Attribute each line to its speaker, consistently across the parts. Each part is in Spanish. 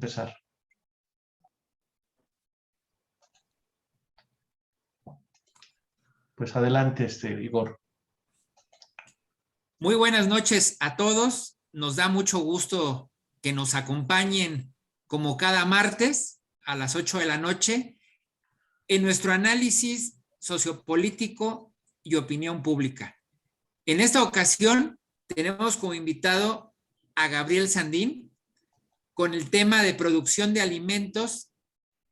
Speaker 1: empezar. Pues adelante, Igor.
Speaker 2: Muy buenas noches a todos. Nos da mucho gusto que nos acompañen como cada martes a las 8 de la noche en nuestro análisis sociopolítico y opinión pública. En esta ocasión tenemos como invitado a Gabriel Sandín con el tema de producción de alimentos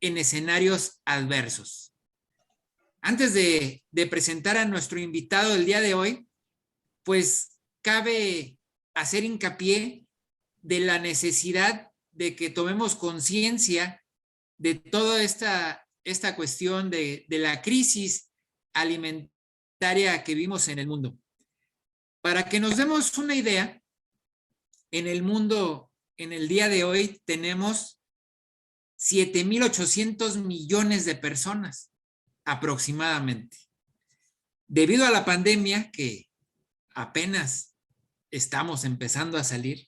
Speaker 2: en escenarios adversos. Antes de presentar a nuestro invitado del día de hoy, pues cabe hacer hincapié de la necesidad de que tomemos conciencia de toda esta cuestión de la crisis alimentaria que vivimos en el mundo. Para que nos demos una idea, en el mundo, en el día de hoy, tenemos 7,800 millones de personas aproximadamente. Debido a la pandemia, que apenas estamos empezando a salir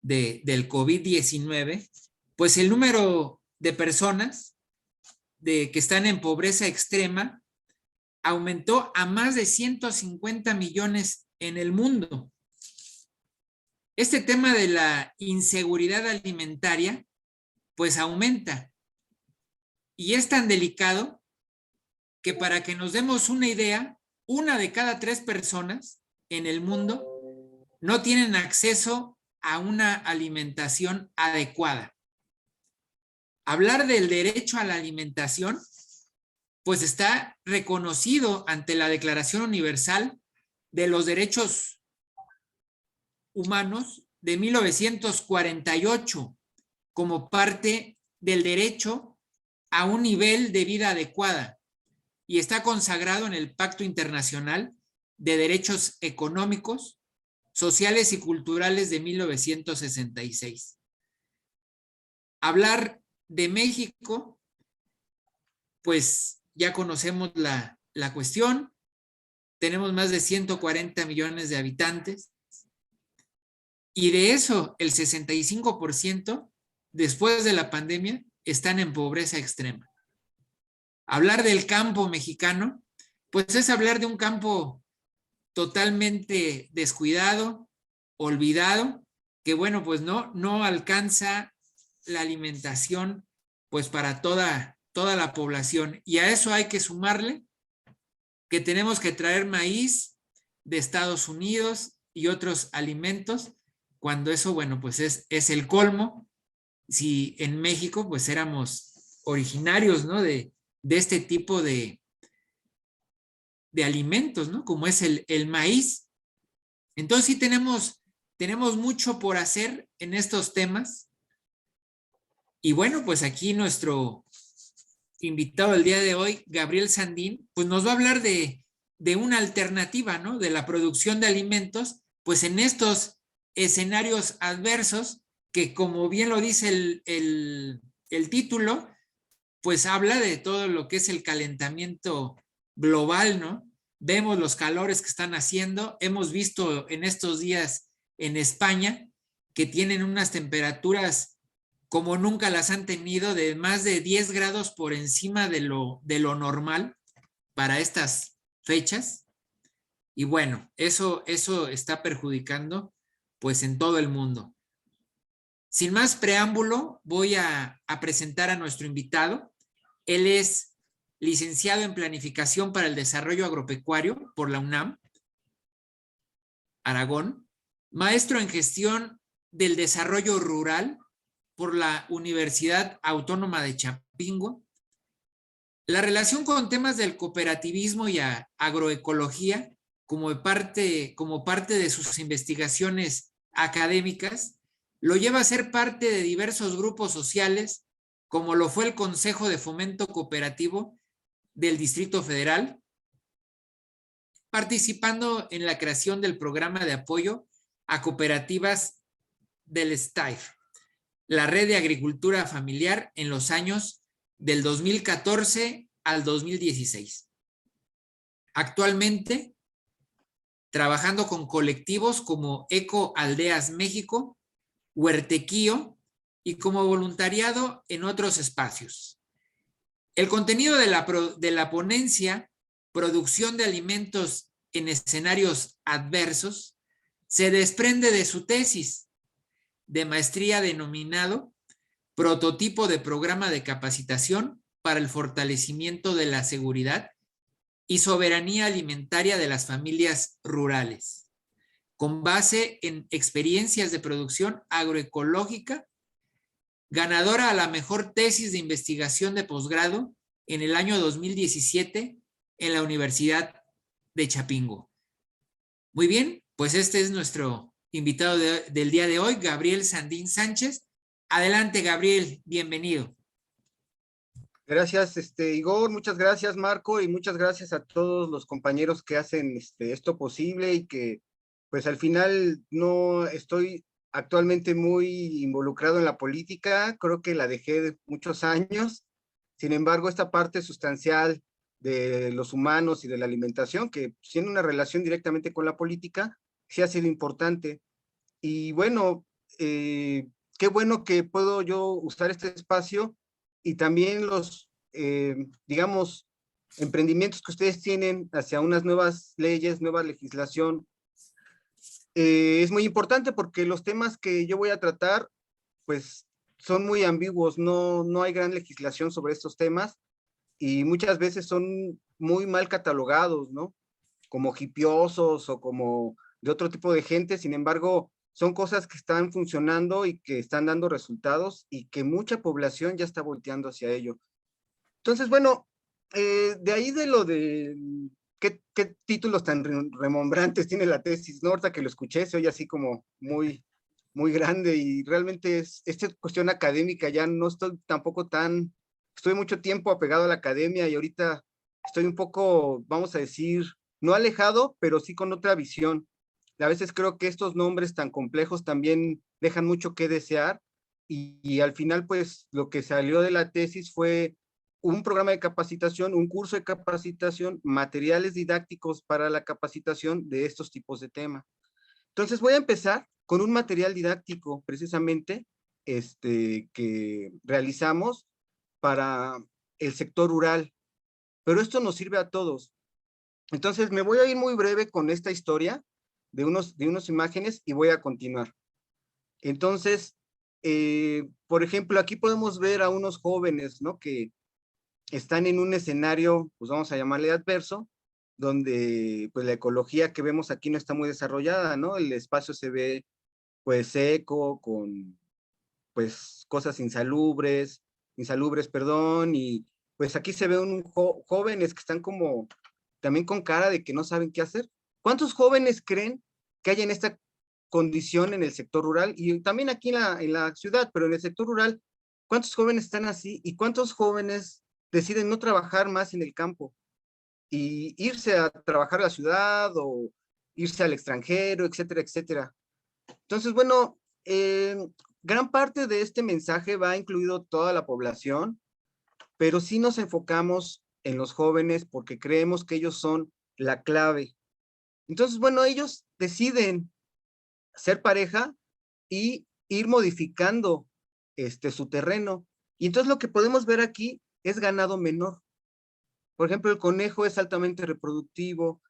Speaker 2: del COVID-19, pues el número de personas que están en pobreza extrema aumentó a más de 150 millones en el mundo. Este tema de la inseguridad alimentaria pues aumenta y es tan delicado que, para que nos demos una idea, 1 de cada 3 personas en el mundo no tienen acceso a una alimentación adecuada. Hablar del derecho a la alimentación pues está reconocido ante la Declaración Universal de los Derechos Humanos de 1948 como parte del derecho a un nivel de vida adecuada y está consagrado en el Pacto Internacional de Derechos Económicos, Sociales y Culturales de 1966. Hablar de México, pues ya conocemos la cuestión. Tenemos más de 140 millones de habitantes y de eso el 65% después de la pandemia están en pobreza extrema. Hablar del campo mexicano, pues es hablar de un campo totalmente descuidado, olvidado, que bueno, pues no alcanza la alimentación pues para toda la población. Y a eso hay que sumarle que tenemos que traer maíz de Estados Unidos y otros alimentos, cuando eso, bueno, pues es el colmo. Si en México pues éramos originarios, ¿no?, de este tipo de alimentos, ¿no?, como es el maíz. Entonces sí tenemos mucho por hacer en estos temas. Y bueno, pues aquí nuestro invitado el día de hoy, Gabriel Sandín, pues nos va a hablar de una alternativa, ¿no?, de la producción de alimentos, pues en estos escenarios adversos que, como bien lo dice el título, pues habla de todo lo que es el calentamiento global, ¿no? Vemos los calores que están haciendo. Hemos visto en estos días en España que tienen unas temperaturas como nunca las han tenido, de más de 10 grados por encima de lo normal para estas fechas. Y bueno, eso está perjudicando pues en todo el mundo. Sin más preámbulo, voy a presentar a nuestro invitado. Él es licenciado en Planificación para el Desarrollo Agropecuario por la UNAM, Aragón, maestro en Gestión del Desarrollo Rural por la Universidad Autónoma de Chapingo. La relación con temas del cooperativismo y agroecología como parte de sus investigaciones académicas lo lleva a ser parte de diversos grupos sociales, como lo fue el Consejo de Fomento Cooperativo del Distrito Federal, participando en la creación del programa de apoyo a cooperativas del STAIF, la Red de Agricultura Familiar, en los años del 2014 al 2016. Actualmente, trabajando con colectivos como Eco Aldeas México, Huertequío y como voluntariado en otros espacios. El contenido de la ponencia, producción de alimentos en escenarios adversos, se desprende de su tesis de maestría denominado Prototipo de Programa de Capacitación para el Fortalecimiento de la Seguridad y Soberanía Alimentaria de las Familias Rurales, con base en experiencias de producción agroecológica, ganadora a la mejor tesis de investigación de posgrado en el año 2017 en la Universidad de Chapingo. Muy bien, pues este es nuestro invitado del día de hoy, Gabriel Sandín Sánchez. Adelante, Gabriel, bienvenido.
Speaker 1: Gracias, Igor, muchas gracias, Marco, y muchas gracias a todos los compañeros que hacen esto posible y que, pues al final no estoy actualmente muy involucrado en la política, creo que la dejé de muchos años. Sin embargo, esta parte sustancial de los humanos y de la alimentación, que tiene una relación directamente con la política, sí ha sido importante. Y bueno, qué bueno que puedo yo usar este espacio y también los, digamos, emprendimientos que ustedes tienen hacia unas nuevas leyes, nueva legislación. Es muy importante porque los temas que yo voy a tratar, pues, son muy ambiguos, no hay gran legislación sobre estos temas y muchas veces son muy mal catalogados, ¿no? Como hipiosos o como de otro tipo de gente. Sin embargo, son cosas que están funcionando y que están dando resultados y que mucha población ya está volteando hacia ello. Entonces, bueno, de ahí de lo de qué títulos tan remombrantes tiene la tesis, ¿no? Ahorita que lo escuché, se oye así como muy grande y realmente esta cuestión académica ya no estoy tampoco estoy mucho tiempo apegado a la academia y ahorita estoy un poco, vamos a decir, no alejado, pero sí con otra visión. A veces creo que estos nombres tan complejos también dejan mucho que desear y al final, pues, lo que salió de la tesis fue un programa de capacitación, un curso de capacitación, materiales didácticos para la capacitación de estos tipos de temas. Entonces voy a empezar con un material didáctico precisamente que realizamos para el sector rural, pero esto nos sirve a todos. Entonces me voy a ir muy breve con esta historia de unas imágenes y voy a continuar. Entonces, por ejemplo, aquí podemos ver a unos jóvenes, ¿no? Que están en un escenario, pues vamos a llamarle adverso, donde pues la ecología que vemos aquí no está muy desarrollada, ¿no? El espacio se ve pues seco, con pues cosas insalubres, perdón, y pues aquí se ven jóvenes que están como también con cara de que no saben qué hacer. ¿Cuántos jóvenes creen que hay en esta condición en el sector rural? Y también aquí en la ciudad, pero en el sector rural, ¿cuántos jóvenes están así? ¿Y cuántos jóvenes deciden no trabajar más en el campo y irse a trabajar a la ciudad o irse al extranjero, etcétera, etcétera? Entonces, bueno, gran parte de este mensaje va incluido toda la población, pero sí nos enfocamos en los jóvenes porque creemos que ellos son la clave. Entonces, bueno, ellos deciden ser pareja y ir modificando su terreno. Y entonces lo que podemos ver aquí es ganado menor. Por ejemplo, el conejo es altamente reproductivo,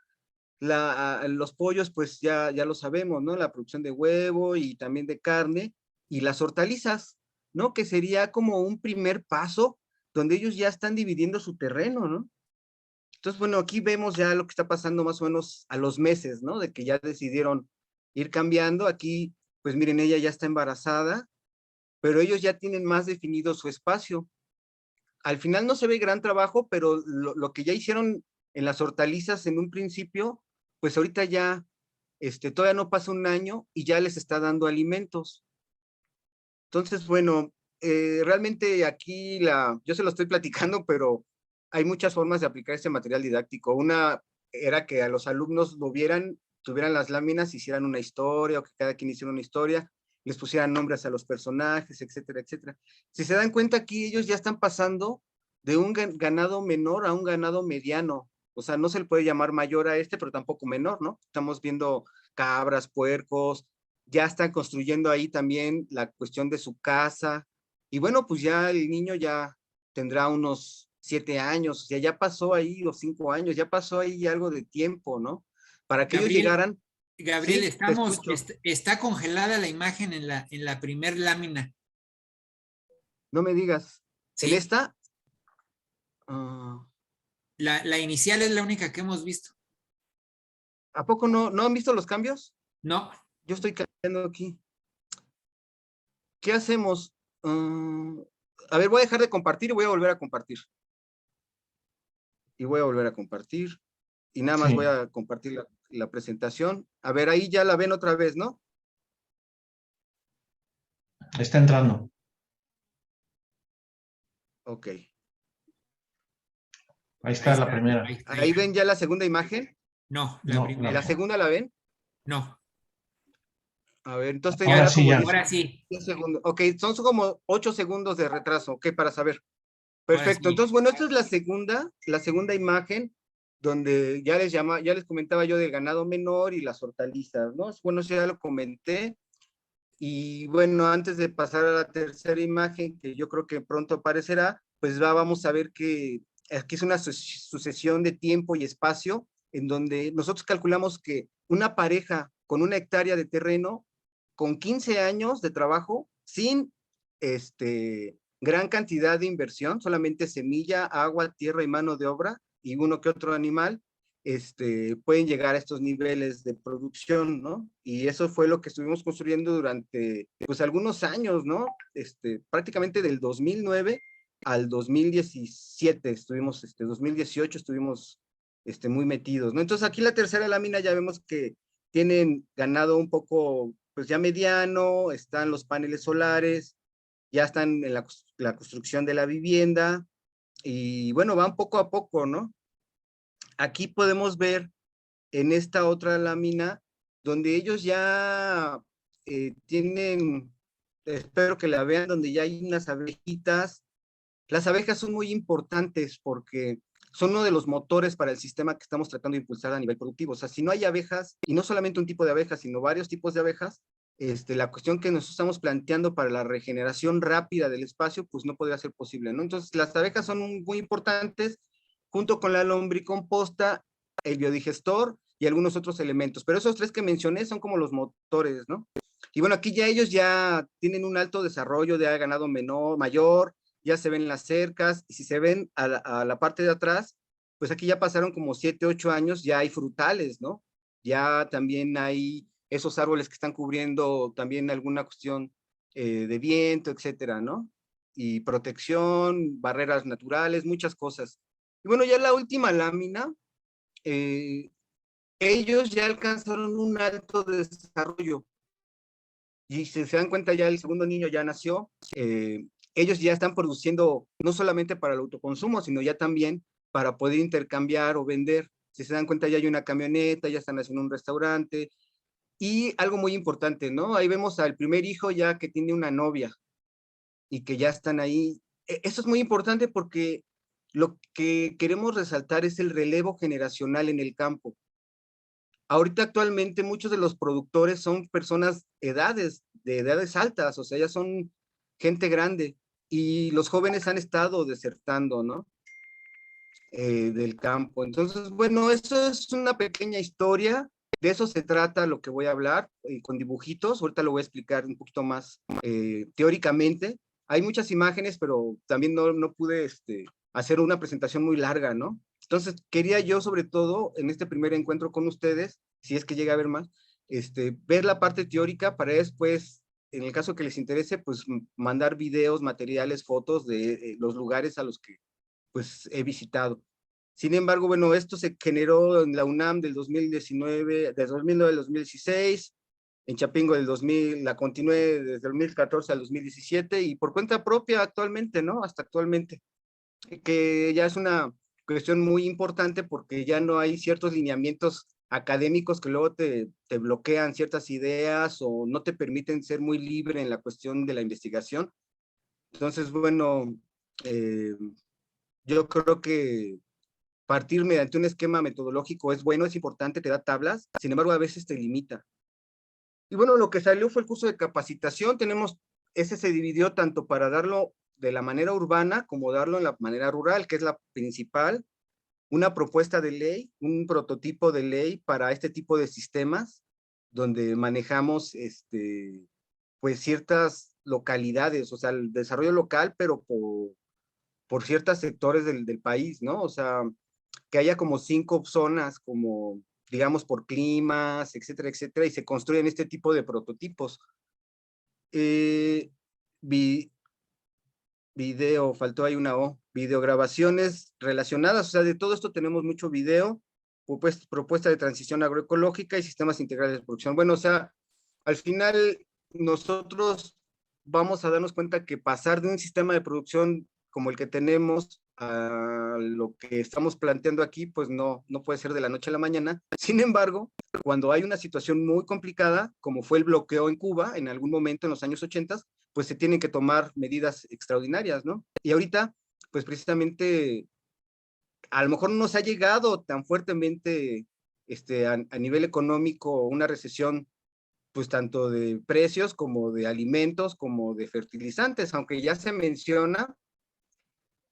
Speaker 1: los pollos, pues ya lo sabemos, ¿no? La producción de huevo y también de carne, y las hortalizas, ¿no? Que sería como un primer paso donde ellos ya están dividiendo su terreno, ¿no? Entonces, bueno, aquí vemos ya lo que está pasando más o menos a los meses, ¿no? De que ya decidieron ir cambiando. Aquí, pues miren, ella ya está embarazada, pero ellos ya tienen más definido su espacio. Al final no se ve gran trabajo, pero lo que ya hicieron en las hortalizas en un principio, pues ahorita ya, todavía no pasa un año y ya les está dando alimentos. Entonces, bueno, realmente aquí yo se lo estoy platicando, pero hay muchas formas de aplicar este material didáctico. Una era que a los alumnos lo vieran, tuvieran las láminas, hicieran una historia, o que cada quien hiciera una historia, les pusieran nombres a los personajes, etcétera, etcétera. Si se dan cuenta aquí, ellos ya están pasando de un ganado menor a un ganado mediano. O sea, no se le puede llamar mayor a pero tampoco menor, ¿no? Estamos viendo cabras, puercos, ya están construyendo ahí también la cuestión de su casa. Y bueno, pues ya el niño ya tendrá unos 7 años, o sea, ya pasó ahí los 5 años, ya pasó ahí algo de tiempo, ¿no? Para que ellos
Speaker 2: Gabriel,
Speaker 1: llegaran.
Speaker 2: Gabriel,
Speaker 1: Sí, te escucho.
Speaker 2: está congelada la imagen en la primer lámina,
Speaker 1: No me digas. ¿En
Speaker 2: ¿sí?
Speaker 1: esta? Ah,
Speaker 2: La inicial es la única que hemos visto.
Speaker 1: ¿a poco no han visto los cambios?
Speaker 2: No,
Speaker 1: Yo estoy cambiando aquí. ¿Qué hacemos? A ver, voy a dejar de compartir y voy a volver a compartir. Y voy a volver a compartir. Y nada más voy
Speaker 3: Sí,
Speaker 1: a compartir la presentación. A ver, ahí ya la ven otra vez, ¿no?
Speaker 3: está entrando.
Speaker 1: Ok.
Speaker 3: Ahí
Speaker 2: ahí
Speaker 3: está la
Speaker 2: está,
Speaker 3: primera.
Speaker 2: ahí
Speaker 1: Ahí
Speaker 2: está.
Speaker 1: ven ya la segunda imagen.
Speaker 2: No, la
Speaker 3: No,
Speaker 1: ¿La
Speaker 2: primera.
Speaker 1: segunda la ven?
Speaker 2: No,
Speaker 1: A ver, entonces
Speaker 3: ahora
Speaker 1: tendrá
Speaker 3: sí
Speaker 1: como
Speaker 3: ya.
Speaker 1: 10
Speaker 2: ahora sí,
Speaker 1: 10 segundos. Ok, son como 8 segundos de retraso. Ok, para saber.
Speaker 2: ahora
Speaker 1: Perfecto.
Speaker 2: sí.
Speaker 1: Entonces, bueno, esta es la segunda imagen, donde ya les comentaba yo del ganado menor y las hortalizas, ¿no? Bueno, eso ya lo comenté. Y bueno, antes de pasar a la tercera imagen, que yo creo que pronto aparecerá, pues vamos a ver que aquí es una sucesión de tiempo y espacio en donde nosotros calculamos que una pareja con 1 hectárea de terreno, con 15 años de trabajo, sin gran cantidad de inversión, solamente semilla, agua, tierra y mano de obra, y uno que otro animal, pueden llegar a estos niveles de producción, ¿no? Y eso fue lo que estuvimos construyendo durante, pues, algunos años, ¿no? Prácticamente del 2009 al 2017, 2018 estuvimos, muy metidos, ¿no? Entonces aquí la tercera lámina ya vemos que tienen ganado un poco, pues ya mediano, están los paneles solares, ya están en la construcción de la vivienda, y bueno, van poco a poco, ¿no? Aquí podemos ver en esta otra lámina, donde ellos ya tienen, espero que la vean, donde ya hay unas abejitas. Las abejas son muy importantes porque son uno de los motores para el sistema que estamos tratando de impulsar a nivel productivo. O sea, si no hay abejas, y no solamente un tipo de abejas, sino varios tipos de abejas, la cuestión que nos estamos planteando para la regeneración rápida del espacio, pues no podría ser posible, ¿no? Entonces, las abejas son muy importantes, junto con la lombricomposta, el biodigestor y algunos otros elementos. Pero esos tres que mencioné son como los motores, ¿no? Y bueno, aquí ya ellos ya tienen un alto desarrollo de ganado menor, mayor, ya se ven las cercas, y si se ven a la parte de atrás, pues aquí ya pasaron como 7, 8 años, ya hay frutales, ¿no? Ya también hay esos árboles que están cubriendo también alguna cuestión de viento, etcétera, ¿no? Y protección, barreras naturales, muchas cosas. Y bueno, ya la última lámina, eh, ellos ya alcanzaron un alto desarrollo, y si se dan cuenta ya el segundo niño ya nació, ellos ya están produciendo no solamente para el autoconsumo, sino ya también para poder intercambiar o vender. Si se dan cuenta ya hay una camioneta, ya están haciendo un restaurante, y algo muy importante, ¿no? Ahí vemos al primer hijo ya que tiene una novia y que ya están ahí. Eso es muy importante porque lo que queremos resaltar es el relevo generacional en el campo. Ahorita actualmente muchos de los productores son personas de edades altas, o sea, ya son gente grande, y los jóvenes han estado desertando, ¿no? Del campo. Entonces, bueno, eso es una pequeña historia, de eso se trata lo que voy a hablar, con dibujitos. Ahorita lo voy a explicar un poquito más teóricamente. Hay muchas imágenes, pero también no pude hacer una presentación muy larga, ¿no? Entonces, quería yo, sobre todo, en este primer encuentro con ustedes, si es que llega a haber más, ver la parte teórica para después, en el caso que les interese, pues mandar videos, materiales, fotos de los lugares a los que pues he visitado. Sin embargo, bueno, esto se generó en la UNAM del 2019, del 2009 al 2016, en Chapingo del 2000, la continué desde el 2014 al 2017, y por cuenta propia actualmente, ¿no? Hasta actualmente, que ya es una cuestión muy importante porque ya no hay ciertos lineamientos académicos que luego te bloquean ciertas ideas o no te permiten ser muy libre en la cuestión de la investigación. Entonces, bueno, eh, yo creo que partir mediante un esquema metodológico es bueno, es importante, te da tablas, sin embargo, a veces te limita. Y bueno, lo que salió fue el curso de capacitación. Ese se dividió tanto para darlo de la manera urbana como darlo en la manera rural, que es la principal, una propuesta de ley, un prototipo de ley para este tipo de sistemas, donde manejamos pues ciertas localidades, o sea, el desarrollo local, pero por ciertos sectores del país, ¿no? O sea, que haya como 5 zonas, como digamos por climas, etcétera, etcétera, y se construyen este tipo de prototipos. Vi, video, faltó ahí una O, videograbaciones relacionadas, o sea, de todo esto tenemos mucho video, pues, propuesta de transición agroecológica y sistemas integrales de producción. Bueno, o sea, al final nosotros vamos a darnos cuenta que pasar de un sistema de producción como el que tenemos a lo que estamos planteando aquí, pues no puede ser de la noche a la mañana. Sin embargo, cuando hay una situación muy complicada, como fue el bloqueo en Cuba en algún momento en los años 80, pues se tienen que tomar medidas extraordinarias, ¿no? Y ahorita, pues precisamente, a lo mejor no nos ha llegado tan fuertemente a nivel económico una recesión, pues tanto de precios como de alimentos, como de fertilizantes, aunque ya se menciona,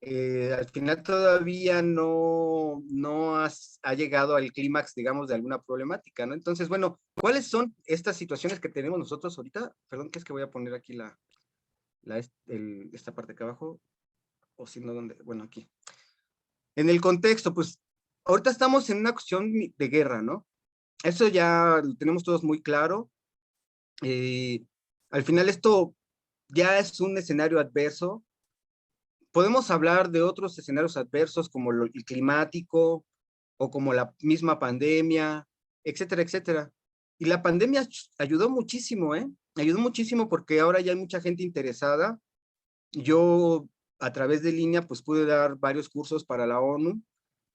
Speaker 1: al final todavía ha llegado al clímax, digamos, de alguna problemática, ¿no? Entonces, bueno, ¿cuáles son estas situaciones que tenemos nosotros ahorita? Perdón, que es que voy a poner aquí esta parte acá abajo, o si no, ¿dónde? Bueno, aquí. En el contexto, pues, ahorita estamos en una cuestión de guerra, ¿no? Eso ya lo tenemos todos muy claro. Al final esto ya es un escenario adverso. Podemos hablar de otros escenarios adversos como el climático o como la misma pandemia, etcétera, etcétera. Y la pandemia ayudó muchísimo, ¿eh? Ayudó muchísimo porque ahora ya hay mucha gente interesada. Yo a través de línea pues pude dar varios cursos para la ONU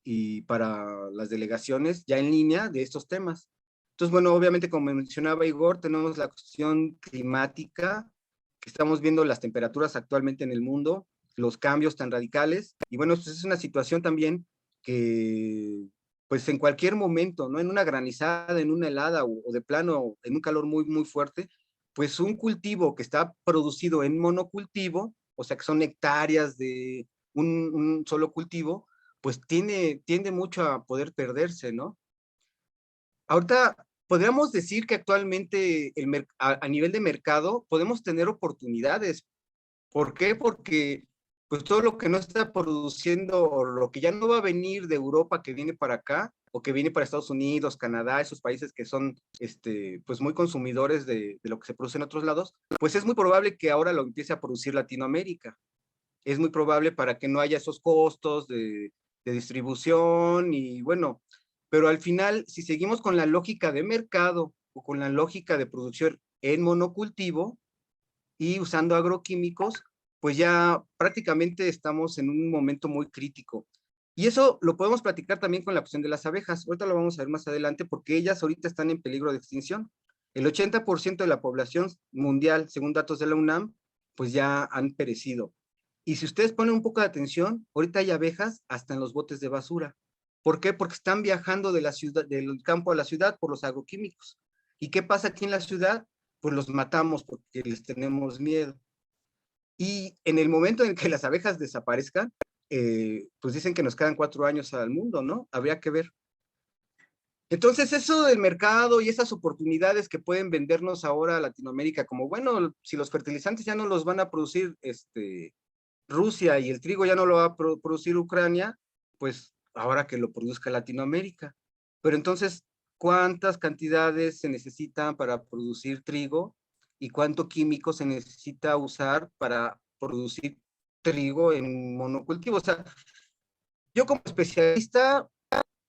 Speaker 1: y para las delegaciones ya en línea de estos temas. Entonces, bueno, obviamente como mencionaba Igor, tenemos la cuestión climática, que estamos viendo las temperaturas actualmente en el mundo, los cambios tan radicales, y bueno, pues es una situación también que pues en cualquier momento, ¿no? En una granizada, en una helada o de plano, en un calor muy, muy fuerte, pues un cultivo que está producido en monocultivo, o sea que son hectáreas de un solo cultivo, pues tiende mucho a poder perderse, ¿no? Ahorita podríamos decir que actualmente a nivel de mercado podemos tener oportunidades. ¿Por qué? Porque pues todo lo que no está produciendo o lo que ya no va a venir de Europa que viene para acá o que viene para Estados Unidos, Canadá, esos países que son pues muy consumidores de lo que se produce en otros lados, pues es muy probable que ahora lo empiece a producir Latinoamérica. Es muy probable para que no haya esos costos de distribución y bueno, pero al final, si seguimos con la lógica de mercado o con la lógica de producción en monocultivo y usando agroquímicos, pues ya prácticamente estamos en un momento muy crítico. Y eso lo podemos platicar también con la cuestión de las abejas. Ahorita lo vamos a ver más adelante porque ellas ahorita están en peligro de extinción. El 80% de la población mundial, según datos de la UNAM, pues ya han perecido. Y si ustedes ponen un poco de atención, ahorita hay abejas hasta en los botes de basura. ¿Por qué? Porque están viajando de la ciudad, del campo a la ciudad por los agroquímicos. ¿Y qué pasa aquí en la ciudad? Pues los matamos porque les tenemos miedo. Y en el momento en que las abejas desaparezcan, pues dicen que nos quedan 4 años al mundo, ¿no? Habría que ver. Entonces, eso del mercado y esas oportunidades que pueden vendernos ahora a Latinoamérica, como bueno, si los fertilizantes ya no los van a producir Rusia y el trigo ya no lo va a producir Ucrania, pues ahora que lo produzca Latinoamérica. Pero entonces, ¿cuántas cantidades se necesitan para producir trigo y cuánto químico se necesita usar para producir trigo en monocultivo? O sea, yo como especialista,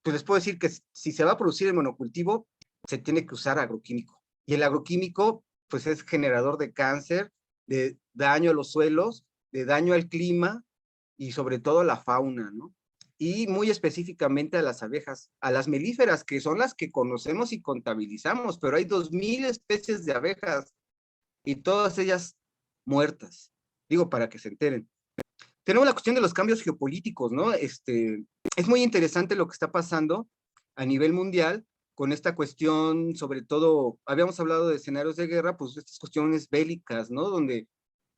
Speaker 1: pues les puedo decir que si se va a producir en monocultivo, se tiene que usar agroquímico. Y el agroquímico, pues es generador de cáncer, de daño a los suelos, de daño al clima y sobre todo a la fauna, ¿no? Y muy específicamente a las abejas, a las melíferas, que son las que conocemos y contabilizamos, pero hay 2000 especies de abejas y todas ellas muertas. Digo, para que se enteren. Tenemos la cuestión de los cambios geopolíticos, ¿no? Es muy interesante lo que está pasando a nivel mundial, con esta cuestión, sobre todo, habíamos hablado de escenarios de guerra, pues estas cuestiones bélicas, ¿no? Donde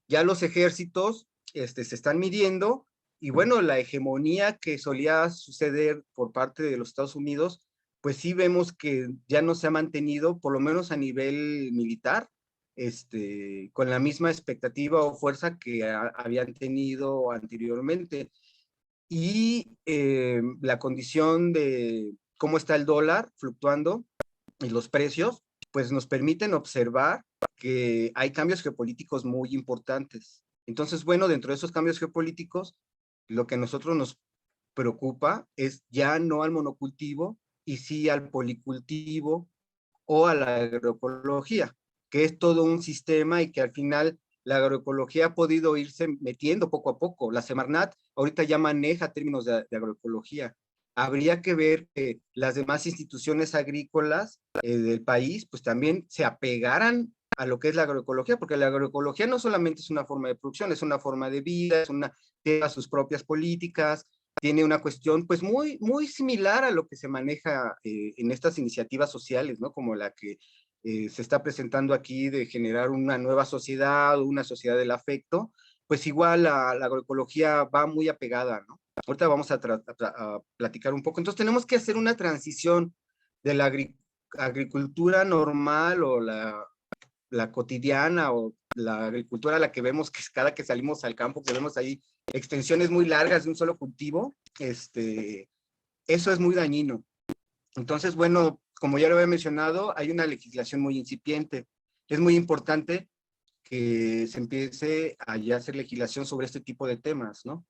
Speaker 1: ya los ejércitos se están midiendo y bueno, la hegemonía que solía suceder por parte de los Estados Unidos, pues sí vemos que ya no se ha mantenido, por lo menos a nivel militar, con la misma expectativa o fuerza que habían tenido anteriormente. Y la condición de cómo está el dólar fluctuando y los precios, pues nos permiten observar que hay cambios geopolíticos muy importantes. Entonces, bueno, dentro de esos cambios geopolíticos, lo que a nosotros nos preocupa es ya no al monocultivo y sí al policultivo o a la agroecología, que es todo un sistema y que al final la agroecología ha podido irse metiendo poco a poco. La Semarnat ahorita ya maneja términos de agroecología. Habría que ver que las demás instituciones agrícolas del país pues también se apegaran a lo que es la agroecología, porque la agroecología no solamente es una forma de producción, es una forma de vida, tiene sus propias políticas, tiene una cuestión pues muy similar a lo que se maneja en estas iniciativas sociales, ¿no? Como la que se está presentando aquí de generar una nueva sociedad, una sociedad del afecto, pues igual la agroecología va muy apegada, ¿no? Ahorita vamos a platicar un poco. Entonces tenemos que hacer una transición de la agricultura normal o la cotidiana o la agricultura a la que vemos que cada que salimos al campo, que vemos ahí extensiones muy largas de un solo cultivo, eso es muy dañino. Entonces, bueno, como ya lo había mencionado, hay una legislación muy incipiente. Es muy importante que se empiece a ya hacer legislación sobre este tipo de temas, ¿no?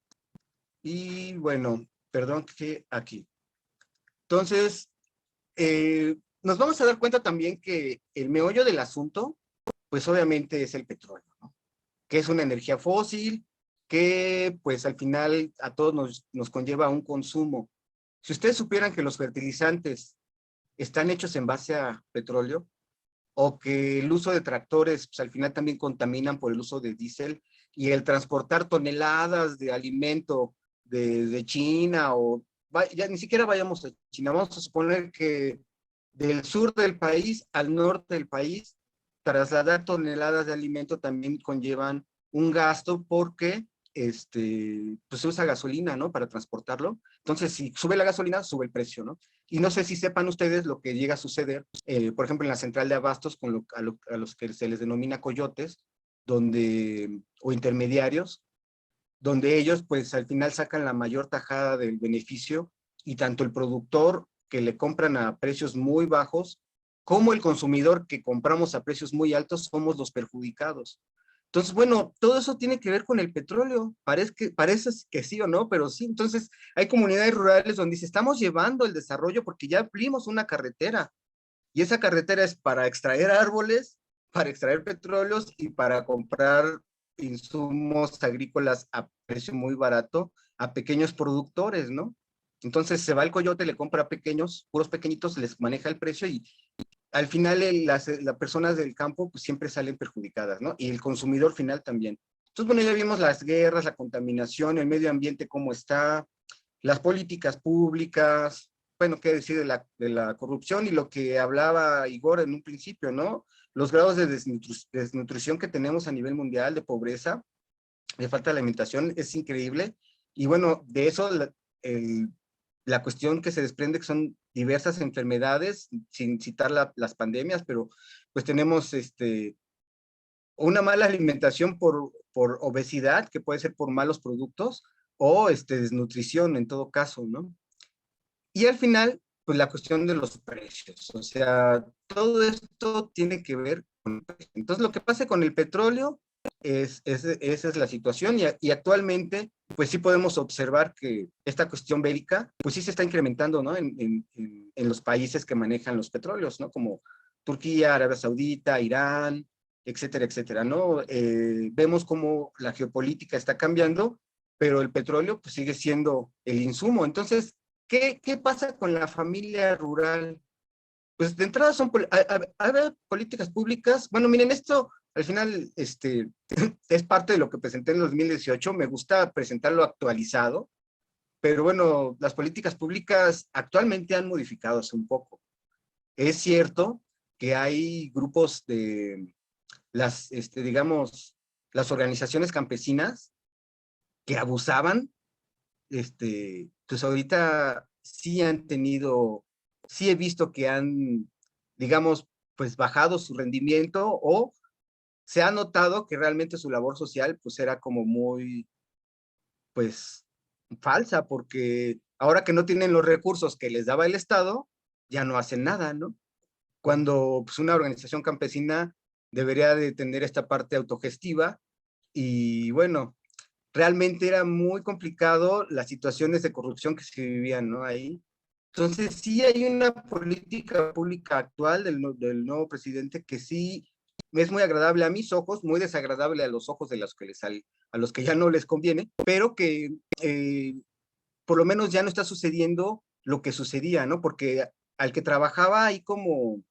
Speaker 1: Y bueno, perdón que aquí. Entonces, nos vamos a dar cuenta también que el meollo del asunto, pues obviamente es el petróleo, ¿no? Que es una energía fósil, que pues al final a todos nos conlleva un consumo. Si ustedes supieran que los fertilizantes están hechos en base a petróleo, o que el uso de tractores pues, al final también contaminan por el uso de diésel, y el transportar toneladas de alimento de China, o ya ni siquiera vayamos a China, vamos a suponer que del sur del país al norte del país, trasladar toneladas de alimento también conllevan un gasto porque pues se usa gasolina, ¿no? Para transportarlo. Entonces, si sube la gasolina, sube el precio, ¿no? Y no sé si sepan ustedes lo que llega a suceder, por ejemplo, en la central de abastos, a los que se les denomina coyotes, o intermediarios, donde ellos pues al final sacan la mayor tajada del beneficio, y tanto el productor que le compran a precios muy bajos, como el consumidor que compramos a precios muy altos, somos los perjudicados. Entonces, bueno, todo eso tiene que ver con el petróleo. Parece que sí o no, pero sí. Entonces, hay comunidades rurales donde dice, estamos llevando el desarrollo porque ya abrimos una carretera, y esa carretera es para extraer árboles, para extraer petróleos y para comprar insumos agrícolas a precio muy barato a pequeños productores, ¿no? Entonces se va el coyote, le compra a pequeños, puros pequeñitos, les maneja el precio, y al final las personas del campo pues siempre salen perjudicadas, ¿no? Y el consumidor final también. Entonces, bueno, ya vimos las guerras, la contaminación, el medio ambiente, cómo está, las políticas públicas, bueno, qué decir de la corrupción y lo que hablaba Igor en un principio, ¿no? Los grados de desnutrición que tenemos a nivel mundial, de pobreza, de falta de alimentación, es increíble. Y bueno, de eso la cuestión que se desprende que son diversas enfermedades, sin citar las pandemias, pero pues tenemos una mala alimentación por obesidad, que puede ser por malos productos, o desnutrición en todo caso, ¿no? Y al final, pues la cuestión de los precios, o sea, todo esto tiene que ver con el precio. Entonces, lo que pasa con el petróleo esa es la situación, y actualmente, pues sí podemos observar que esta cuestión bélica, pues sí se está incrementando, ¿no? En los países que manejan los petróleos, ¿no? Como Turquía, Arabia Saudita, Irán, etcétera, etcétera, ¿no? Vemos cómo la geopolítica está cambiando, pero el petróleo pues sigue siendo el insumo. Entonces, ¿qué pasa con la familia rural? Pues de entrada hay políticas públicas. Bueno, miren, esto al final es parte de lo que presenté en 2018. Me gusta presentarlo actualizado, pero bueno, las políticas públicas actualmente han modificado un poco. Es cierto que hay grupos de las, digamos, las organizaciones campesinas que abusaban, pues ahorita sí han tenido, sí he visto que han, digamos, pues bajado su rendimiento o se ha notado que realmente su labor social pues era como muy, pues, falsa, porque ahora que no tienen los recursos que les daba el Estado, ya no hacen nada, ¿no? Cuando pues, una organización campesina debería de tener esta parte autogestiva y bueno, realmente era muy complicado las situaciones de corrupción que se vivían, ¿no? Ahí. Entonces, sí hay una política pública actual del nuevo presidente que sí es muy agradable a mis ojos, muy desagradable a los ojos de los que a los que ya no les conviene, pero que por lo menos ya no está sucediendo lo que sucedía, ¿no? Porque al que trabajaba ahí como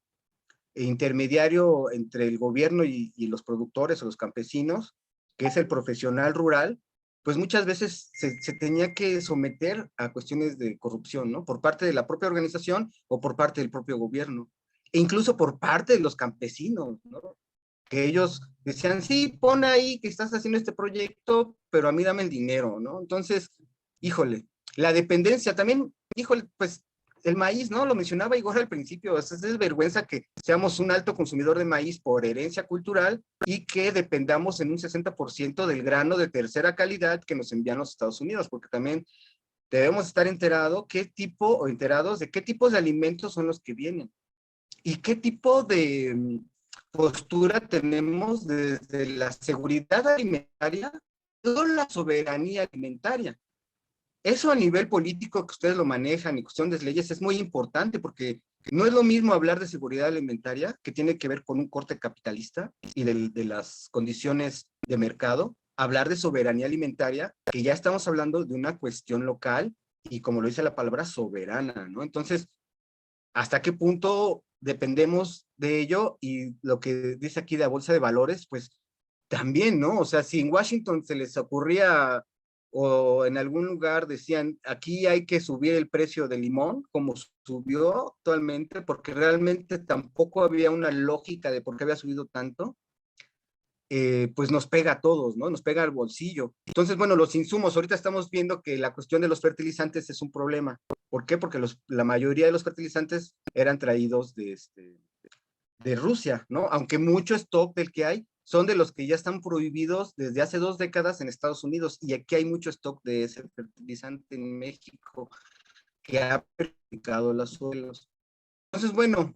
Speaker 1: intermediario entre el gobierno y los productores o los campesinos, que es el profesional rural, pues muchas veces se tenía que someter a cuestiones de corrupción, ¿no? Por parte de la propia organización o por parte del propio gobierno, e incluso por parte de los campesinos, ¿no? Que ellos decían, sí, pon ahí que estás haciendo este proyecto, pero a mí dame el dinero, ¿no? Entonces, híjole, la dependencia también, híjole, pues el maíz, ¿no? Lo mencionaba Igor al principio, es vergüenza que seamos un alto consumidor de maíz por herencia cultural y que dependamos en un 60% del grano de tercera calidad que nos envían los Estados Unidos, porque también debemos estar enterados de qué tipos de alimentos son los que vienen y qué tipo de postura tenemos desde la seguridad alimentaria o la soberanía alimentaria. Eso a nivel político que ustedes lo manejan y cuestión de leyes es muy importante porque no es lo mismo hablar de seguridad alimentaria, que tiene que ver con un corte capitalista y de las condiciones de mercado, hablar de soberanía alimentaria, que ya estamos hablando de una cuestión local y como lo dice la palabra, soberana, ¿no? Entonces, ¿hasta qué punto dependemos de ello? Y lo que dice aquí de la bolsa de valores, pues también, ¿no? O sea, si en Washington se les ocurría o en algún lugar decían, aquí hay que subir el precio del limón, como subió actualmente, porque realmente tampoco había una lógica de por qué había subido tanto, pues nos pega a todos, ¿no? Nos pega al bolsillo. Entonces, bueno, los insumos, ahorita estamos viendo que la cuestión de los fertilizantes es un problema. ¿Por qué? Porque la mayoría de los fertilizantes eran traídos de Rusia, ¿no? Aunque mucho stock del que hay son de los que ya están prohibidos desde hace 2 décadas en Estados Unidos y aquí hay mucho stock de ese fertilizante en México que ha perjudicado los suelos. Entonces, bueno,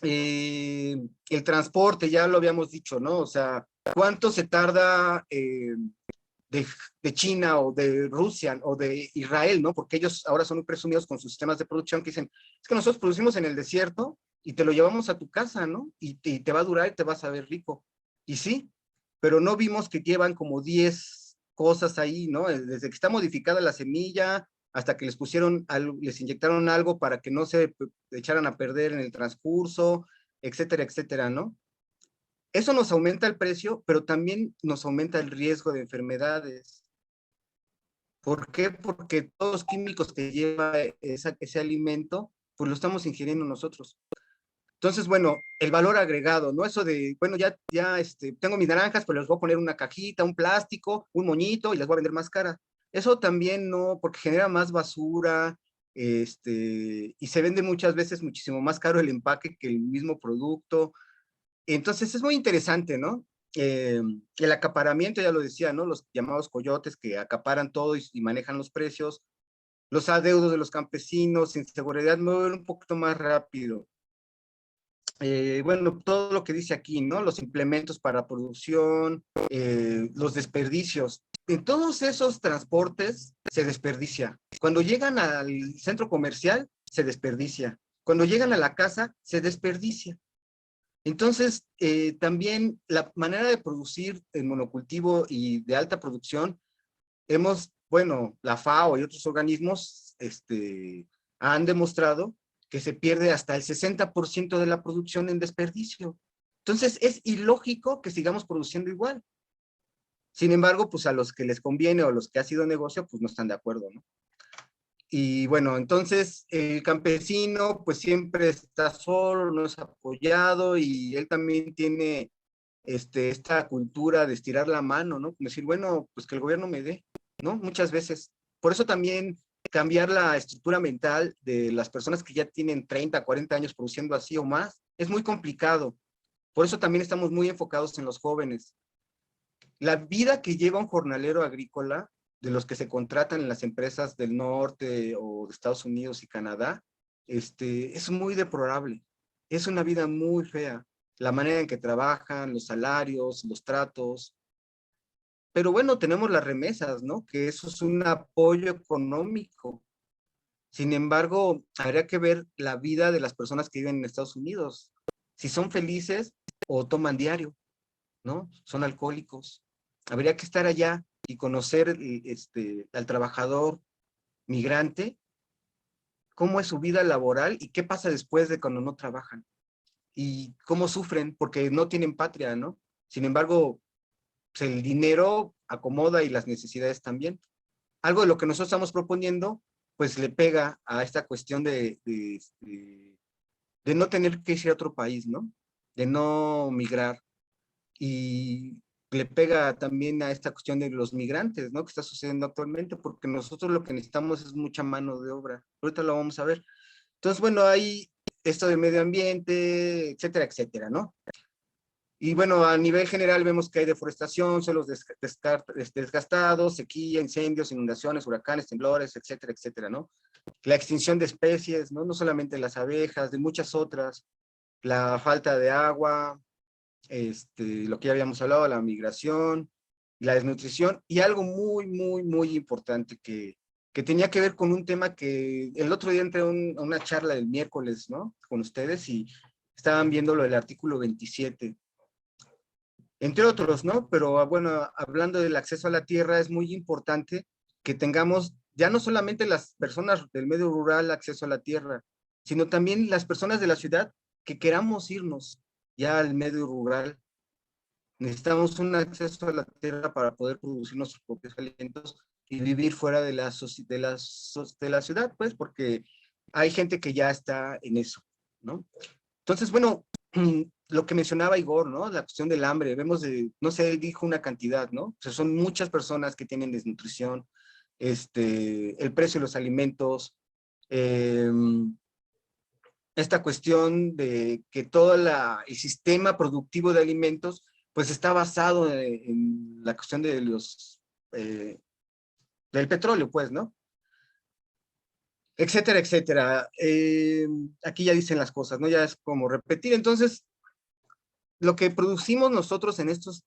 Speaker 1: el transporte, ya lo habíamos dicho, ¿no? O sea, ¿cuánto se tarda de China o de Rusia o de Israel, ¿no? Porque ellos ahora son muy presumidos con sus sistemas de producción que dicen, es que nosotros producimos en el desierto y te lo llevamos a tu casa, ¿no? Y te va a durar y te vas a ver rico. Y sí, pero no vimos que llevan como 10 cosas ahí, ¿no? Desde que está modificada la semilla hasta que les pusieron, les inyectaron algo para que no se echaran a perder en el transcurso, etcétera, etcétera, ¿no? Eso nos aumenta el precio, pero también nos aumenta el riesgo de enfermedades. ¿Por qué? Porque todos los químicos que lleva ese alimento, pues lo estamos ingiriendo nosotros. Entonces, bueno, el valor agregado, ¿no? Eso de, bueno, ya tengo mis naranjas, pero les voy a poner una cajita, un plástico, un moñito y las voy a vender más cara. Eso también no, porque genera más basura, y se vende muchas veces muchísimo más caro el empaque que el mismo producto. Entonces es muy interesante, ¿no? El acaparamiento, ya lo decía, ¿no? Los llamados coyotes que acaparan todo y manejan los precios, los adeudos de los campesinos, inseguridad, mover un poquito más rápido. Bueno, todo lo que dice aquí, ¿no? Los implementos para producción, los desperdicios. En todos esos transportes se desperdicia. Cuando llegan al centro comercial, se desperdicia. Cuando llegan a la casa, se desperdicia. Entonces, también la manera de producir en monocultivo y de alta producción, bueno, la FAO y otros organismos han demostrado que se pierde hasta el 60% de la producción en desperdicio. Entonces, es ilógico que sigamos produciendo igual. Sin embargo, pues a los que les conviene o a los que ha sido negocio, pues no están de acuerdo, ¿no? Y bueno, entonces el campesino pues siempre está solo, no es apoyado y él también tiene esta cultura de estirar la mano, ¿no? Como decir, bueno, pues que el gobierno me dé, ¿no? Muchas veces. Por eso también cambiar la estructura mental de las personas que ya tienen 30, 40 años produciendo así o más, es muy complicado. Por eso también estamos muy enfocados en los jóvenes. La vida que lleva un jornalero agrícola, de los que se contratan en las empresas del norte o de Estados Unidos y Canadá, es muy deplorable. Es una vida muy fea. La manera en que trabajan, los salarios, los tratos. Pero bueno, tenemos las remesas, ¿no? Que eso es un apoyo económico. Sin embargo, habría que ver la vida de las personas que viven en Estados Unidos. Si son felices o toman diario, ¿no? Son alcohólicos. Habría que estar allá y conocer al trabajador migrante, cómo es su vida laboral y qué pasa después de cuando no trabajan y cómo sufren porque no tienen patria, ¿no? Sin embargo, pues el dinero acomoda y las necesidades también. Algo de lo que nosotros estamos proponiendo, pues le pega a esta cuestión de no tener que irse a otro país, ¿no? De no migrar. Y le pega también a esta cuestión de los migrantes, ¿no? Que está sucediendo actualmente, porque nosotros lo que necesitamos es mucha mano de obra. Ahorita lo vamos a ver. Entonces, bueno, hay esto de medio ambiente, etcétera, etcétera, ¿no? Y bueno, a nivel general vemos que hay deforestación, suelos desgastados, sequía, incendios, inundaciones, huracanes, temblores, etcétera, etcétera, ¿no? La extinción de especies, ¿no? No solamente las abejas, de muchas otras, la falta de agua, lo que ya habíamos hablado, la migración, la desnutrición, y algo muy, muy, muy importante que tenía que ver con un tema que el otro día entré a una charla del miércoles, ¿no? Con ustedes y estaban viendo lo del artículo 27, entre otros, ¿no? Pero bueno, hablando del acceso a la tierra, es muy importante que tengamos ya no solamente las personas del medio rural acceso a la tierra, sino también las personas de la ciudad que queramos irnos ya al medio rural. Necesitamos un acceso a la tierra para poder producir nuestros propios alimentos y vivir fuera de la ciudad, pues, porque hay gente que ya está en eso, ¿no? Entonces, bueno, lo que mencionaba Igor, ¿no? La cuestión del hambre, vemos no sé, él dijo una cantidad, ¿no? O sea, son muchas personas que tienen desnutrición, el precio de los alimentos, eh, esta cuestión de que todo el sistema productivo de alimentos pues está basado en la cuestión de eh, del petróleo, pues, ¿no? Etcétera, etcétera. Aquí ya dicen las cosas, ¿no? Ya es como repetir. Entonces, lo que producimos nosotros en estos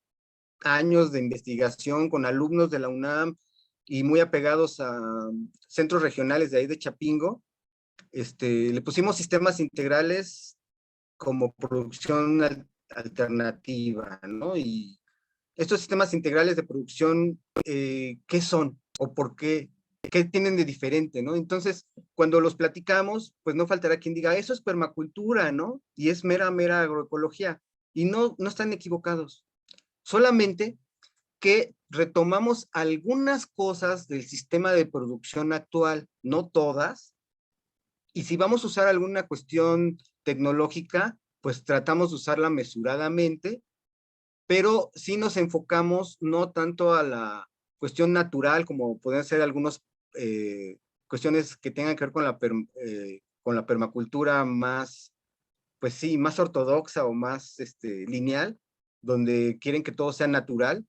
Speaker 1: años de investigación con alumnos de la UNAM y muy apegados a centros regionales de ahí de Chapingo, le pusimos sistemas integrales como producción alternativa, ¿no? Y estos sistemas integrales de producción, ¿qué son? ¿O por qué? ¿Qué tienen de diferente, no? Entonces, cuando los platicamos, pues no faltará quien diga, eso es permacultura, ¿no? Y es mera, mera agroecología. Y no, no están equivocados. Solamente que retomamos algunas cosas del sistema de producción actual, no todas, y si vamos a usar alguna cuestión tecnológica, pues tratamos de usarla mesuradamente, pero sí nos enfocamos no tanto a la cuestión natural, como pueden ser algunas cuestiones que tengan que ver con la permacultura más, pues sí, más ortodoxa o más lineal, donde quieren que todo sea natural,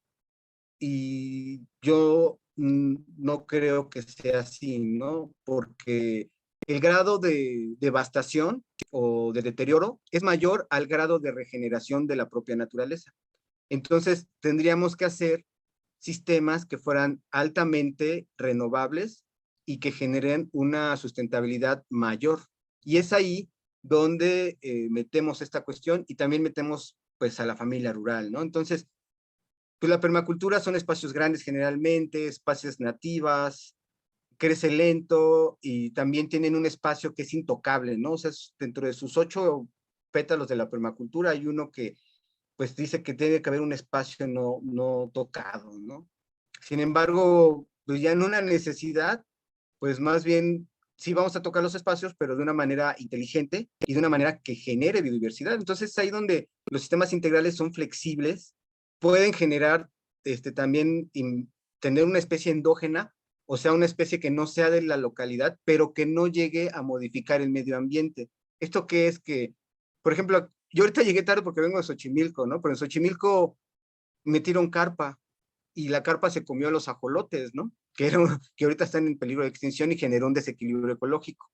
Speaker 1: y yo no creo que sea así, ¿no? Porque el grado de devastación o de deterioro es mayor al grado de regeneración de la propia naturaleza. Entonces, tendríamos que hacer sistemas que fueran altamente renovables y que generen una sustentabilidad mayor. Y es ahí donde metemos esta cuestión y también metemos pues a la familia rural, ¿no? Entonces, pues la permacultura son espacios grandes generalmente, espacios nativas, crece lento y también tienen un espacio que es intocable, ¿no? O sea, dentro de sus 8 pétalos de la permacultura hay uno que pues dice que tiene que haber un espacio no tocado, ¿no? Sin embargo, pues ya en una necesidad, pues más bien sí vamos a tocar los espacios, pero de una manera inteligente y de una manera que genere biodiversidad. Entonces, ahí donde los sistemas integrales son flexibles, pueden generar también tener una especie endógena, o sea, una especie que no sea de la localidad, pero que no llegue a modificar el medio ambiente. ¿Esto qué es? Que, por ejemplo, yo ahorita llegué tarde porque vengo de Xochimilco, ¿no? Pero en Xochimilco metieron carpa y la carpa se comió a los ajolotes, ¿no? Que ahorita están en peligro de extinción y generó un desequilibrio ecológico.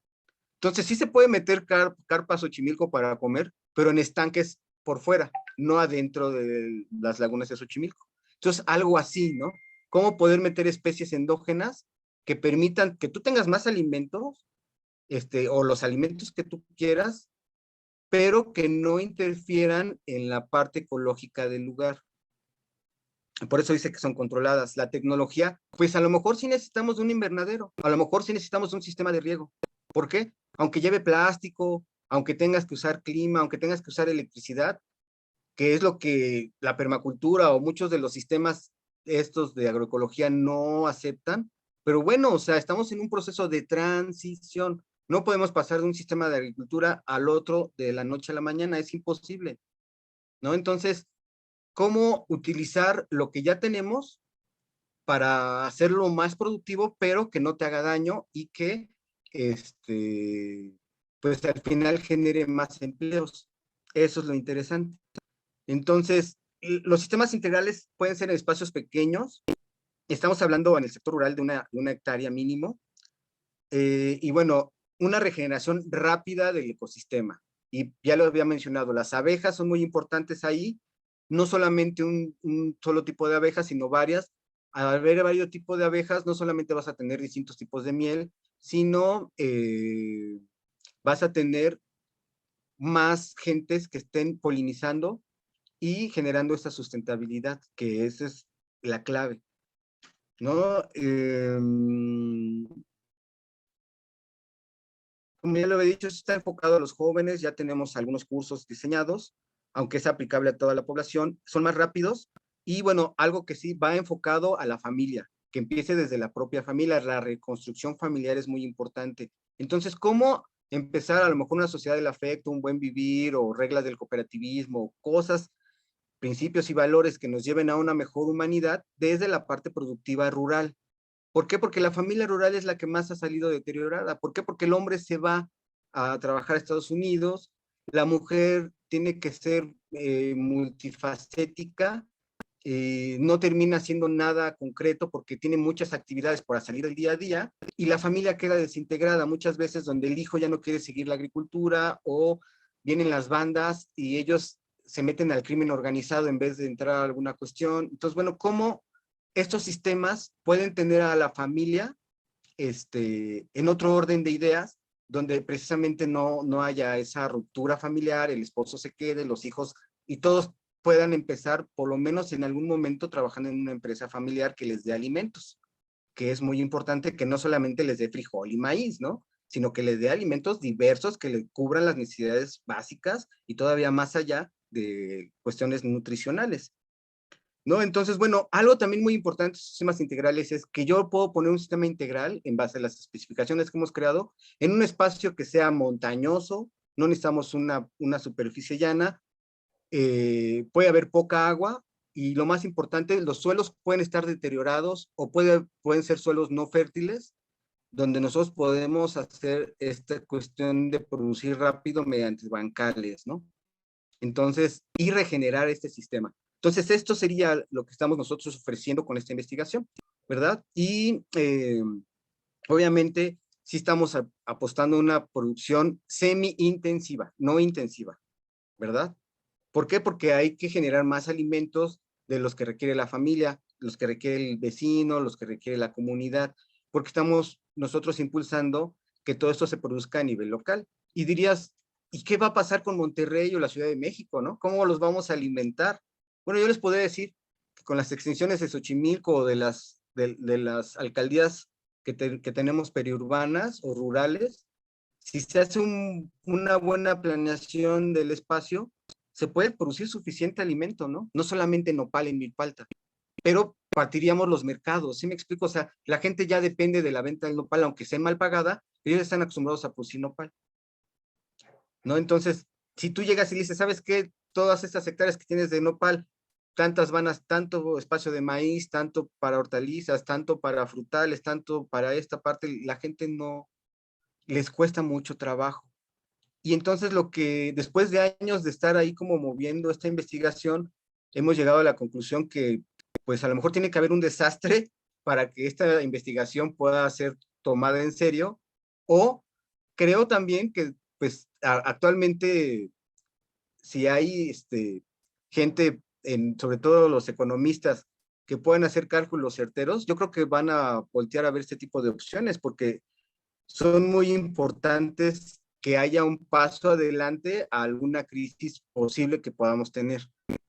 Speaker 1: Entonces sí se puede meter carpa a Xochimilco para comer, pero en estanques por fuera, no adentro de las lagunas de Xochimilco. Entonces algo así, ¿no? ¿Cómo poder meter especies endógenas que permitan que tú tengas más alimentos, o los alimentos que tú quieras, pero que no interfieran en la parte ecológica del lugar? Por eso dice que son controladas. La tecnología, pues a lo mejor sí necesitamos de un invernadero, a lo mejor sí necesitamos de un sistema de riego. ¿Por qué? Aunque lleve plástico, aunque tengas que usar clima, aunque tengas que usar electricidad, que es lo que la permacultura o muchos de los sistemas estos de agroecología no aceptan. Pero bueno, o sea, estamos en un proceso de transición. No podemos pasar de un sistema de agricultura al otro de la noche a la mañana, es imposible, ¿no? Entonces, ¿cómo utilizar lo que ya tenemos para hacerlo más productivo, pero que no te haga daño y que, pues al final genere más empleos? Eso es lo interesante. Entonces, los sistemas integrales pueden ser en espacios pequeños. Estamos hablando en el sector rural de una hectárea mínimo. Y bueno, una regeneración rápida del ecosistema. Y ya lo había mencionado, las abejas son muy importantes ahí, no solamente un solo tipo de abejas, sino varias. Al haber varios tipos de abejas, no solamente vas a tener distintos tipos de miel, sino vas a tener más gentes que estén polinizando y generando esta sustentabilidad, que esa es la clave, ¿no? Como ya lo he dicho, está enfocado a los jóvenes, ya tenemos algunos cursos diseñados, aunque es aplicable a toda la población, son más rápidos y bueno, algo que sí va enfocado a la familia, que empiece desde la propia familia, la reconstrucción familiar es muy importante. Entonces, ¿cómo empezar a lo mejor una sociedad del afecto, un buen vivir o reglas del cooperativismo, cosas, principios y valores que nos lleven a una mejor humanidad desde la parte productiva rural? ¿Por qué? Porque la familia rural es la que más ha salido deteriorada. ¿Por qué? Porque el hombre se va a trabajar a Estados Unidos, la mujer tiene que ser multifacética, no termina haciendo nada concreto porque tiene muchas actividades para salir del día a día y la familia queda desintegrada muchas veces donde el hijo ya no quiere seguir la agricultura o vienen las bandas y ellos se meten al crimen organizado en vez de entrar a alguna cuestión. Entonces, bueno, ¿cómo estos sistemas pueden tener a la familia en otro orden de ideas, donde precisamente no haya esa ruptura familiar, el esposo se quede, los hijos, y todos puedan empezar, por lo menos en algún momento, trabajando en una empresa familiar que les dé alimentos, que es muy importante que no solamente les dé frijol y maíz, ¿no? Sino que les dé alimentos diversos que le cubran las necesidades básicas y todavía más allá de cuestiones nutricionales, ¿no? Entonces, bueno, algo también muy importante en sistemas integrales es que yo puedo poner un sistema integral en base a las especificaciones que hemos creado en un espacio que sea montañoso, no necesitamos una superficie llana, puede haber poca agua y lo más importante, los suelos pueden estar deteriorados o pueden ser suelos no fértiles, donde nosotros podemos hacer esta cuestión de producir rápido mediante bancales, ¿no? Entonces, y regenerar este sistema. Entonces, esto sería lo que estamos nosotros ofreciendo con esta investigación, ¿verdad? Y obviamente, sí estamos apostando a una producción semi-intensiva, no intensiva, ¿verdad? ¿Por qué? Porque hay que generar más alimentos de los que requiere la familia, los que requiere el vecino, los que requiere la comunidad, porque estamos nosotros impulsando que todo esto se produzca a nivel local. Y dirías, ¿y qué va a pasar con Monterrey o la Ciudad de México, no? ¿Cómo los vamos a alimentar? Bueno, yo les podría decir que con las extensiones de Xochimilco o de las alcaldías que tenemos periurbanas o rurales, si se hace una buena planeación del espacio, se puede producir suficiente alimento, ¿no? No solamente nopal en milpalta, pero partiríamos los mercados, ¿sí me explico? O sea, la gente ya depende de la venta del nopal, aunque sea mal pagada, ellos están acostumbrados a producir nopal, ¿no? Entonces, si tú llegas y le dices, ¿sabes qué? Todas estas hectáreas que tienes de nopal, tantas van a, tanto espacio de maíz, tanto para hortalizas, tanto para frutales, tanto para esta parte, la gente no, les cuesta mucho trabajo. Y entonces lo que, después de años de estar ahí como moviendo esta investigación, hemos llegado a la conclusión que pues a lo mejor tiene que haber un desastre para que esta investigación pueda ser tomada en serio, o creo también que pues actualmente si hay gente, sobre todo los economistas, que pueden hacer cálculos certeros, yo creo que van a voltear a ver este tipo de opciones porque son muy importantes que haya un paso adelante a alguna crisis posible que podamos tener.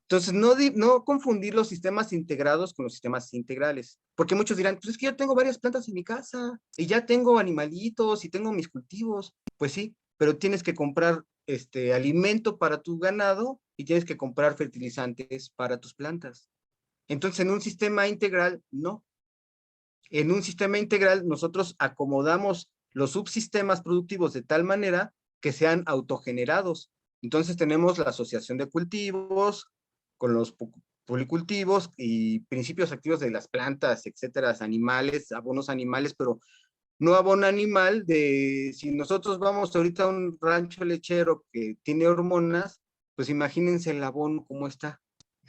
Speaker 1: Entonces, no confundir los sistemas integrados con los sistemas integrales, porque muchos dirán, pues es que yo tengo varias plantas en mi casa y ya tengo animalitos y tengo mis cultivos. Pues sí, pero tienes que comprar alimento para tu ganado y tienes que comprar fertilizantes para tus plantas. Entonces, en un sistema integral, no. En un sistema integral, nosotros acomodamos los subsistemas productivos de tal manera que sean autogenerados. Entonces tenemos la asociación de cultivos con los policultivos y principios activos de las plantas, etcétera, animales, abonos animales, pero no abono animal de, si nosotros vamos ahorita a un rancho lechero que tiene hormonas, pues imagínense el abono cómo está,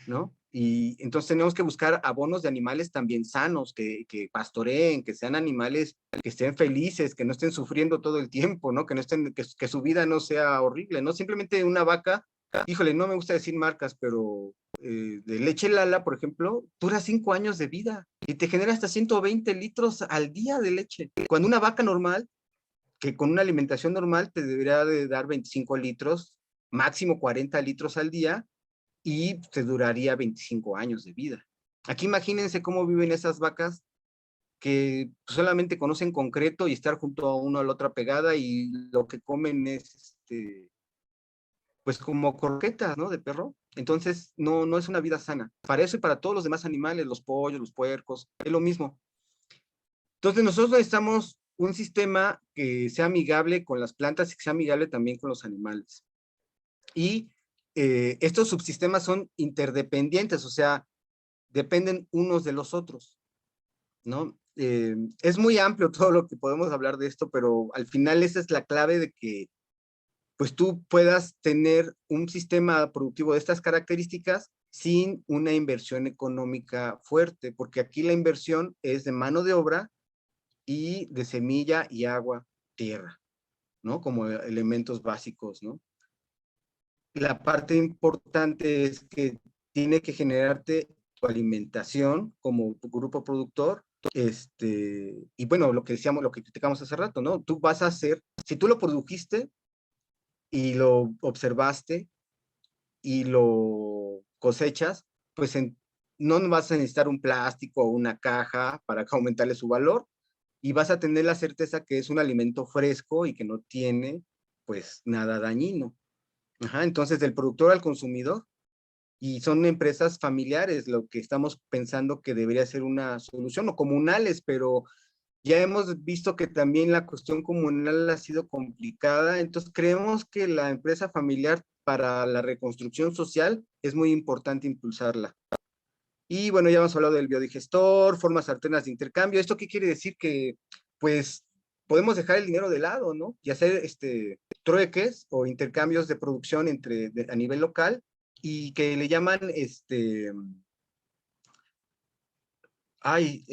Speaker 1: ¿no? Y entonces tenemos que buscar abonos de animales también sanos, que pastoreen, que sean animales que estén felices, que no estén sufriendo todo el tiempo, ¿no? Que no estén, que su vida no sea horrible, ¿no? Simplemente una vaca, híjole, no me gusta decir marcas, pero de leche Lala, por ejemplo, dura 5 años de vida y te genera hasta 120 litros al día de leche. Cuando una vaca normal, que con una alimentación normal te debería de dar 25 litros, máximo 40 litros al día, y te duraría 25 años de vida. Aquí imagínense cómo viven esas vacas que solamente conocen concreto y estar junto a una a la otra pegada y lo que comen es, pues como croquetas, ¿no? De perro. Entonces, no es una vida sana. Para eso y para todos los demás animales, los pollos, los puercos, es lo mismo. Entonces, nosotros necesitamos un sistema que sea amigable con las plantas y que sea amigable también con los animales. Y estos subsistemas son interdependientes, o sea, dependen unos de los otros, ¿no? Es muy amplio todo lo que podemos hablar de esto, pero al final esa es la clave de que pues tú puedas tener un sistema productivo de estas características sin una inversión económica fuerte, porque aquí la inversión es de mano de obra y de semilla y agua, tierra, ¿no? Como elementos básicos, ¿no? La parte importante es que tiene que generarte tu alimentación como tu grupo productor, y bueno, lo que decíamos, lo que criticamos hace rato, ¿no? Tú vas a hacer, si tú lo produjiste y lo observaste y lo cosechas, pues no vas a necesitar un plástico o una caja para aumentarle su valor y vas a tener la certeza que es un alimento fresco y que no tiene, pues, nada dañino. Ajá, entonces, del productor al consumidor, y son empresas familiares, lo que estamos pensando que debería ser una solución, o comunales, pero ya hemos visto que también la cuestión comunal ha sido complicada, entonces creemos que la empresa familiar para la reconstrucción social es muy importante impulsarla. Y bueno, ya hemos hablado del biodigestor, formas alternas de intercambio. ¿Esto qué quiere decir? Que pues podemos dejar el dinero de lado, ¿no? Y hacer trueques o intercambios de producción a nivel local y que le llaman ay,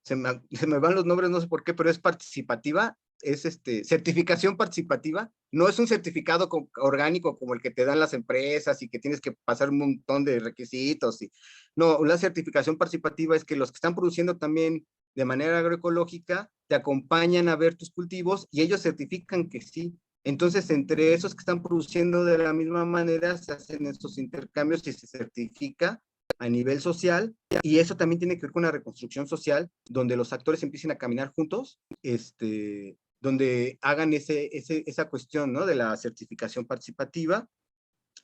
Speaker 1: se me van los nombres, no sé por qué, pero es participativa, es certificación participativa, no es un certificado orgánico como el que te dan las empresas y que tienes que pasar un montón de requisitos. No, la certificación participativa es que los que están produciendo también de manera agroecológica te acompañan a ver tus cultivos y ellos certifican que sí. Entonces, entre esos que están produciendo de la misma manera, se hacen estos intercambios y se certifica a nivel social, y eso también tiene que ver con una reconstrucción social, donde los actores empiecen a caminar juntos, donde hagan esa cuestión, ¿no? De la certificación participativa,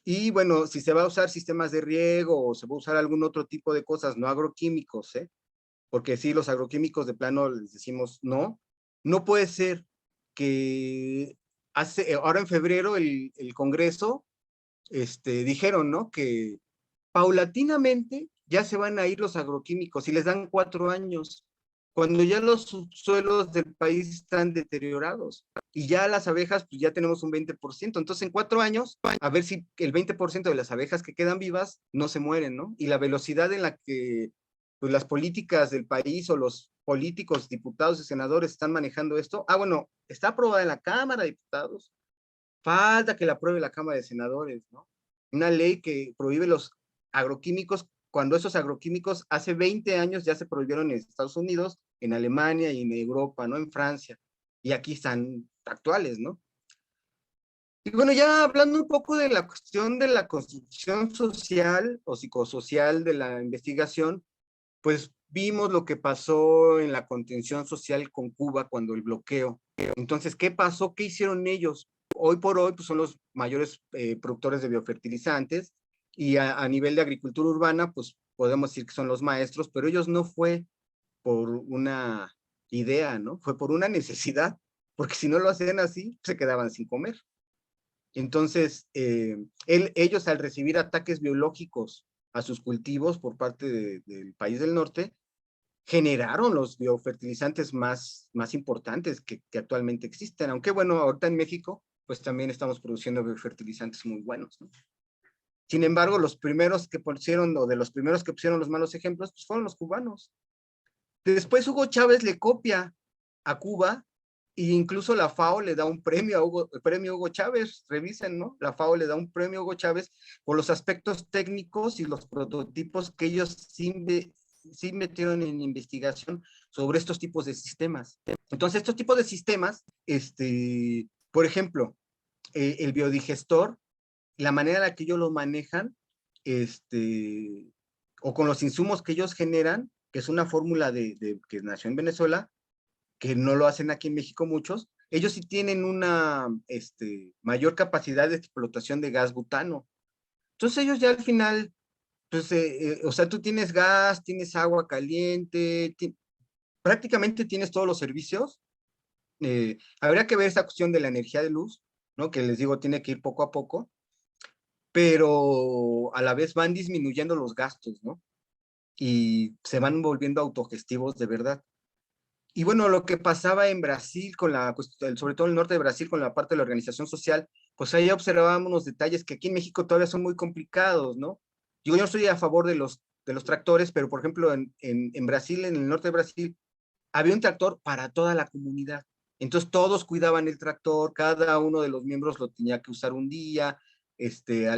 Speaker 1: Y bueno, si se va a usar sistemas de riego o se va a usar algún otro tipo de cosas, no agroquímicos, ¿eh? Porque sí, los agroquímicos de plano les decimos no. No puede ser que ahora en febrero el Congreso dijeron, ¿no? Que paulatinamente ya se van a ir los agroquímicos y les dan 4 años, cuando ya los subsuelos del país están deteriorados y ya las abejas, pues ya tenemos un 20%. Entonces, en 4 años, a ver si el 20% de las abejas que quedan vivas no se mueren, ¿no? Y la velocidad en la que pues, las políticas del país o los políticos, diputados y senadores están manejando esto. Bueno, está aprobada en la Cámara de Diputados, falta que la apruebe la Cámara de Senadores, ¿no? Una ley que prohíbe los agroquímicos, cuando esos agroquímicos hace 20 años ya se prohibieron en Estados Unidos, en Alemania y en Europa, ¿no? En Francia. Y aquí están actuales, ¿no? Y bueno, ya hablando un poco de la cuestión de la construcción social o psicosocial de la investigación, pues vimos lo que pasó en la contención social con Cuba cuando el bloqueo. Entonces, ¿qué pasó? ¿Qué hicieron ellos? Hoy por hoy, pues son los mayores productores de biofertilizantes y a nivel de agricultura urbana, pues podemos decir que son los maestros, pero ellos no fue por una idea, ¿no? Fue por una necesidad, porque si no lo hacían así, se quedaban sin comer. Entonces, ellos al recibir ataques biológicos a sus cultivos por parte del país del norte, generaron los biofertilizantes más importantes que actualmente existen. Aunque bueno, ahorita en México, pues también estamos produciendo biofertilizantes muy buenos, ¿no? Sin embargo, los primeros que pusieron, o de los primeros que pusieron los malos ejemplos, pues fueron los cubanos. Después Hugo Chávez le copia a Cuba e incluso la FAO le da un premio a Hugo Chávez, revisen, ¿no? La FAO le da un premio a Hugo Chávez por los aspectos técnicos y los prototipos que ellos sí metieron en investigación sobre estos tipos de sistemas. Entonces, estos tipos de sistemas, por ejemplo, el biodigestor, la manera en la que ellos lo manejan, o con los insumos que ellos generan, que es una fórmula que nació en Venezuela, que no lo hacen aquí en México muchos, ellos sí tienen una mayor capacidad de explotación de gas butano. Entonces ellos ya al final, pues, o sea, tú tienes gas, tienes agua caliente, prácticamente tienes todos los servicios. Habría que ver esa cuestión de la energía de luz, ¿no? Que les digo, tiene que ir poco a poco, pero a la vez van disminuyendo los gastos, ¿no? Y se van volviendo autogestivos de verdad. Y bueno, lo que pasaba en Brasil, sobre todo en el norte de Brasil, con la parte de la organización social, pues ahí observábamos unos detalles que aquí en México todavía son muy complicados, ¿no? Yo no estoy a favor de los tractores, pero por ejemplo en Brasil, en el norte de Brasil, había un tractor para toda la comunidad. Entonces todos cuidaban el tractor, cada uno de los miembros lo tenía que usar un día.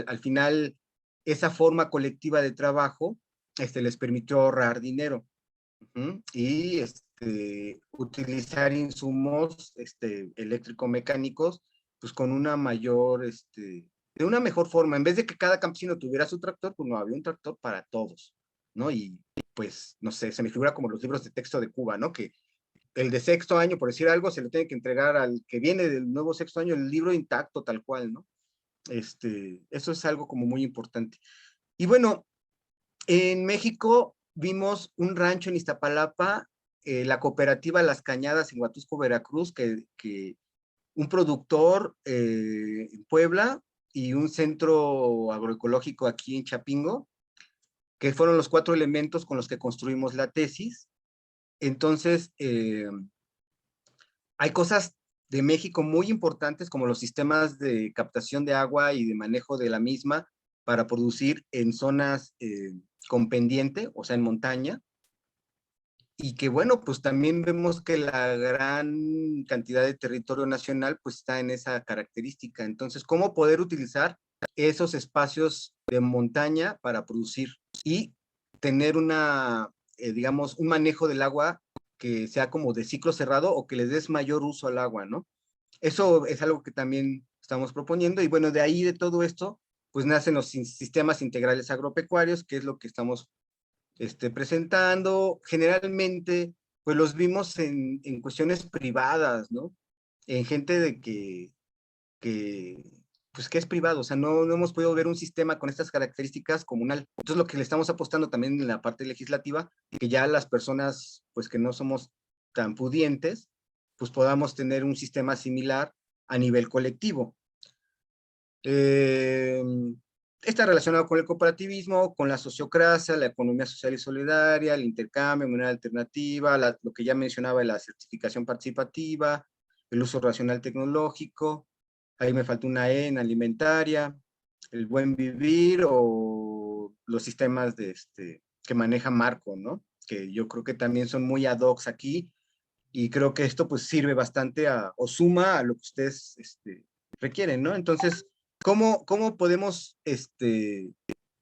Speaker 1: Al final, esa forma colectiva de trabajo les permitió ahorrar dinero. Y utilizar insumos eléctrico-mecánicos, pues con una mayor, de una mejor forma. En vez de que cada campesino tuviera su tractor, pues no, había un tractor para todos, ¿no? Y pues, no sé, se me figura como los libros de texto de Cuba, ¿no? Que el de sexto año, por decir algo, se le tiene que entregar al que viene del nuevo sexto año el libro intacto, tal cual, ¿no? Eso es algo como muy importante. Y bueno, en México vimos un rancho en Iztapalapa, la cooperativa Las Cañadas en Huatusco, Veracruz, que un productor en Puebla y un centro agroecológico aquí en Chapingo, que fueron los 4 elementos con los que construimos la tesis. Entonces, hay cosas de México muy importantes como los sistemas de captación de agua y de manejo de la misma para producir en zonas con pendiente, o sea, en montaña, y que bueno, pues también vemos que la gran cantidad de territorio nacional pues está en esa característica. Entonces, ¿cómo poder utilizar esos espacios de montaña para producir y tener digamos, un manejo del agua que sea como de ciclo cerrado o que les des mayor uso al agua, ¿no? Eso es algo que también estamos proponiendo y bueno, de ahí de todo esto, pues nacen los sistemas integrales agropecuarios, que es lo que estamos presentando. Generalmente, pues los vimos en cuestiones privadas, ¿no? En gente que pues que es privado, o sea, no hemos podido ver un sistema con estas características comunal. Entonces lo que le estamos apostando también en la parte legislativa, que ya las personas, pues que no somos tan pudientes, pues podamos tener un sistema similar a nivel colectivo. Eh, Está relacionado con el cooperativismo, con la sociocracia, la economía social y solidaria, el intercambio, moneda alternativa, lo que ya mencionaba, la certificación participativa, el uso racional tecnológico, ahí me falta una E en alimentaria, el buen vivir o los sistemas que maneja Marco, ¿no? Que yo creo que también son muy ad hoc aquí y creo que esto pues sirve bastante o suma a lo que ustedes requieren, ¿no? Entonces, ¿cómo podemos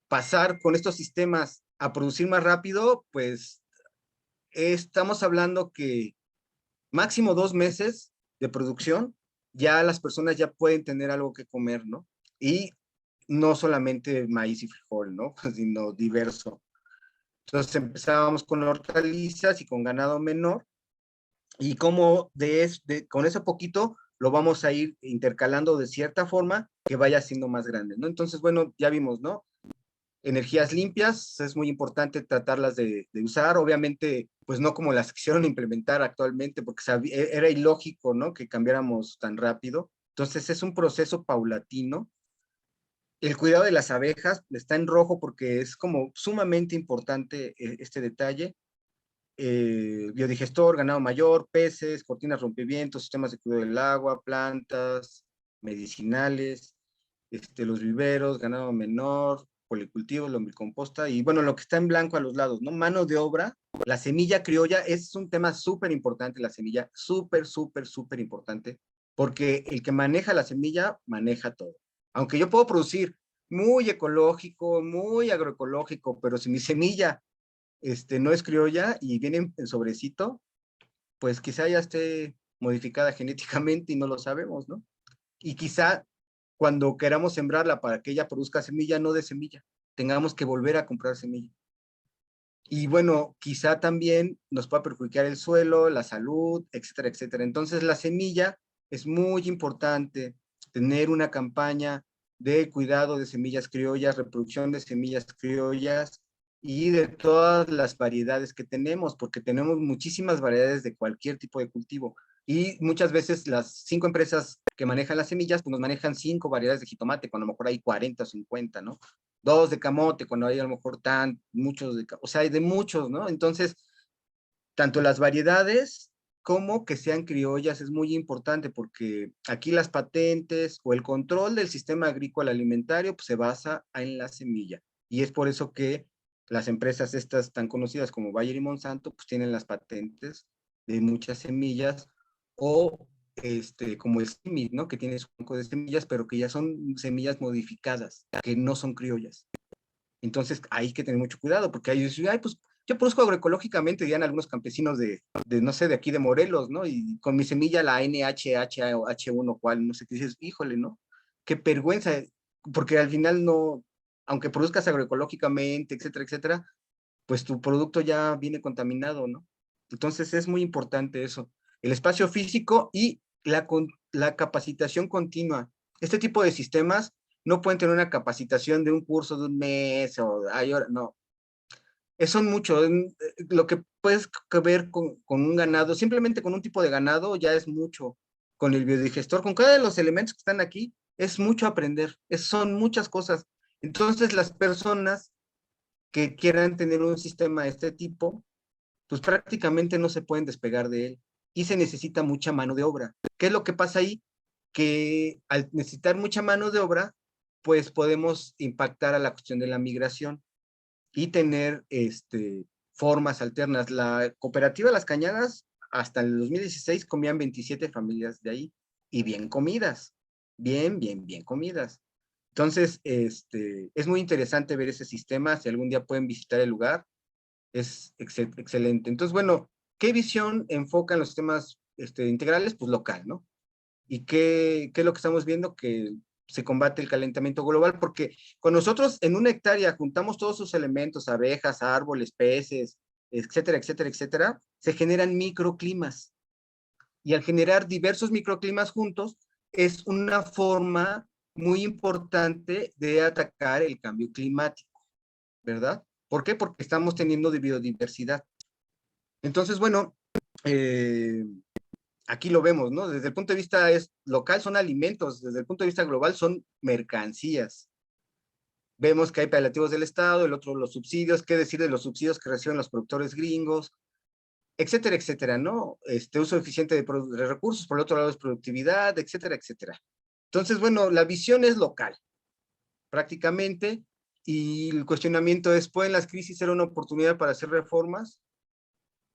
Speaker 1: pasar con estos sistemas a producir más rápido? Pues estamos hablando que máximo 2 meses de producción, ya las personas ya pueden tener algo que comer, ¿no? Y no solamente maíz y frijol, ¿no? Sino diverso. Entonces empezábamos con hortalizas y con ganado menor, y cómo con ese poquito lo vamos a ir intercalando de cierta forma que vaya siendo más grande, ¿no? Entonces, bueno, ya vimos, ¿no? Energías limpias, es muy importante tratarlas de usar, obviamente, pues no como las quisieron implementar actualmente, porque era ilógico, ¿no? Que cambiáramos tan rápido. Entonces, es un proceso paulatino. El cuidado de las abejas está en rojo porque es como sumamente importante este detalle. Biodigestor, ganado mayor, peces, cortinas rompevientos, sistemas de cuidado del agua, plantas, medicinales, los viveros, ganado menor, policultivos, lombricomposta, y bueno, lo que está en blanco a los lados, ¿no? Mano de obra, la semilla criolla es un tema súper importante, la semilla, súper, súper, súper importante, porque el que maneja la semilla, maneja todo. Aunque yo puedo producir muy ecológico, muy agroecológico, pero si mi semilla no es criolla y viene en sobrecito, pues quizá ya esté modificada genéticamente y no lo sabemos, ¿no? Y quizá cuando queramos sembrarla para que ella produzca semilla, no de semilla, tengamos que volver a comprar semilla. Y bueno, quizá también nos pueda perjudicar el suelo, la salud, etcétera, etcétera. Entonces la semilla es muy importante, tener una campaña de cuidado de semillas criollas, reproducción de semillas criollas y de todas las variedades que tenemos, porque tenemos muchísimas variedades de cualquier tipo de cultivo. Y muchas veces las 5 empresas que manejan las semillas, pues nos manejan 5 variedades de jitomate, cuando a lo mejor hay 40 o 50, ¿no? 2 de camote, cuando hay a lo mejor muchos o sea, hay de muchos, ¿no? Entonces, tanto las variedades como que sean criollas es muy importante porque aquí las patentes o el control del sistema agrícola alimentario pues, se basa en la semilla. Y es por eso que las empresas estas tan conocidas como Bayer y Monsanto pues tienen las patentes de muchas semillas o como el CIMID, ¿no? Que tiene su banco de semillas, pero que ya son semillas modificadas, que no son criollas. Entonces hay que tener mucho cuidado, porque hay, ay, pues yo produzco agroecológicamente, dirían algunos campesinos no sé, de aquí de Morelos, ¿no? Y con mi semilla, la NHH o H1, cual, no sé qué dices, híjole, ¿no? Qué vergüenza, porque al final no, aunque produzcas agroecológicamente, etcétera, etcétera, pues tu producto ya viene contaminado, ¿no? Entonces es muy importante eso. El espacio físico y la capacitación continua. Este tipo de sistemas no pueden tener una capacitación de un curso de un mes o no. Son mucho. Lo que puedes ver con un ganado, simplemente con un tipo de ganado ya es mucho. Con el biodigestor, con cada de los elementos que están aquí, es mucho aprender. Son muchas cosas. Entonces las personas que quieran tener un sistema de este tipo, pues prácticamente no se pueden despegar de él y se necesita mucha mano de obra. ¿Qué es lo que pasa ahí? Que al necesitar mucha mano de obra, pues podemos impactar a la cuestión de la migración y tener formas alternas. La cooperativa Las Cañadas, hasta el 2016 comían 27 familias de ahí y bien comidas, bien, bien, bien comidas. Entonces, es muy interesante ver ese sistema. Si algún día pueden visitar el lugar, es excelente. Entonces, bueno, ¿qué visión enfocan los sistemas integrales? Pues local, ¿no? ¿Y qué es lo que estamos viendo? Que se combate el calentamiento global, porque con nosotros en una hectárea juntamos todos sus elementos, abejas, árboles, peces, etcétera, etcétera, etcétera, se generan microclimas. Y al generar diversos microclimas juntos, es una forma muy importante de atacar el cambio climático, ¿verdad? ¿Por qué? Porque estamos teniendo de biodiversidad. Entonces, bueno, aquí lo vemos, ¿no? Desde el punto de vista local son alimentos, desde el punto de vista global son mercancías. Vemos que hay paliativos del Estado, el otro los subsidios, qué decir de los subsidios que reciben los productores gringos, etcétera, etcétera, ¿no? Uso eficiente de recursos, por el otro lado es productividad, etcétera, etcétera. Entonces, bueno, la visión es local, prácticamente, y el cuestionamiento es, ¿pueden las crisis ser una oportunidad para hacer reformas?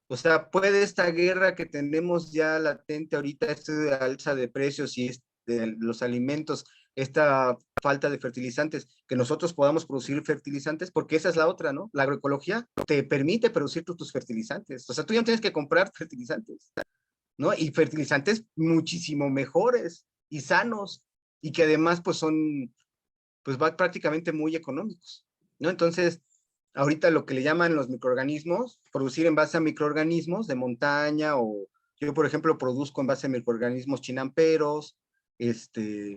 Speaker 1: O sea, ¿puede esta guerra que tenemos ya latente ahorita, de alza de precios y de los alimentos, esta falta de fertilizantes, que nosotros podamos producir fertilizantes? Porque esa es la otra, ¿no? La agroecología te permite producir tus fertilizantes. O sea, tú ya no tienes que comprar fertilizantes, ¿no? Y fertilizantes muchísimo mejores y sanos, y que además pues son, pues va prácticamente muy económicos, ¿no? Entonces, ahorita lo que le llaman los microorganismos, producir en base a microorganismos de montaña, o yo, por ejemplo, produzco en base a microorganismos chinamperos,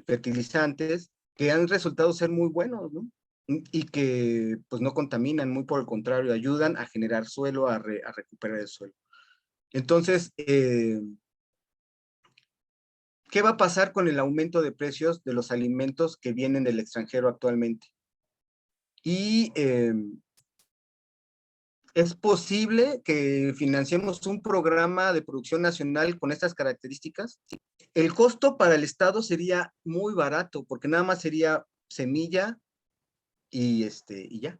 Speaker 1: fertilizantes, que han resultado ser muy buenos, ¿no? Y que pues no contaminan, muy por el contrario, ayudan a generar suelo, a recuperar el suelo. Entonces, ¿qué va a pasar con el aumento de precios de los alimentos que vienen del extranjero actualmente? Y ¿es posible que financiemos un programa de producción nacional con estas características? El costo para el Estado sería muy barato, porque nada más sería semilla y ya.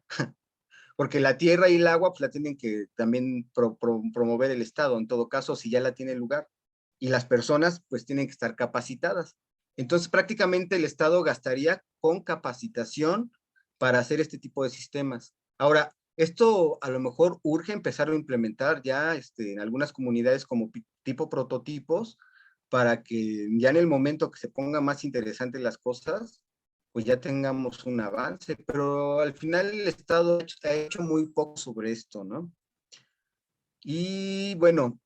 Speaker 1: Porque la tierra y el agua pues la tienen que también promover el Estado, en todo caso, si ya la tiene el lugar. Y las personas pues tienen que estar capacitadas. Entonces prácticamente el Estado gastaría con capacitación para hacer este tipo de sistemas. Ahora, esto a lo mejor urge empezar a implementar ya en algunas comunidades como tipo prototipos, para que ya en el momento que se pongan más interesantes las cosas, pues ya tengamos un avance, pero al final el Estado ha hecho muy poco sobre esto, ¿no? Y bueno,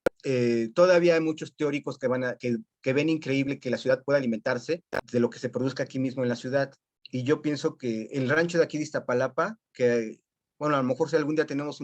Speaker 1: todavía hay muchos teóricos que ven increíble que la ciudad pueda alimentarse de lo que se produzca aquí mismo en la ciudad. Y yo pienso que el rancho de aquí de Iztapalapa, que, bueno, a lo mejor si algún día tenemos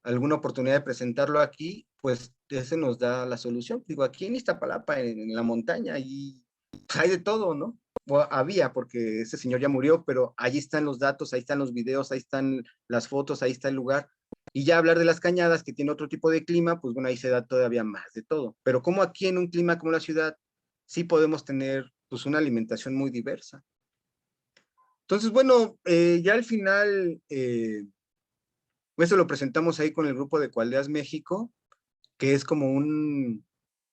Speaker 1: alguna oportunidad de presentarlo aquí, pues ese nos da la solución. Digo, aquí en Iztapalapa, en la montaña, y hay de todo, ¿no? O había, porque ese señor ya murió, pero allí están los datos, ahí están los videos, ahí están las fotos, ahí está el lugar. Y ya hablar de las Cañadas, que tiene otro tipo de clima, pues bueno, ahí se da todavía más de todo. Pero como aquí en un clima como la ciudad, sí podemos tener pues una alimentación muy diversa. Entonces, bueno, ya al final, eso lo presentamos ahí con el grupo de Coaldeas México, que es como un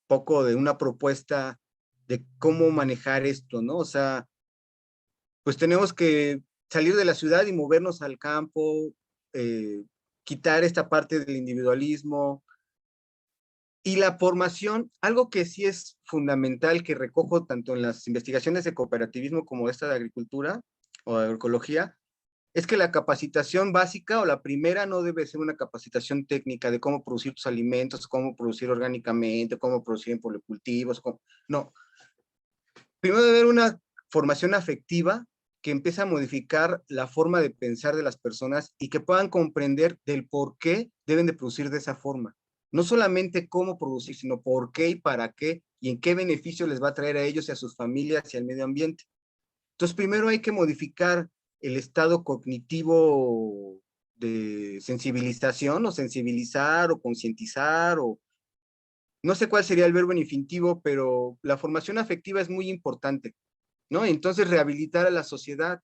Speaker 1: poco de una propuesta de cómo manejar esto, ¿no? O sea, pues tenemos que salir de la ciudad y movernos al campo, quitar esta parte del individualismo y la formación, algo que sí es fundamental, que recojo tanto en las investigaciones de cooperativismo como esta de agricultura o de agroecología, es que la capacitación básica o la primera no debe ser una capacitación técnica de cómo producir tus alimentos, cómo producir orgánicamente, cómo producir en policultivos, no. Primero debe haber una formación afectiva que empiece a modificar la forma de pensar de las personas y que puedan comprender del por qué deben de producir de esa forma. No solamente cómo producir, sino por qué y para qué y en qué beneficio les va a traer a ellos y a sus familias y al medio ambiente. Entonces, primero hay que modificar el estado cognitivo de sensibilización, o sensibilizar o concientizar, o no sé cuál sería el verbo en infinitivo, pero la formación afectiva es muy importante, ¿no? Entonces, rehabilitar a la sociedad,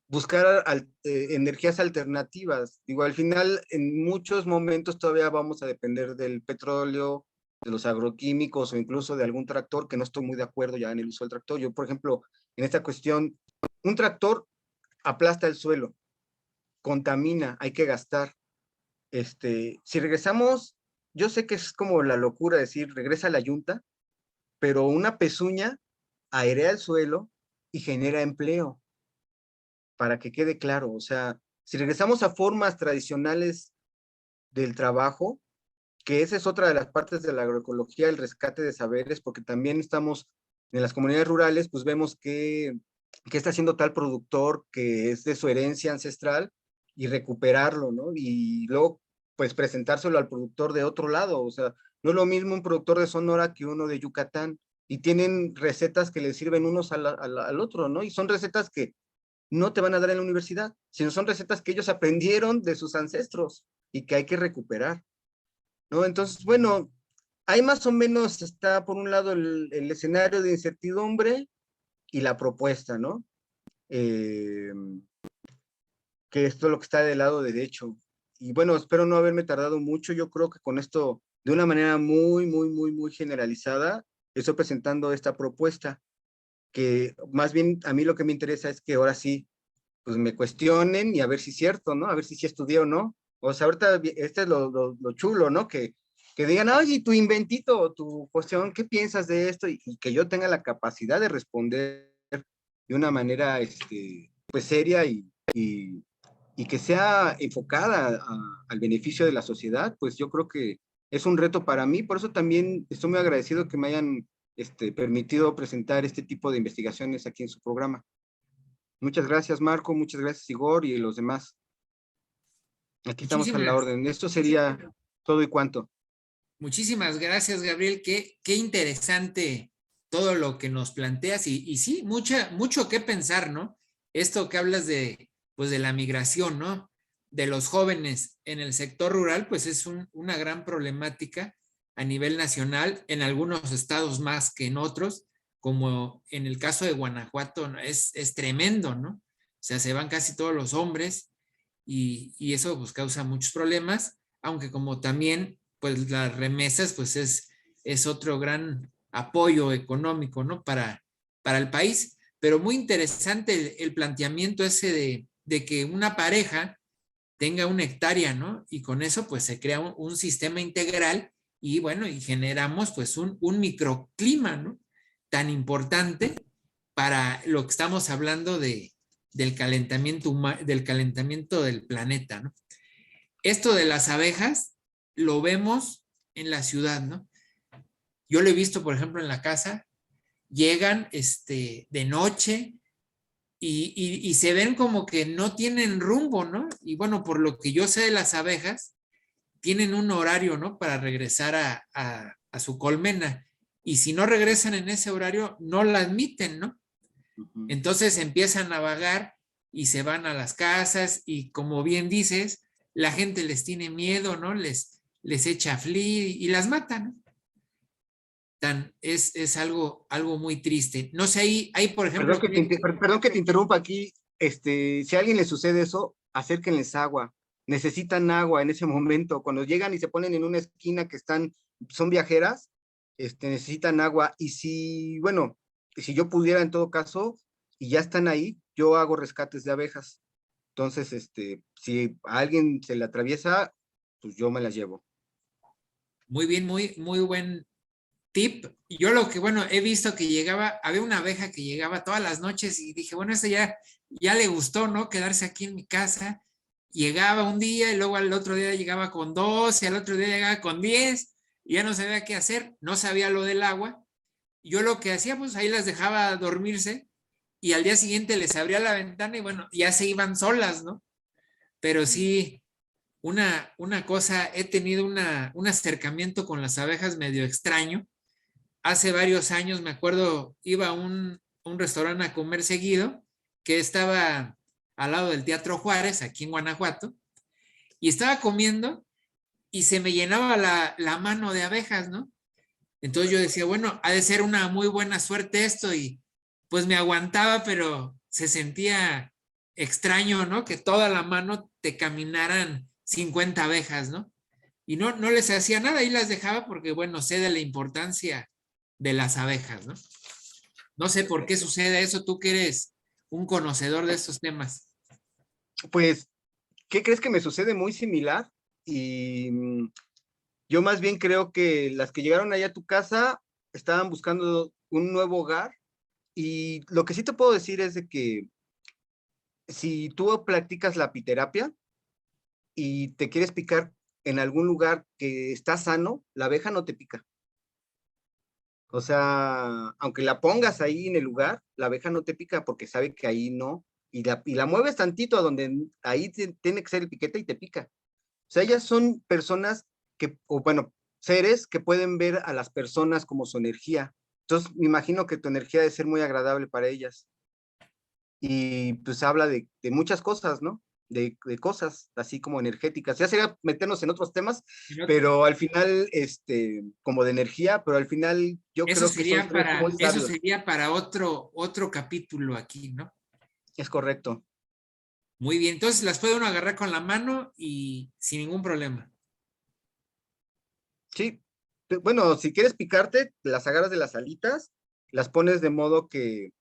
Speaker 1: buscar energías alternativas. Digo, al final, en muchos momentos todavía vamos a depender del petróleo, de los agroquímicos o incluso de algún tractor, que no estoy muy de acuerdo ya en el uso del tractor. Yo, por ejemplo, en esta cuestión, un tractor aplasta el suelo, contamina, hay que gastar. Si regresamos, yo sé que es como la locura decir, regresa a la yunta, pero una pezuña airea el suelo y genera empleo, para que quede claro. O sea, si regresamos a formas tradicionales del trabajo, que esa es otra de las partes de la agroecología, el rescate de saberes, porque también estamos en las comunidades rurales, pues vemos que qué está haciendo tal productor que es de su herencia ancestral y recuperarlo, ¿no? Y luego, pues, presentárselo al productor de otro lado, o sea, no es lo mismo un productor de Sonora que uno de Yucatán, y tienen recetas que le sirven unos al otro, ¿no? Y son recetas que no te van a dar en la universidad, sino son recetas que ellos aprendieron de sus ancestros y que hay que recuperar, ¿no? Entonces, bueno, ahí más o menos está por un lado el escenario de incertidumbre y la propuesta, ¿no? Eh, que esto es lo que está del lado derecho. Y bueno, espero no haberme tardado mucho. Yo creo que con esto, de una manera muy generalizada, estoy presentando esta propuesta, que más bien a mí lo que me interesa es que ahora sí, pues me cuestionen y a ver si es cierto, ¿no? A ver si sí estudié o no. O sea, ahorita este es lo chulo, ¿no? Que digan, oye, tu inventito, tu cuestión, ¿qué piensas de esto? Y que yo tenga la capacidad de responder de una manera, pues seria y que sea enfocada al beneficio de la sociedad, pues yo creo que es un reto para mí. Por eso también estoy muy agradecido que me hayan permitido presentar este tipo de investigaciones aquí en su programa. Muchas gracias, Marco, muchas gracias, Igor, y los demás. Aquí estamos a la
Speaker 2: Muchísimas,
Speaker 1: orden. Esto sería todo y cuanto.
Speaker 2: muchísimas gracias, Gabriel. Qué interesante todo lo que nos planteas y sí, mucho que pensar, ¿no? Esto que hablas de, pues de la migración, ¿no? De los jóvenes en el sector rural, pues es una gran problemática a nivel nacional, en algunos estados más que en otros, como en el caso de Guanajuato, ¿no? Es tremendo, ¿no? O sea, se van casi todos los hombres y eso pues causa muchos problemas, aunque como también pues las remesas pues es otro gran apoyo económico, ¿no? Para el país, pero muy interesante el planteamiento ese de que una pareja tenga una hectárea, ¿no? Y con eso pues se crea un sistema integral y bueno, y generamos pues un microclima, ¿no? Tan importante para lo que estamos hablando del calentamiento del planeta, ¿no? Esto de las abejas lo vemos en la ciudad, ¿no? Yo lo he visto, por ejemplo, en la casa, llegan de noche y se ven como que no tienen rumbo, ¿no? Y bueno, por lo que yo sé de las abejas, tienen un horario, ¿no? Para regresar a su colmena. Y si no regresan en ese horario, no la admiten, ¿no? Entonces empiezan a vagar y se van a las casas y como bien dices, la gente les tiene miedo, ¿no? Les echa a flir y las matan, ¿no? Es algo muy triste. No sé, ahí por ejemplo,
Speaker 1: Perdón que te interrumpa aquí. Si a alguien le sucede eso, acérquenles agua. Necesitan agua en ese momento. Cuando llegan y se ponen en una esquina que son viajeras, necesitan agua. Y si, bueno, si yo pudiera en todo caso, y ya están ahí, yo hago rescates de abejas. Entonces, si a alguien se le atraviesa, pues yo me las llevo.
Speaker 2: muy bien, muy buen tip. Yo lo que, bueno, he visto que había una abeja que llegaba todas las noches y dije, bueno, eso ya le gustó, ¿no? Quedarse aquí en mi casa. Llegaba un día y luego al otro día llegaba con 2 y al otro día llegaba con 10 y ya no sabía qué hacer, no sabía lo del agua. Yo lo que hacía, pues ahí las dejaba dormirse y al día siguiente les abría la ventana y bueno, ya se iban solas, ¿no? Pero sí, una cosa, he tenido un acercamiento con las abejas medio extraño. Hace varios años, me acuerdo, iba a un restaurante a comer seguido que estaba al lado del Teatro Juárez, aquí en Guanajuato, y estaba comiendo y se me llenaba la mano de abejas, ¿no? Entonces yo decía, bueno, ha de ser una muy buena suerte esto y pues me aguantaba, pero se sentía extraño, ¿no? Que toda la mano te caminaran 50 abejas, ¿no? Y no les hacía nada y las dejaba porque, bueno, sé de la importancia de las abejas, ¿no? No sé por qué sucede eso, tú que eres un conocedor de estos temas.
Speaker 1: Pues, ¿qué crees que me sucede muy similar? Y yo más bien creo que las que llegaron allá a tu casa estaban buscando un nuevo hogar y lo que sí te puedo decir es de que si tú practicas la apiterapia y te quieres picar en algún lugar que está sano, la abeja no te pica. O sea, aunque la pongas ahí en el lugar, la abeja no te pica porque sabe que ahí no. Y la mueves tantito a donde ahí tiene que ser el piquete y te pica. O sea, ellas son personas que, o bueno, seres que pueden ver a las personas como su energía. Entonces, me imagino que tu energía debe ser muy agradable para ellas. Y pues habla de muchas cosas, ¿no? De cosas así como energéticas. Ya sería meternos en otros temas,
Speaker 2: En otro-
Speaker 1: pero al final, como de energía, pero al final yo
Speaker 2: Eso
Speaker 1: creo que son
Speaker 2: sería
Speaker 1: seres muy
Speaker 2: eso
Speaker 1: sabios.
Speaker 2: sería para otro capítulo aquí, ¿no?
Speaker 1: Es correcto.
Speaker 2: Muy bien, entonces las puede uno agarrar con la mano y sin ningún problema.
Speaker 1: Sí. Bueno, si quieres picarte, las agarras de las alitas, las pones de modo que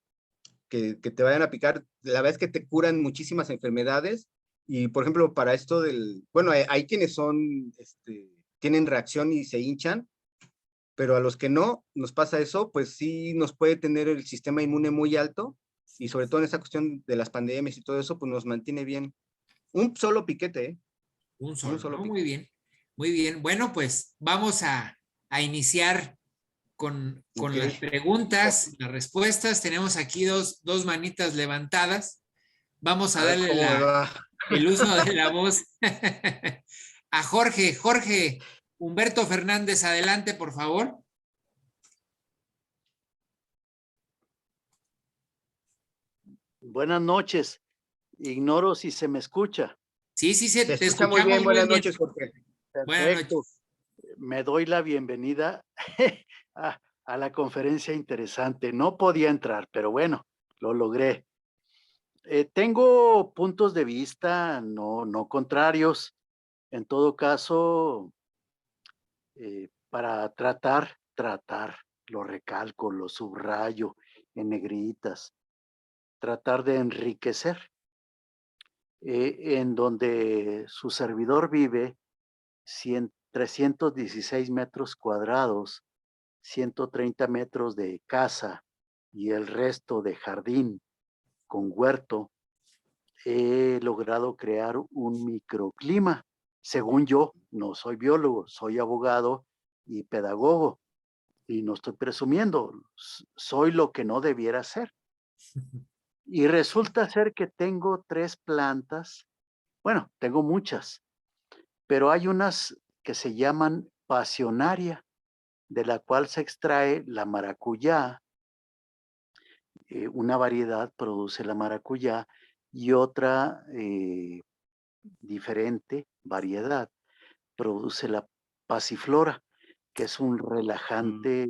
Speaker 1: te vayan a picar. La verdad es que te curan muchísimas enfermedades. Y por ejemplo, para esto bueno, hay quienes tienen reacción y se hinchan, pero a los que no nos pasa eso, pues sí nos puede tener el sistema inmune muy alto y sobre todo en esa cuestión de las pandemias y todo eso, pues nos mantiene bien. Un solo piquete, ¿eh?
Speaker 2: Un
Speaker 1: Un
Speaker 2: solo,
Speaker 1: solo
Speaker 2: ¿no? Muy
Speaker 1: piquete.
Speaker 2: bien, muy bien. Bueno, pues vamos a iniciar con
Speaker 1: Ok.
Speaker 2: las preguntas, las respuestas. Tenemos aquí dos manitas levantadas. Vamos a
Speaker 1: A ver
Speaker 2: darle
Speaker 1: cómo me va.
Speaker 2: el uso de la voz a Jorge. Jorge, Humberto Fernández, adelante, por favor.
Speaker 4: Buenas noches. Ignoro si se me escucha.
Speaker 2: Sí, sí,
Speaker 1: Se
Speaker 2: te
Speaker 1: escucha muy bien.
Speaker 2: escuchamos muy
Speaker 1: Buenas
Speaker 2: bien.
Speaker 1: noches, Jorge.
Speaker 2: Buenas
Speaker 4: Perfecto.
Speaker 2: noches.
Speaker 4: Me doy la bienvenida a la conferencia interesante. No podía entrar, pero bueno, lo logré. Tengo puntos de vista no contrarios. En todo caso, para tratar, lo recalco, lo subrayo en negritas, tratar de enriquecer en donde su servidor vive 316 metros cuadrados, 130 metros de casa y el resto de jardín con huerto, he logrado crear un microclima. Según yo, no soy biólogo, soy abogado y pedagogo y no estoy presumiendo, soy lo que no debiera ser. Y resulta ser que tengo 3 plantas, bueno, tengo muchas, pero hay unas que se llaman pasionaria, de la cual se extrae la maracuyá, una variedad produce la maracuyá y otra diferente variedad produce la pasiflora, que es un
Speaker 1: Mm,
Speaker 4: relajante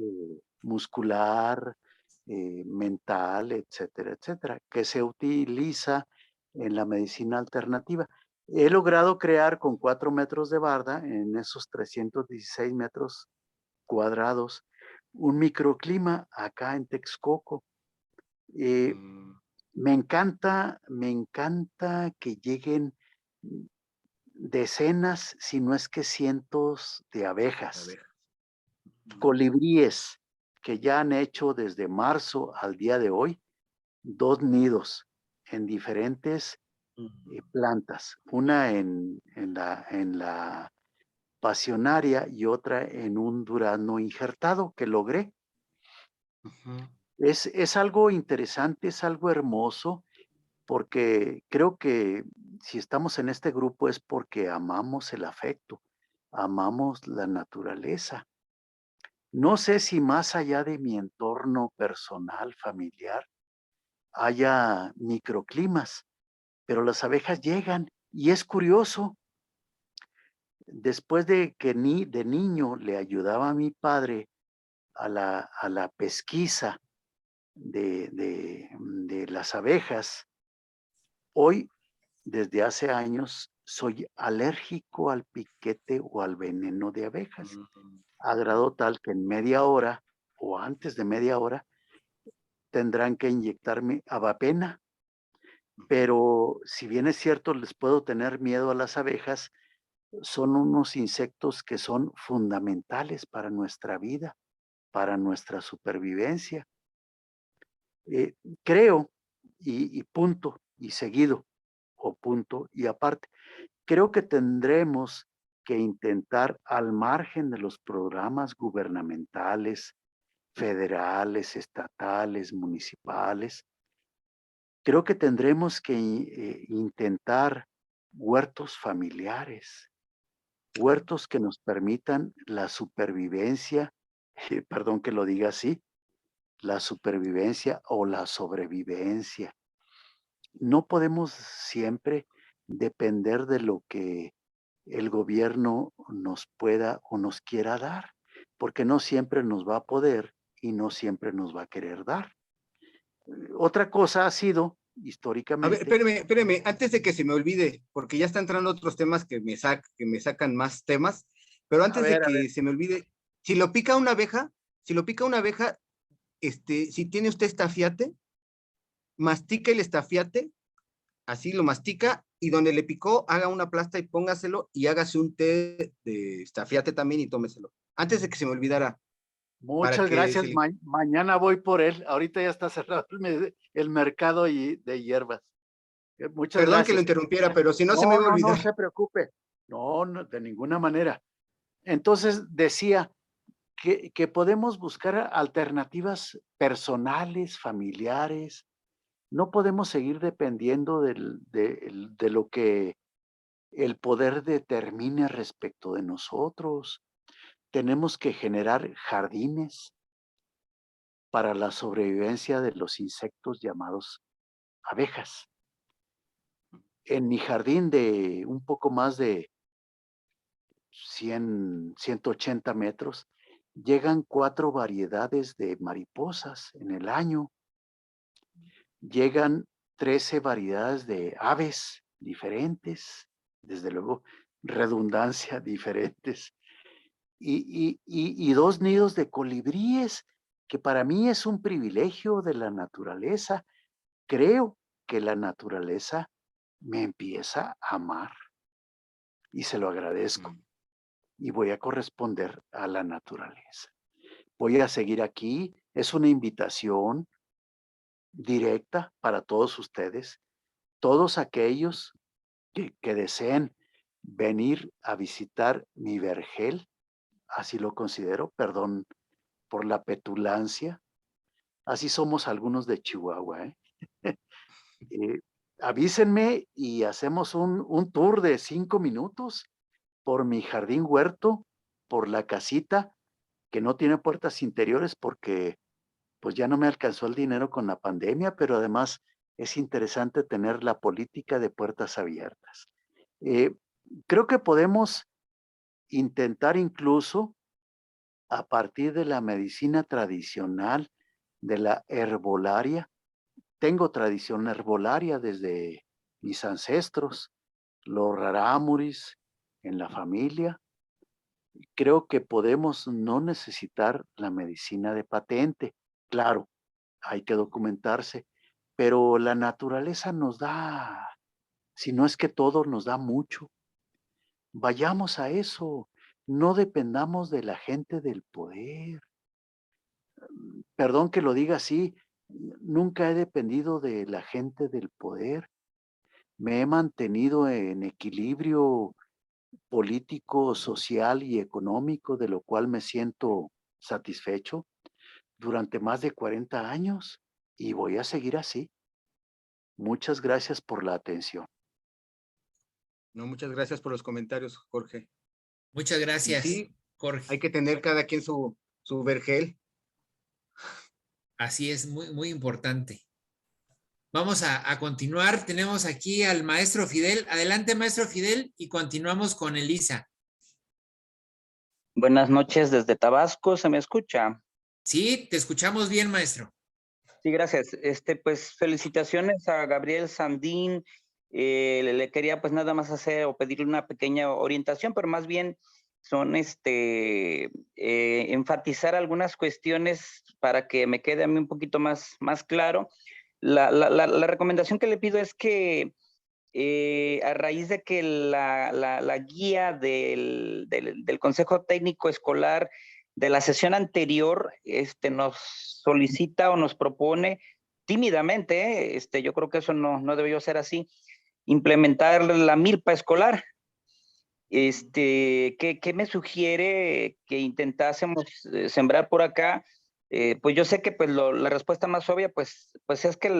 Speaker 4: muscular, mental, etcétera, etcétera, que se utiliza en la medicina alternativa. He logrado crear con 4 metros de barda en esos 316 metros cuadrados un microclima acá en Texcoco. Eh,
Speaker 1: mm,
Speaker 4: me encanta que lleguen decenas, si no es que cientos de
Speaker 1: a
Speaker 4: abejas,
Speaker 1: ver.
Speaker 4: colibríes, que ya han hecho desde marzo al día de hoy 2 nidos en diferentes
Speaker 1: Mm,
Speaker 4: plantas, una en la pasionaria y otra en un durazno injertado que logré.
Speaker 1: ujú.
Speaker 4: Es algo interesante, es algo hermoso, porque creo que si estamos en este grupo es porque amamos el afecto, amamos la naturaleza. No sé si más allá de mi entorno personal, familiar, haya microclimas, pero las abejas llegan y es curioso. Después de que de niño le ayudaba a mi padre a la pesquisa de las abejas, hoy, desde hace años, soy alérgico al piquete o al veneno de abejas,
Speaker 1: Mm,
Speaker 4: a grado tal que en media hora o antes de media hora tendrán que inyectarme avapena.
Speaker 1: ujú.
Speaker 4: Pero si bien es cierto, les puedo tener miedo a las abejas, son unos insectos que son fundamentales para nuestra vida, para nuestra supervivencia. Eh, creo, y punto, y seguido, o punto y aparte, creo que tendremos que intentar, al margen de los programas gubernamentales, federales, estatales, municipales. Creo que tendremos que intentar huertos familiares, huertos que nos permitan la supervivencia, perdón que lo diga así, la supervivencia o la sobrevivencia. No podemos siempre depender de lo que el gobierno nos pueda o nos quiera dar, porque no siempre nos va a poder y no siempre nos va a querer dar. Otra cosa ha sido,
Speaker 1: A ver,
Speaker 4: históricamente,
Speaker 1: espéreme, antes de que se me olvide, porque ya están entrando otros temas que me sacan más temas, pero antes de
Speaker 4: a ver,
Speaker 1: que se me olvide, si lo pica una abeja, si tiene usted estafiate, mastica el estafiate, así lo mastica, y donde le picó, haga una plasta y póngaselo y hágase un té de estafiate también y tómeselo. Antes de que se me olvidara, para
Speaker 4: muchas
Speaker 1: que
Speaker 4: gracias.
Speaker 1: se le...
Speaker 4: Mañana voy por él. Ahorita ya está cerrado el mercado de hierbas. Muchas
Speaker 1: Perdón que lo
Speaker 4: gracias.
Speaker 1: interrumpiera, pero si no se me
Speaker 4: No,
Speaker 1: iba a
Speaker 4: no, no
Speaker 1: olvidar.
Speaker 4: se preocupe. No, no, de ninguna manera. Entonces decía que podemos buscar alternativas personales, familiares. No podemos seguir dependiendo de lo que el poder determine respecto de nosotros. Tenemos que generar jardines para la sobrevivencia de los insectos llamados abejas. En mi jardín de un poco más de 180 metros, llegan 4 variedades de mariposas en el año. Llegan 13 variedades de aves diferentes, desde luego, redundancia, diferentes. Y 2 nidos de colibríes, que para mí es un privilegio de la naturaleza. Creo que la naturaleza me empieza a amar y se lo agradezco. Y voy a corresponder a la naturaleza. Voy a seguir aquí. Es una invitación directa para todos ustedes, todos aquellos que deseen venir a visitar mi vergel, así lo considero, perdón por la petulancia. Así somos algunos de Chihuahua, ¿eh? Eh, Avísenme y hacemos un tour de 5 minutos por mi jardín huerto, por la casita que no tiene puertas interiores porque pues ya no me alcanzó el dinero con la pandemia, pero además es interesante tener la política de puertas abiertas. Eh, Creo que podemos intentar incluso a partir de la medicina tradicional, de la herbolaria. Tengo tradición herbolaria desde mis ancestros, los rarámuris en la familia. Creo que podemos no necesitar la medicina de patente. Claro, hay que documentarse, pero la naturaleza nos da, si no es que todo nos da mucho. Vayamos a eso, no dependamos de la gente del poder. Perdón que lo diga así, nunca he dependido de la gente del poder. Me he mantenido en equilibrio político, social y económico, de lo cual me siento satisfecho durante más de 40 años y voy a seguir así. Muchas gracias por la atención.
Speaker 1: No, muchas gracias por los comentarios, Jorge.
Speaker 2: Muchas
Speaker 1: Y
Speaker 2: gracias,
Speaker 1: sí,
Speaker 2: Jorge.
Speaker 1: hay que tener cada quien su vergel.
Speaker 2: Así es, muy, muy importante. Vamos a continuar. Tenemos aquí al maestro Fidel. Adelante, maestro Fidel, y continuamos con Elisa.
Speaker 5: Buenas noches desde Tabasco, ¿se me escucha?
Speaker 2: Sí, te escuchamos bien, maestro.
Speaker 5: Sí, gracias. Pues felicitaciones a Gabriel Sandín. Le quería pues nada más hacer o pedirle una pequeña orientación, pero más bien son enfatizar algunas cuestiones para que me quede a mí un poquito más claro. La recomendación que le pido es que a raíz de que la guía del Consejo Técnico Escolar de la sesión anterior nos solicita o nos propone tímidamente, yo creo que eso no debió ser así, implementar la milpa escolar. ¿Qué me sugiere que intentásemos sembrar por acá pues yo sé que pues la respuesta más obvia pues es que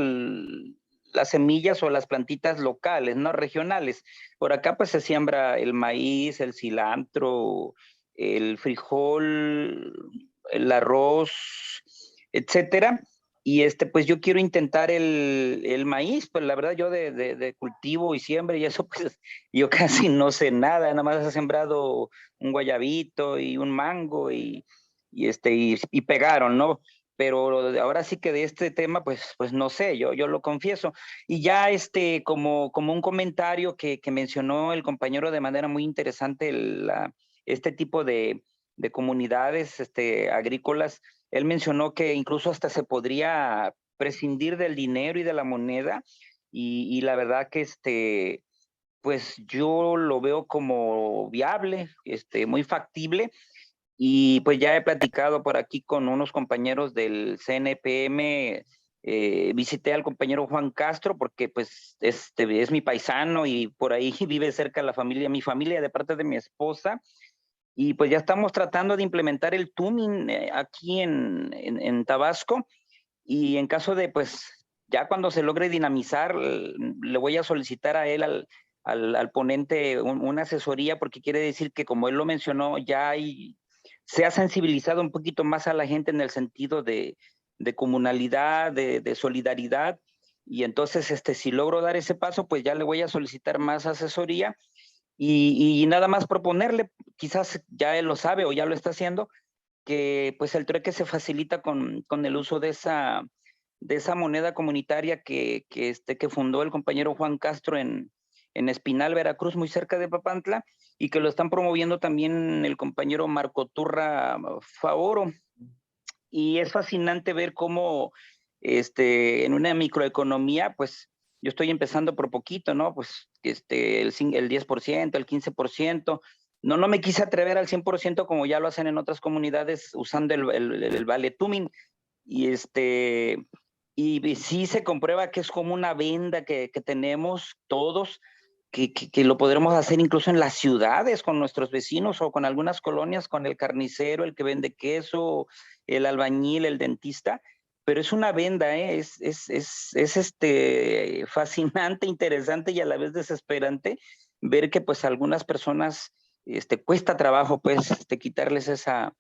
Speaker 5: las semillas o las plantitas locales, no regionales. Por acá pues se siembra el maíz, el cilantro, el frijol, el arroz, etcétera. Y pues yo quiero intentar el maíz, pues la verdad yo de cultivo y siembra y eso pues yo casi no sé nada, nada más he sembrado un guayabito y un mango y pegaron, ¿no? Pero ahora sí que de este tema, pues no sé, yo lo confieso. Y ya como un comentario que mencionó el compañero de manera muy interesante, este tipo de comunidades agrícolas, él mencionó que incluso hasta se podría prescindir del dinero y de la moneda, y la verdad que pues yo lo veo como viable, muy factible, y pues ya he platicado por aquí con unos compañeros del CNPM, visité al compañero Juan Castro porque pues es mi paisano y por ahí vive cerca mi familia de parte de mi esposa, y pues ya estamos tratando de implementar el tuning aquí en Tabasco, y en caso de pues ya cuando se logre dinamizar, le voy a solicitar a él, al ponente, una asesoría, porque quiere decir que como él lo mencionó, se ha sensibilizado un poquito más a la gente en el sentido de comunalidad, de solidaridad, y entonces si logro dar ese paso, pues ya le voy a solicitar más asesoría y nada más proponerle, quizás ya él lo sabe o ya lo está haciendo, que pues el trueque se facilita con el uso de esa moneda comunitaria que fundó el compañero Juan Castro en Espinal, Veracruz, muy cerca de Papantla, y que lo están promoviendo también el compañero Marco Turra Favoro. Y es fascinante ver cómo en una microeconomía, pues yo estoy empezando por poquito, ¿no? Pues el 10%, el 15%. No me quise atrever al 100% como ya lo hacen en otras comunidades usando el vale tumin. Y y sí se comprueba que es como una venda que tenemos todos, que lo podremos hacer incluso en las ciudades con nuestros vecinos o con algunas colonias, con el carnicero, el que vende queso, el albañil, el dentista, pero es una venda, ¿eh? Es fascinante, interesante y a la vez desesperante ver que pues a algunas personas cuesta trabajo pues quitarles esa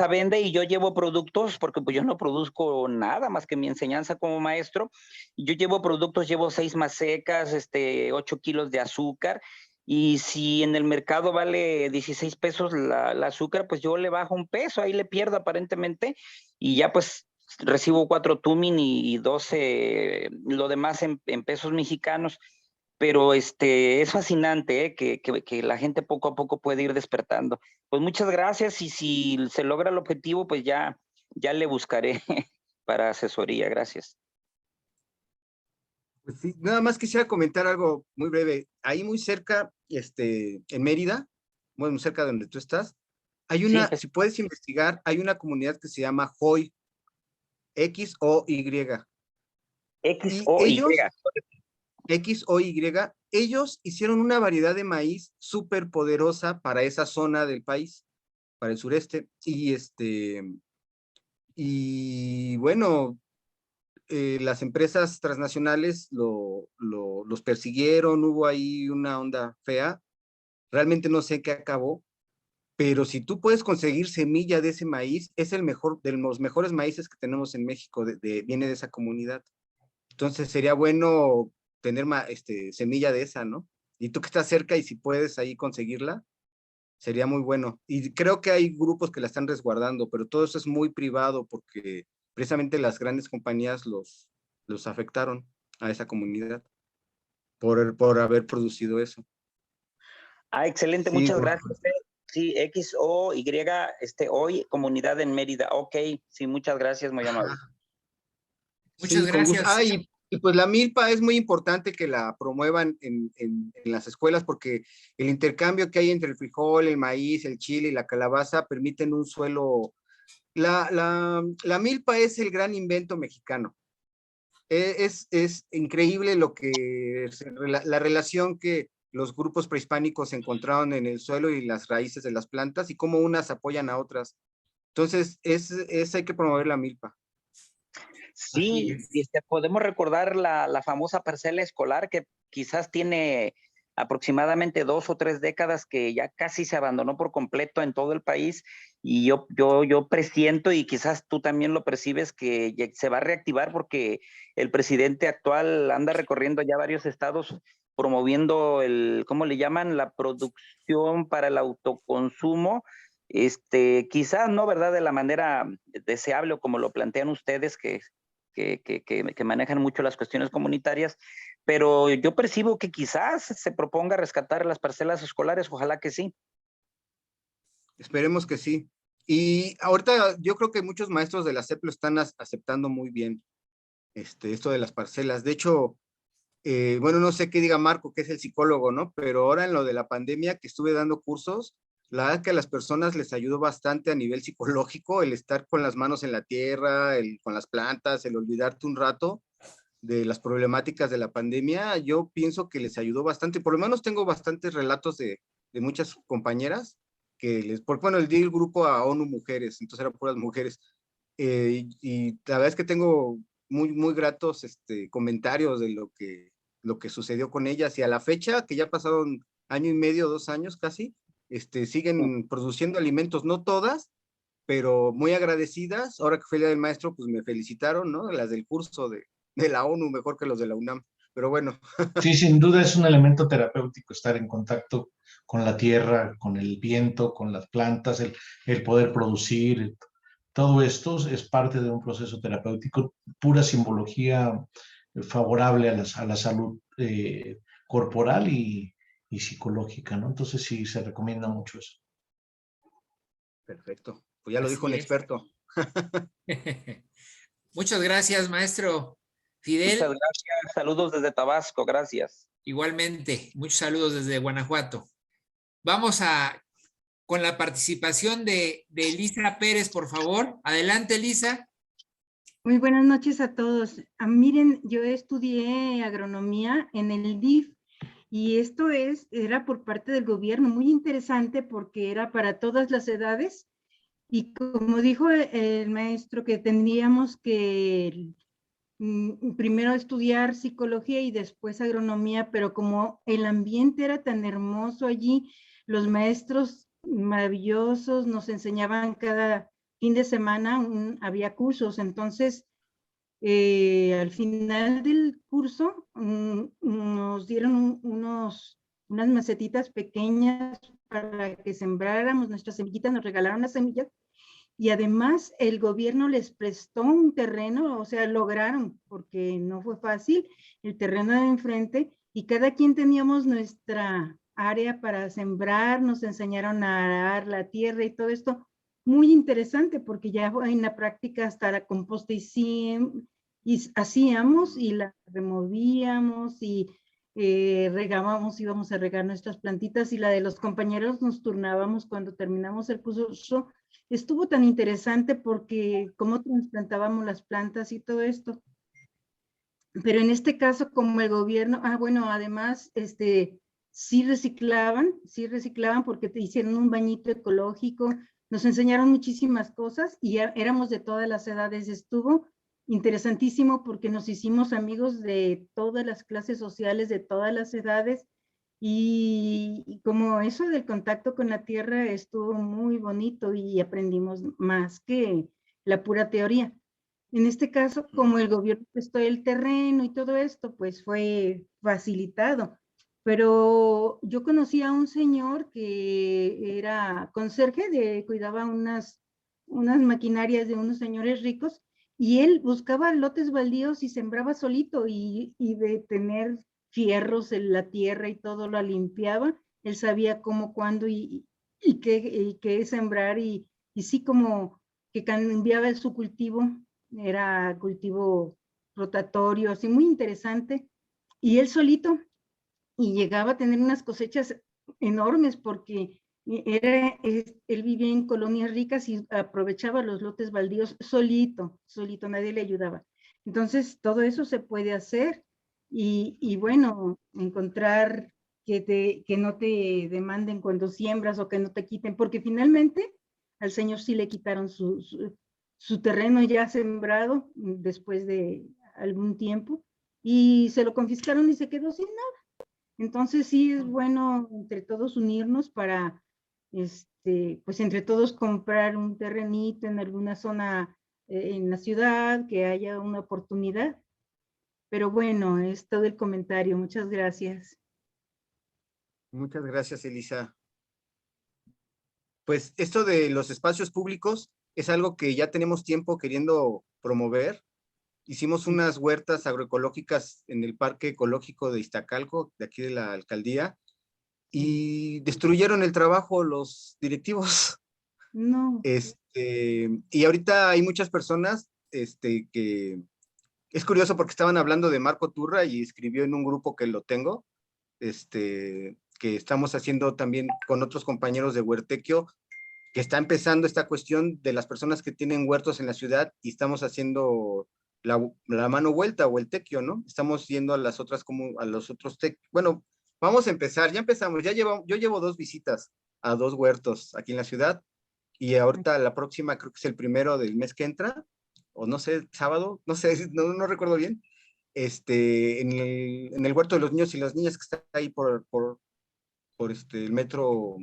Speaker 5: venda, y yo llevo productos, porque pues yo no produzco nada más que mi enseñanza como maestro. Yo llevo productos, llevo 6 masecas, 8 kilos de azúcar, y si en el mercado vale 16 pesos la azúcar, pues yo le bajo un peso, ahí le pierdo aparentemente, y ya pues recibo 4 tumin y 12, lo demás en pesos mexicanos. Pero es fascinante, que la gente poco a poco puede ir despertando. Pues muchas gracias, y si se logra el objetivo, pues ya le buscaré para asesoría. Gracias.
Speaker 1: Pues sí, nada más quisiera comentar algo muy breve. Ahí muy cerca, en Mérida, bueno, muy cerca de donde tú estás, hay
Speaker 5: Sí,
Speaker 1: una, si puedes investigar, hay una comunidad que se llama Joy, XOY. Y
Speaker 5: XOY.
Speaker 1: ellos, XOY, ellos hicieron una variedad de maíz súper poderosa para esa zona del país, para el sureste. Y bueno, las empresas transnacionales los persiguieron, hubo ahí una onda fea. Realmente no sé qué acabó, pero si tú puedes conseguir semilla de ese maíz, es el mejor, de los mejores maíces que tenemos en México, viene de esa comunidad. Entonces sería bueno tener semilla de esa, ¿no? Y tú que estás cerca y si puedes ahí conseguirla, sería muy bueno. Y creo que hay grupos que la están resguardando, pero todo eso es muy privado porque precisamente las grandes compañías los afectaron a esa comunidad por haber producido eso.
Speaker 5: Excelente,
Speaker 1: Sí,
Speaker 5: muchas gracias. Sí, XOY, hoy, comunidad en Mérida. Ok, sí, muchas gracias, muy amable.
Speaker 2: Muchas
Speaker 1: sí, con gusto.
Speaker 2: gracias.
Speaker 1: Y pues la milpa es muy importante que la promuevan en las escuelas porque el intercambio que hay entre el frijol, el maíz, el chile y la calabaza permiten un suelo. La milpa es el gran invento mexicano. Es increíble la relación que los grupos prehispánicos encontraron en el suelo y las raíces de las plantas y cómo unas apoyan a otras. Entonces, hay que promover la milpa.
Speaker 5: Sí, podemos recordar la famosa parcela escolar que quizás tiene aproximadamente 2 o 3 décadas que ya casi se abandonó por completo en todo el país, y yo presiento, y quizás tú también lo percibes, que se va a reactivar porque el presidente actual anda recorriendo ya varios estados promoviendo ¿cómo le llaman? La producción para el autoconsumo. Quizás no, ¿verdad?, de la manera deseable o como lo plantean ustedes, que manejan mucho las cuestiones comunitarias, pero yo percibo que quizás se proponga rescatar las parcelas escolares, ojalá que sí.
Speaker 1: Esperemos que sí. Y ahorita yo creo que muchos maestros de la SEP lo están aceptando muy bien, esto de las parcelas. De hecho, bueno, no sé qué diga Marco, que es el psicólogo, ¿no? Pero ahora en lo de la pandemia que estuve dando cursos, la verdad que a las personas les ayudó bastante a nivel psicológico el estar con las manos en la tierra, con las plantas, el olvidarte un rato de las problemáticas de la pandemia. Yo pienso que les ayudó bastante. Por lo menos tengo bastantes relatos de muchas compañeras porque bueno, di el grupo a ONU Mujeres, entonces eran puras mujeres. Y la verdad es que tengo muy gratos comentarios de lo que sucedió con ellas, y a la fecha, que ya pasaron 1.5 años, 2 años casi, siguen produciendo alimentos, no todas, pero muy agradecidas. Ahora que fue el Día del Maestro, pues me felicitaron, ¿no? Las del curso de la ONU, mejor que los de la UNAM, pero bueno.
Speaker 3: Sí, sin duda es un elemento terapéutico estar en contacto con la tierra, con el viento, con las plantas, el poder producir. Todo esto es parte de un proceso terapéutico, pura simbología favorable a la salud corporal y psicológica, ¿no? Entonces sí, se recomienda mucho eso.
Speaker 1: Perfecto, pues ya lo dijo
Speaker 2: Así
Speaker 1: un
Speaker 2: es.
Speaker 1: experto.
Speaker 2: Muchas gracias, maestro Fidel.
Speaker 5: Muchas gracias, saludos desde Tabasco, gracias.
Speaker 2: Igualmente, muchos saludos desde Guanajuato. Vamos con la participación de Elisa Pérez, por favor. Adelante, Elisa.
Speaker 6: Muy buenas noches a todos. Miren, yo estudié agronomía en el DIF y esto era por parte del gobierno, muy interesante porque era para todas las edades, y como dijo el maestro, que tendríamos que primero estudiar psicología y después agronomía, pero como el ambiente era tan hermoso allí, los maestros maravillosos nos enseñaban cada fin de semana, había cursos. Entonces al final del curso nos dieron unas macetitas pequeñas para que sembráramos nuestras semillitas, nos regalaron las semillas, y además el gobierno les prestó un terreno, o sea, lograron, porque no fue fácil, el terreno de enfrente, y cada quien teníamos nuestra área para sembrar, nos enseñaron a arar la tierra y todo esto. Muy interesante, porque ya en la práctica hasta la composta y hacíamos y la removíamos y regábamos, íbamos a regar nuestras plantitas, y la de los compañeros nos turnábamos cuando terminamos el curso. Estuvo tan interesante porque cómo trasplantábamos las plantas y todo esto. Pero en este caso, como el gobierno, bueno, además, sí reciclaban porque te hicieron un bañito ecológico, nos enseñaron muchísimas cosas y éramos de todas las edades. Estuvo interesantísimo porque nos hicimos amigos de todas las clases sociales, de todas las edades, y como eso del contacto con la tierra estuvo muy bonito y aprendimos más que la pura teoría. En este caso, como el gobierno prestó el terreno y todo esto, pues fue facilitado. Pero yo conocí a un señor que era conserje, cuidaba unas maquinarias de unos señores ricos, y él buscaba lotes baldíos y sembraba solito, y de tener fierros en la tierra y todo lo limpiaba. Él sabía cómo, cuándo y qué sembrar, y sí, como que cambiaba su cultivo, era cultivo rotatorio, así muy interesante. Y él solito, y llegaba a tener unas cosechas enormes porque él vivía en colonias ricas y aprovechaba los lotes baldíos solito, nadie le ayudaba. Entonces, todo eso se puede hacer, y bueno, encontrar que no te demanden cuando siembras, o que no te quiten, porque finalmente al señor sí le quitaron su terreno ya sembrado después de algún tiempo y se lo confiscaron y se quedó sin nada. Entonces sí es bueno entre todos unirnos para, pues entre todos comprar un terrenito en alguna zona en la ciudad, que haya una oportunidad. Pero bueno, es todo el comentario. Muchas gracias.
Speaker 1: Muchas gracias, Elisa. Pues esto de los espacios públicos es algo que ya tenemos tiempo queriendo promover. Hicimos unas huertas agroecológicas en el Parque Ecológico de Iztacalco, de aquí de la alcaldía, y destruyeron el trabajo los directivos.
Speaker 6: No.
Speaker 1: Y ahorita hay muchas personas que es curioso porque estaban hablando de Marco Turra y escribió en un grupo que lo tengo, que estamos haciendo también con otros compañeros de Huertequio, que está empezando esta cuestión de las personas que tienen huertos en la ciudad y estamos haciendo la mano vuelta o el tequio, ¿no? Estamos yendo a las otras, como a los otros bueno, vamos a empezar, ya empezamos, yo llevo 2 visitas a 2 huertos aquí en la ciudad y ahorita la próxima creo que es el 1 del mes que entra, o no sé, sábado, no sé, no recuerdo bien, en el huerto de los niños y las niñas que está ahí por el metro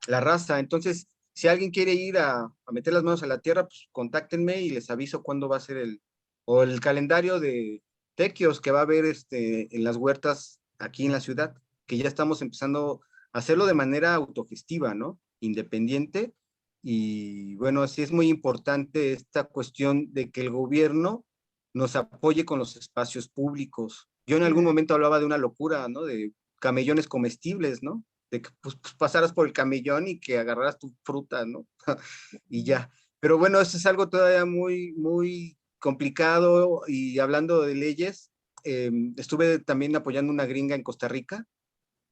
Speaker 1: La Raza. Entonces, si alguien quiere ir a meter las manos a la tierra, pues contáctenme y les aviso cuándo va a ser el calendario de tequios que va a haber en las huertas aquí en la ciudad, que ya estamos empezando a hacerlo de manera autogestiva, ¿no? Independiente. Y bueno, así es muy importante esta cuestión de que el gobierno nos apoye con los espacios públicos. Yo en algún momento hablaba de una locura, ¿no? De camellones comestibles, ¿no? De que pues, pasaras por el camellón y que agarraras tu fruta, ¿no? Y ya. Pero bueno, eso es algo todavía muy, muy complicado. Y hablando de leyes, estuve también apoyando una gringa en Costa Rica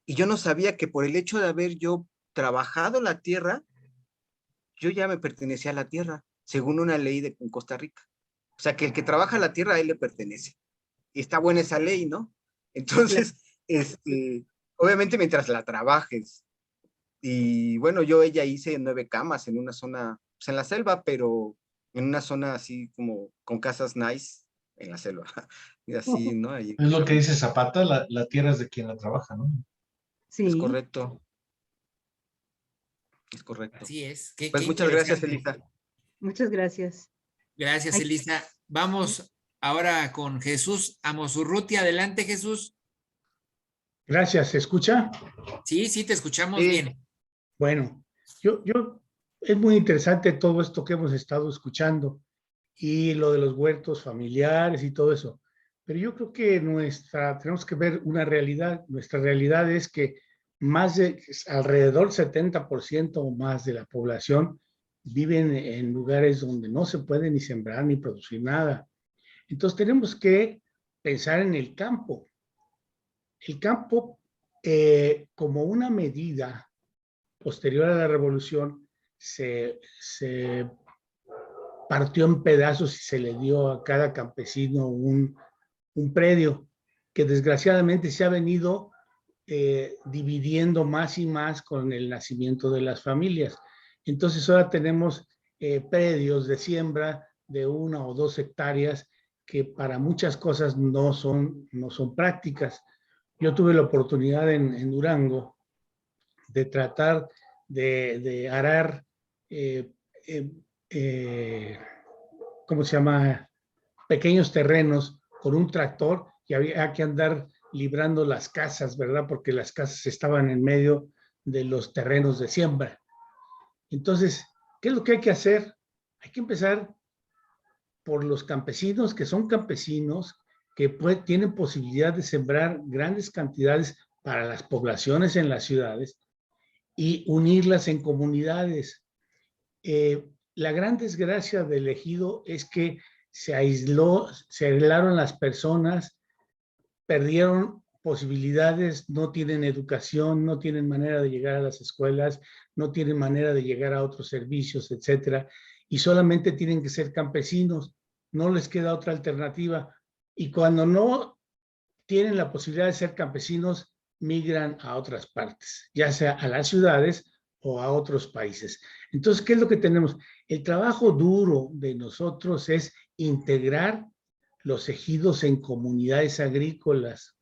Speaker 1: y yo no sabía que por el hecho de haber yo trabajado la tierra, yo ya me pertenecía a la tierra, según una ley en Costa Rica. O sea, que el que trabaja la tierra a él le pertenece. Y está buena esa ley, ¿no? Entonces, obviamente mientras la trabajes. Y bueno, ella hice 9 camas en una zona, pues en la selva, pero en una zona así como con casas nice en la selva. Y así, ¿no? Ahí,
Speaker 3: Es lo que dice Zapata, la tierra es de quien la trabaja, ¿no?
Speaker 6: Sí.
Speaker 1: es correcto. Es correcto.
Speaker 2: Así es. Qué
Speaker 1: Pues muchas gracias,
Speaker 2: interesante.
Speaker 1: Elisa.
Speaker 6: Muchas gracias.
Speaker 2: Gracias, Elisa. Vamos ahora con Jesús Amosurruti. Adelante, Jesús.
Speaker 7: Gracias, ¿se escucha?
Speaker 2: Sí, te escuchamos
Speaker 1: Sí.
Speaker 2: bien.
Speaker 7: Bueno, es muy interesante todo esto que hemos estado escuchando y lo de los huertos familiares y todo eso. Pero yo creo que tenemos que ver una realidad. Nuestra realidad es que alrededor del 70% o más de la población viven en lugares donde no se puede ni sembrar ni producir nada. Entonces tenemos que pensar en el campo. El campo, como una medida posterior a la revolución, se partió en pedazos y se le dio a cada campesino un predio que desgraciadamente se ha venido dividiendo más y más con el nacimiento de las familias. Entonces ahora tenemos predios de siembra de 1 o 2 hectáreas que para muchas cosas no son prácticas. Yo tuve la oportunidad en Durango de tratar de arar, ¿cómo se llama? Pequeños terrenos con un tractor y había que andar librando las casas, ¿verdad? Porque las casas estaban en medio de los terrenos de siembra. Entonces, ¿qué es lo que hay que hacer? Hay que empezar por los campesinos que son campesinos, que tienen posibilidad de sembrar grandes cantidades para las poblaciones en las ciudades y unirlas en comunidades. La gran desgracia del ejido es que se aislaron las personas, perdieron posibilidades, no tienen educación, no tienen manera de llegar a las escuelas, no tienen manera de llegar a otros servicios, etcétera, y solamente tienen que ser campesinos, no les queda otra alternativa. Y cuando no tienen la posibilidad de ser campesinos, migran a otras partes, ya sea a las ciudades o a otros países. Entonces, ¿qué es lo que tenemos? El trabajo duro de nosotros es integrar los ejidos en comunidades agrícolas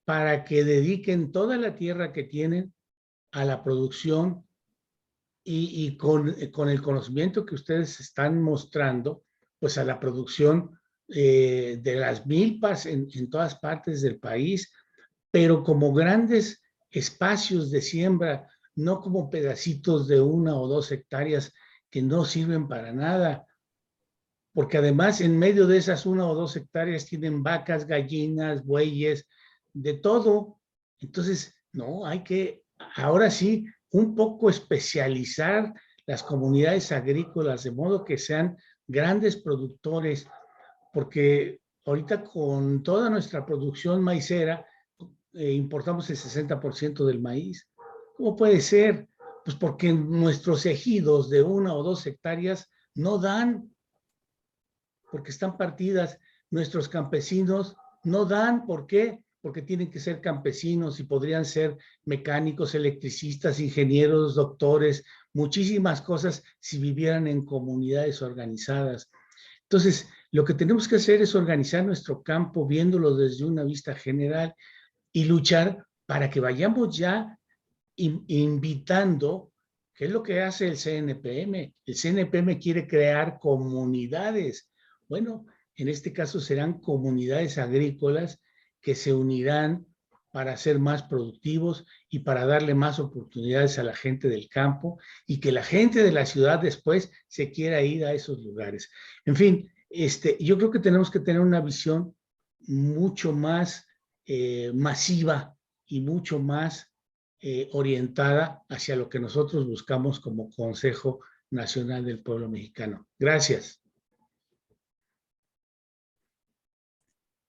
Speaker 7: para que dediquen toda la tierra que tienen a la producción y con el conocimiento que ustedes están mostrando, pues a la producción de las milpas en todas partes del país, pero como grandes espacios de siembra, no como pedacitos de 1 o 2 hectáreas que no sirven para nada, porque además en medio de esas 1 o 2 hectáreas tienen vacas, gallinas, bueyes, de todo. Entonces, no, hay que, ahora sí, un poco especializar las comunidades agrícolas de modo que sean grandes productores, porque ahorita con toda nuestra producción maicera, importamos el 60% del maíz. ¿Cómo puede ser? Pues porque nuestros ejidos de 1 o 2 hectáreas no dan, porque están partidas. Nuestros campesinos no dan, ¿por qué? Porque tienen que ser campesinos y podrían ser mecánicos, electricistas, ingenieros, doctores, muchísimas cosas si vivieran en comunidades organizadas. Entonces, lo que tenemos que hacer es organizar nuestro campo viéndolo desde una vista general y luchar para que vayamos ya invitando, ¿qué es lo que hace el CNPM? El CNPM quiere crear comunidades. Bueno, en este caso serán comunidades agrícolas que se unirán para ser más productivos y para darle más oportunidades a la gente del campo y que la gente de la ciudad después se quiera ir a esos lugares. En fin, yo creo que tenemos que tener una visión mucho más masiva y mucho más orientada hacia lo que nosotros buscamos como Consejo Nacional del Pueblo Mexicano. Gracias.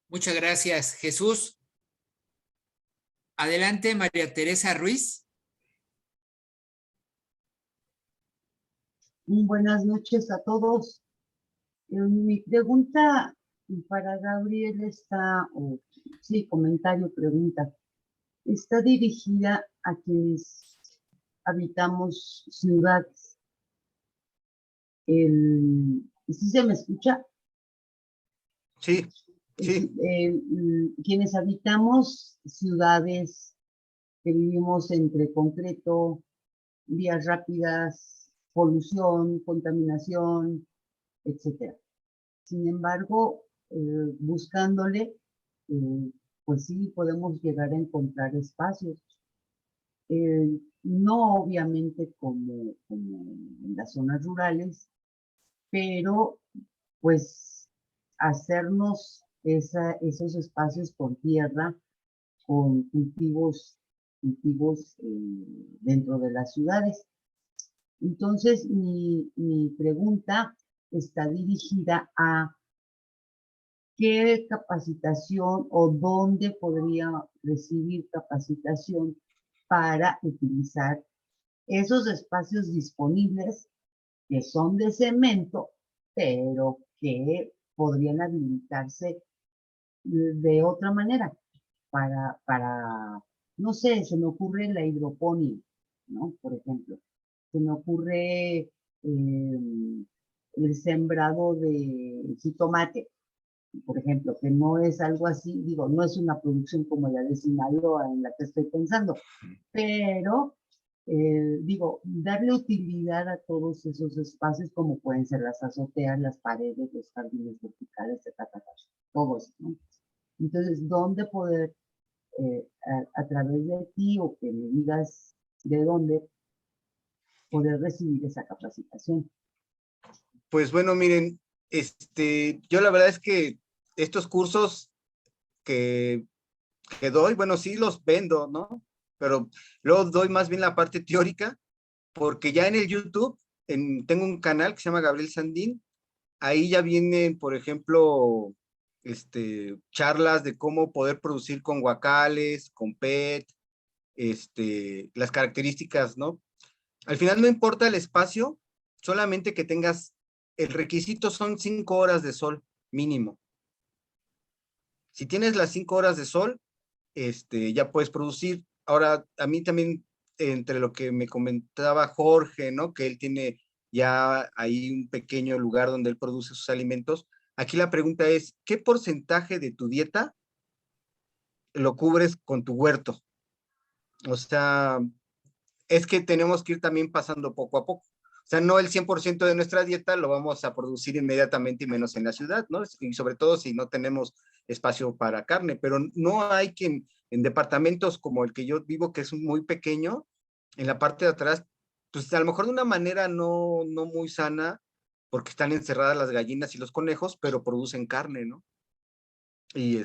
Speaker 2: Muchas gracias, Jesús. Adelante, María Teresa Ruiz.
Speaker 8: Buenas noches a todos. Mi pregunta para Gabriel está, sí, comentario, pregunta, está dirigida a quienes habitamos ciudades. ¿Sí se me escucha?
Speaker 1: Sí, sí.
Speaker 8: Quienes habitamos ciudades que vivimos entre concreto, vías rápidas, polución, contaminación, etcétera. Sin embargo, buscándole, pues sí podemos llegar a encontrar espacios. No obviamente como en las zonas rurales, pero pues hacernos esos espacios con tierra, con cultivos dentro de las ciudades. Entonces, mi pregunta está dirigida a qué capacitación o dónde podría recibir capacitación para utilizar esos espacios disponibles que son de cemento, pero que podrían habilitarse de otra manera para, no sé, se me ocurre la hidroponía, ¿no? Por ejemplo, se me ocurre el sembrado de jitomate, por ejemplo, que no es algo así, digo, no es una producción como la de Sinaloa en la que estoy pensando, pero digo, darle utilidad a todos esos espacios como pueden ser las azoteas, las paredes, los jardines verticales, todo eso, ¿no? Entonces, ¿dónde poder, a través de ti o que me digas de dónde, poder recibir esa capacitación?
Speaker 1: Pues bueno, miren, yo la verdad es que estos cursos que doy, bueno, sí los vendo, ¿no? Pero luego doy más bien la parte teórica, porque ya en el YouTube tengo un canal que se llama Gabriel Sandín, ahí ya vienen, por ejemplo, charlas de cómo poder producir con guacales, con PET, las características, ¿no? Al final no importa el espacio, solamente que tengas, el requisito son 5 horas de sol mínimo. Si tienes las 5 horas de sol, ya puedes producir. Ahora, a mí también entre lo que me comentaba Jorge, ¿no? Que él tiene ya ahí un pequeño lugar donde él produce sus alimentos. Aquí la pregunta es, ¿qué porcentaje de tu dieta lo cubres con tu huerto? O sea, es que tenemos que ir también pasando poco a poco. O sea, no el 100% de nuestra dieta lo vamos a producir inmediatamente y menos en la ciudad, ¿no? Y sobre todo si no tenemos espacio para carne, pero no hay quien en departamentos como el que yo vivo, que es muy pequeño, en la parte de atrás, pues a lo mejor de una manera no muy sana, porque están encerradas las gallinas y los conejos, pero producen carne, ¿no? Y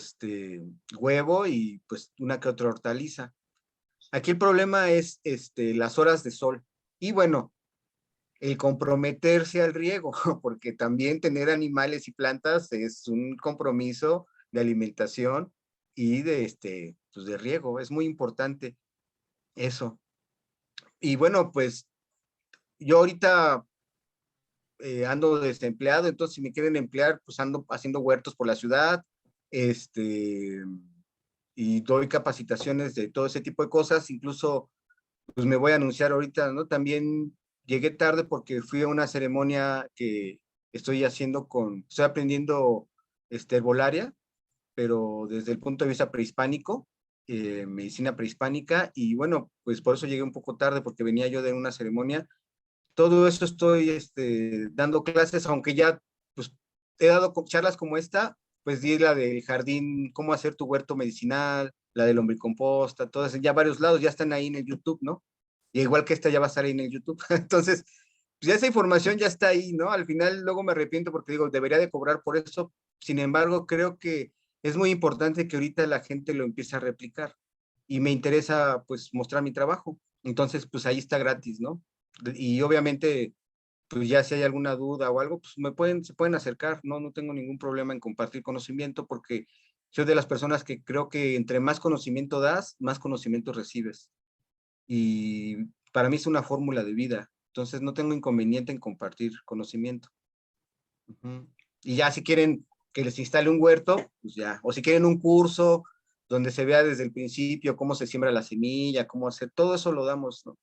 Speaker 1: huevo y pues una que otra hortaliza. Aquí el problema es las horas de sol. Y bueno, el comprometerse al riego, porque también tener animales y plantas es un compromiso de alimentación y pues de riego. Es muy importante eso. Y bueno, pues yo ahorita ando desempleado, entonces si me quieren emplear, pues ando haciendo huertos por la ciudad, y doy capacitaciones de todo ese tipo de cosas, incluso pues me voy a anunciar ahorita, ¿no? También llegué tarde porque fui a una ceremonia que estoy aprendiendo herbolaria, pero desde el punto de vista prehispánico, medicina prehispánica, y bueno, pues por eso llegué un poco tarde porque venía yo de una ceremonia. Todo eso estoy dando clases, aunque ya pues he dado charlas como esta, pues di la del jardín, cómo hacer tu huerto medicinal, la del lombricomposta, todas, ya varios lados ya están ahí en el YouTube, ¿no? Y igual que esta ya va a estar ahí en el YouTube. Entonces, pues ya esa información ya está ahí, ¿no? Al final luego me arrepiento porque digo, debería de cobrar por eso. Sin embargo, creo que es muy importante que ahorita la gente lo empiece a replicar y me interesa pues mostrar mi trabajo. Entonces, pues ahí está gratis, ¿no? Y obviamente, pues ya si hay alguna duda o algo, pues se pueden acercar, ¿no? No tengo ningún problema en compartir conocimiento porque soy de las personas que creo que entre más conocimiento das, más conocimiento recibes. Y para mí es una fórmula de vida. Entonces no tengo inconveniente en compartir conocimiento. Ujú. Y ya si quieren que les instale un huerto, pues ya. O si quieren un curso donde se vea desde el principio cómo se siembra la semilla, cómo hacer, todo eso lo damos, ¿no?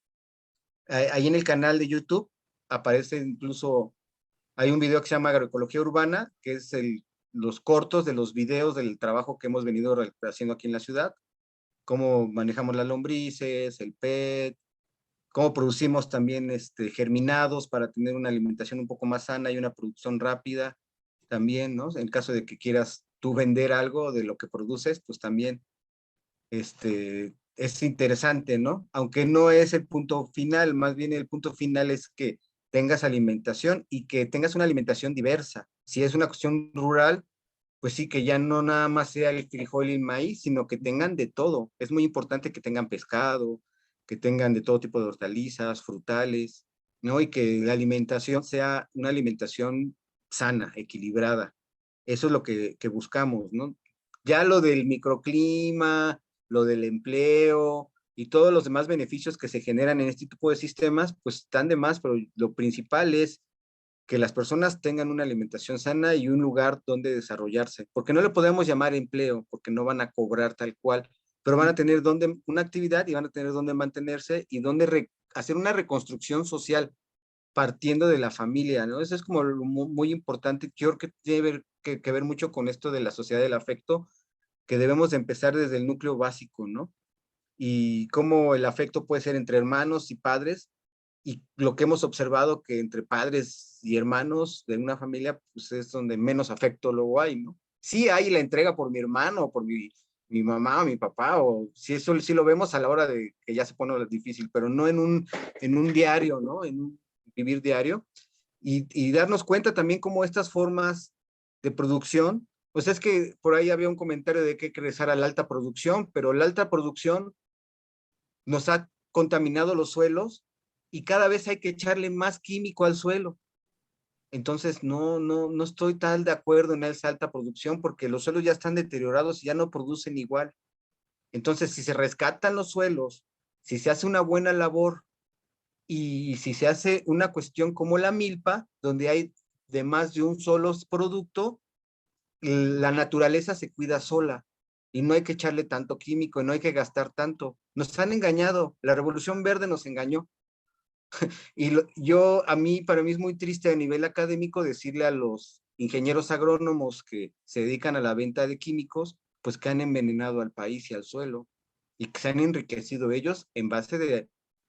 Speaker 1: Ahí en el canal de YouTube aparece incluso, hay un video que se llama Agroecología Urbana, que es los cortos de los videos del trabajo que hemos venido haciendo aquí en la ciudad, cómo manejamos las lombrices, el PET, cómo producimos también germinados para tener una alimentación un poco más sana y una producción rápida también, ¿no? En caso de que quieras tú vender algo de lo que produces, pues también es interesante, ¿no? Aunque no es el punto final, más bien el punto final es que tengas alimentación y que tengas una alimentación diversa. Si es una cuestión rural, pues sí, que ya no nada más sea el frijol y el maíz, sino que tengan de todo. Es muy importante que tengan pescado, que tengan de todo tipo de hortalizas, frutales, ¿no? Y que la alimentación sea una alimentación sana, equilibrada. Eso es lo que buscamos, ¿no? Ya lo del microclima, lo del empleo y todos los demás beneficios que se generan en este tipo de sistemas, pues están de más, pero lo principal es que las personas tengan una alimentación sana y un lugar donde desarrollarse, porque no le podemos llamar empleo, porque no van a cobrar tal cual, pero van a tener una actividad y van a tener donde mantenerse y donde hacer una reconstrucción social partiendo de la familia, ¿no? Eso es como muy importante, yo creo que tiene que ver mucho con esto de la sociedad del afecto, que debemos de empezar desde el núcleo básico, ¿no? Y cómo el afecto puede ser entre hermanos y padres, y lo que hemos observado que entre padres y hermanos de una familia, pues es donde menos afecto luego hay, ¿no? Sí hay la entrega por mi hermano, por mi mamá o mi papá, o si eso sí lo vemos a la hora de que ya se pone difícil, pero no en un diario, ¿no? En un vivir diario, y darnos cuenta también cómo estas formas de producción, pues es que por ahí había un comentario de que hay que regresar a la alta producción, pero la alta producción nos ha contaminado los suelos y cada vez hay que echarle más químico al suelo. Entonces no estoy tal de acuerdo en esa alta producción porque los suelos ya están deteriorados y ya no producen igual. Entonces, si se rescatan los suelos, si se hace una buena labor y si se hace una cuestión como la milpa, donde hay de más de un solo producto, la naturaleza se cuida sola y no hay que echarle tanto químico, y no hay que gastar tanto. Nos han engañado, la Revolución Verde nos engañó. Y para mí es muy triste a nivel académico decirle a los ingenieros agrónomos que se dedican a la venta de químicos, pues que han envenenado al país y al suelo, y que se han enriquecido ellos en base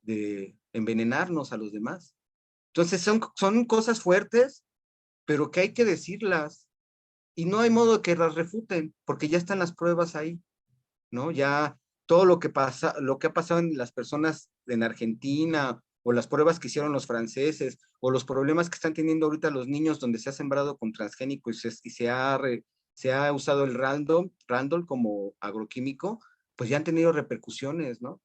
Speaker 1: de envenenarnos a los demás. Entonces son cosas fuertes, pero que hay que decirlas, y no hay modo de que las refuten, porque ya están las pruebas ahí, ¿no? Ya todo lo que ha pasado en las personas en Argentina, o las pruebas que hicieron los franceses, o los problemas que están teniendo ahorita los niños donde se ha sembrado con transgénico y se ha usado el Randol como agroquímico, pues ya han tenido repercusiones, ¿no?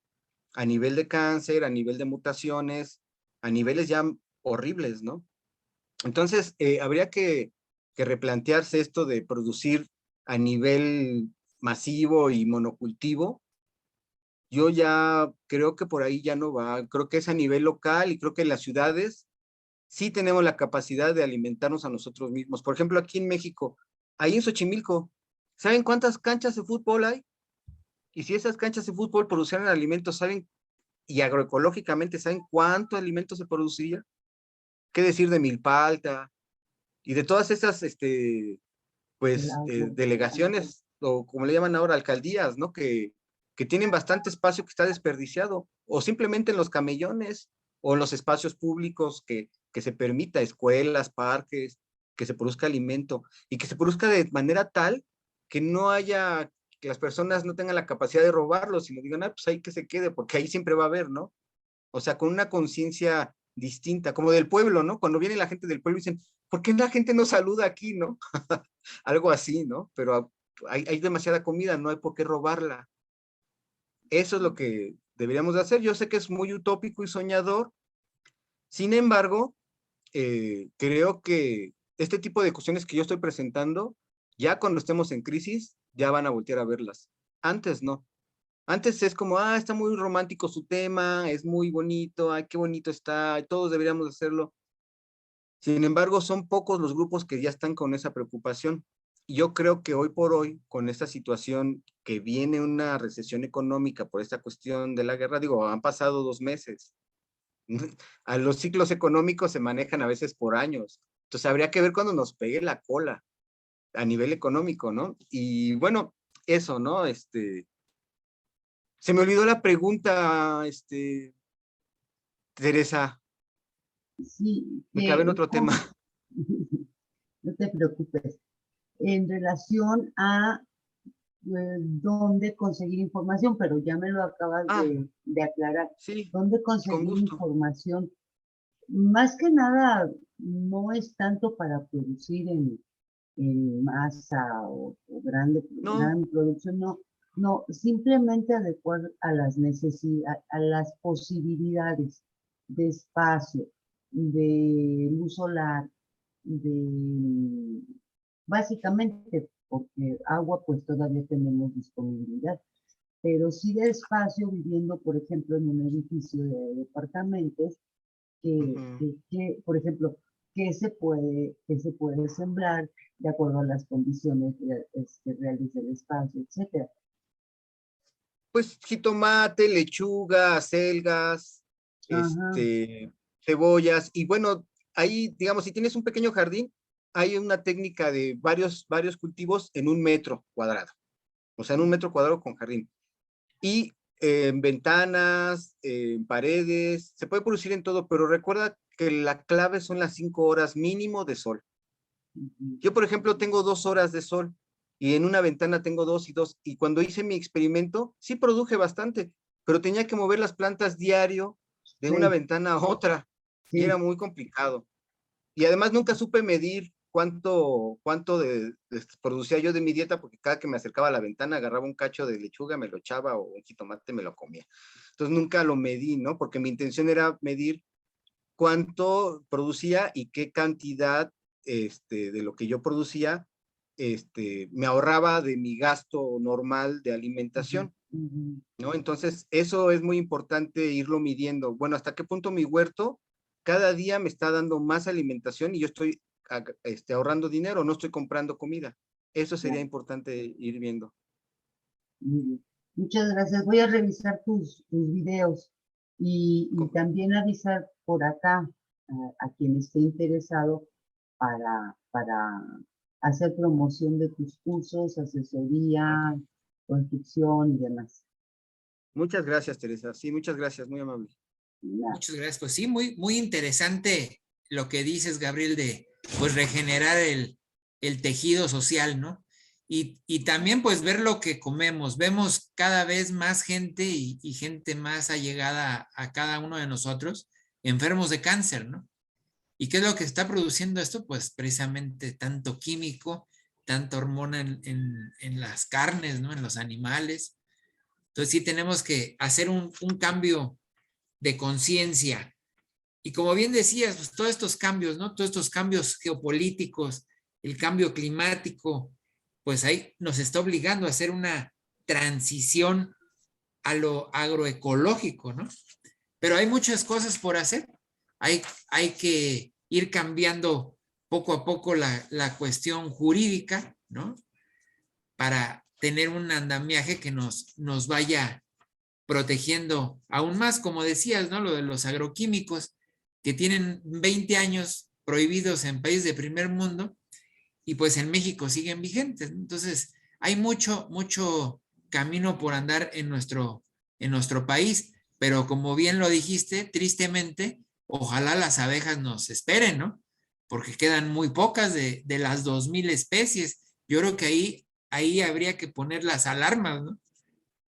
Speaker 1: A nivel de cáncer, a nivel de mutaciones, a niveles ya horribles, ¿no? Entonces, habría que replantearse esto de producir a nivel masivo y monocultivo. Yo ya creo que por ahí ya no va, creo que es a nivel local, y creo que en las ciudades sí tenemos la capacidad de alimentarnos a nosotros mismos. Por ejemplo, aquí en México, ahí en Xochimilco, ¿saben cuántas canchas de fútbol hay? Y si esas canchas de fútbol producieran alimentos, ¿saben? Y agroecológicamente, ¿saben cuánto alimento se producía? ¿Qué decir de Milpalta y de todas esas,
Speaker 8: El
Speaker 1: pues,
Speaker 8: agua.
Speaker 1: delegaciones, o como le llaman ahora, alcaldías, ¿no? Que tienen bastante espacio que está desperdiciado, o simplemente en los camellones, o en los espacios públicos que se permita, escuelas, parques, que se produzca alimento, y que se produzca de manera tal que no haya, que las personas no tengan la capacidad de robarlo, sino digan, pues ahí que se quede, porque ahí siempre va a haber, ¿no? O sea, con una conciencia distinta, como del pueblo, ¿no? Cuando viene la gente del pueblo y dicen, ¿por qué la gente no saluda aquí, no? Algo así, ¿no? Pero hay demasiada comida, no hay por qué robarla. Eso es lo que deberíamos de hacer. Yo sé que es muy utópico y soñador, sin embargo, creo que este tipo de cuestiones que yo estoy presentando, ya cuando estemos en crisis, ya van a voltear a verlas. Antes no. Antes es como, está muy romántico su tema, es muy bonito, ay, qué bonito está, todos deberíamos hacerlo. Sin embargo, son pocos los grupos que ya están con esa preocupación. Y yo creo que hoy por hoy, con esta situación que viene una recesión económica por esta cuestión de la guerra, digo, han pasado 2 meses. A los ciclos económicos se manejan a veces por años. Entonces habría que ver cuando nos pegue la cola a nivel económico, ¿no? Y bueno, eso, ¿no? Se me olvidó la pregunta, Teresa,
Speaker 8: Sí,
Speaker 1: me clavé en otro tema.
Speaker 8: no te preocupes. En relación a dónde conseguir información, pero ya me lo acabas de aclarar.
Speaker 1: Sí,
Speaker 8: ¿Dónde
Speaker 1: con
Speaker 8: conseguir
Speaker 1: gusto.
Speaker 8: información? Más que nada, no es tanto para producir en masa o
Speaker 1: No,
Speaker 8: gran producción, no. No, simplemente adecuar a las necesidades, a las posibilidades de espacio, de luz solar, de básicamente porque agua pues todavía tenemos disponibilidad, pero sí de espacio viviendo, por ejemplo, en un edificio de departamentos por ejemplo, qué se puede sembrar de acuerdo a las condiciones reales del espacio, etcétera.
Speaker 1: pues jitomate, lechuga, acelgas,
Speaker 8: Ajá,
Speaker 1: cebollas, y bueno, ahí, digamos, si tienes un pequeño jardín, hay una técnica de varios cultivos en 1 metro cuadrado, o sea, en 1 metro cuadrado con jardín. Y en ventanas, en paredes, se puede producir en todo, pero recuerda que la clave son las 5 horas mínimo de sol.
Speaker 8: ujú,
Speaker 1: Yo, por ejemplo, tengo 2 horas de sol, y en una ventana tengo 2 y 2, y cuando hice mi experimento, sí produje bastante, pero tenía que mover las plantas diario de una
Speaker 8: sí,
Speaker 1: ventana a otra, y era
Speaker 8: sí,
Speaker 1: muy complicado. Y además nunca supe medir cuánto producía yo de mi dieta, porque cada que me acercaba a la ventana agarraba un cacho de lechuga, me lo echaba, o un jitomate, me lo comía. Entonces nunca lo medí, ¿no? Porque mi intención era medir cuánto producía y qué cantidad de lo que yo producía me ahorraba de mi gasto normal de
Speaker 8: ujú,
Speaker 1: alimentación,
Speaker 8: ujú.
Speaker 1: ¿no? Entonces, eso es muy importante irlo midiendo. Bueno, hasta qué punto mi huerto cada día me está dando más alimentación y yo estoy ahorrando dinero, no estoy comprando comida. Eso sería
Speaker 8: Ya.
Speaker 1: importante ir viendo.
Speaker 8: Muy bien. Muchas gracias. Voy a revisar tus videos y también avisar por acá a quien esté interesado para hacer promoción de tus cursos, asesoría, construcción y demás.
Speaker 1: Muchas gracias, Teresa. Sí, muchas gracias, muy amable.
Speaker 2: Muchas gracias. Pues sí, muy interesante lo que dices, Gabriel, de pues regenerar el tejido social, ¿no? Y también pues ver lo que comemos. Vemos cada vez más gente y gente más allegada a cada uno de nosotros enfermos de cáncer, ¿no? ¿Y qué es lo que está produciendo esto? Pues precisamente tanto químico, tanta hormona en las carnes, ¿no? En los animales. Entonces sí tenemos que hacer un cambio de conciencia. Y como bien decías, pues todos estos cambios, ¿no? Todos estos cambios geopolíticos, el cambio climático, pues ahí nos está obligando a hacer una transición a lo agroecológico, ¿no? Pero hay muchas cosas por hacer. Hay que ir cambiando poco a poco la cuestión jurídica, ¿no? Para tener un andamiaje que nos vaya protegiendo aún más, como decías, ¿no? Lo de los agroquímicos que tienen 20 años prohibidos en países de primer mundo y pues en México siguen vigentes. Entonces, hay mucho camino por andar en nuestro país, pero como bien lo dijiste, tristemente, ojalá las abejas nos esperen, ¿no? Porque quedan muy pocas de las 2000 especies. Yo creo que ahí habría que poner las alarmas, ¿no?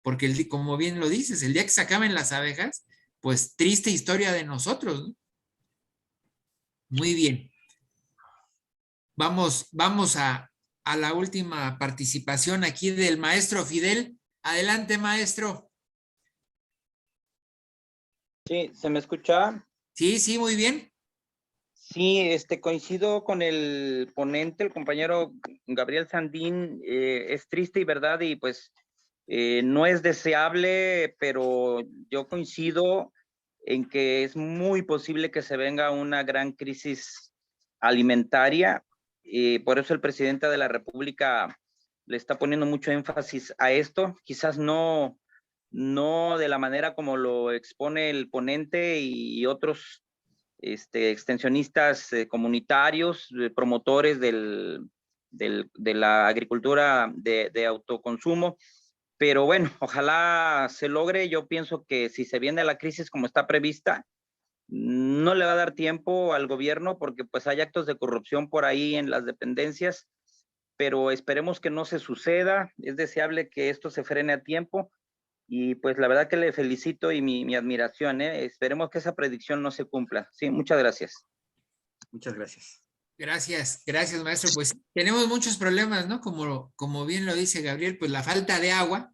Speaker 2: Porque como bien lo dices, el día que se acaben las abejas, pues triste historia de nosotros, ¿no? Muy bien. Vamos a la última participación aquí del maestro Fidel. Adelante, maestro.
Speaker 5: Sí, ¿se me escucha?
Speaker 2: Sí, muy bien.
Speaker 5: Sí, coincido con el ponente, el compañero Gabriel Sandín. Es triste y verdad, y pues no es deseable, pero yo coincido en que es muy posible que se venga una gran crisis alimentaria. Por eso el presidente de la República le está poniendo mucho énfasis a esto, quizás no de la manera como lo expone el ponente y otros extensionistas comunitarios, promotores de la agricultura de autoconsumo. Pero bueno, ojalá se logre. Yo pienso que si se viene la crisis como está prevista, no le va a dar tiempo al gobierno porque pues hay actos de corrupción por ahí en las dependencias, pero esperemos que no se suceda. Es deseable que esto se frene a tiempo y pues la verdad que le felicito y mi admiración. Esperemos que esa predicción no se cumpla. Sí, muchas gracias.
Speaker 1: Muchas gracias.
Speaker 2: Gracias, maestro. Pues tenemos muchos problemas, ¿no? Como bien lo dice Gabriel, pues la falta de agua,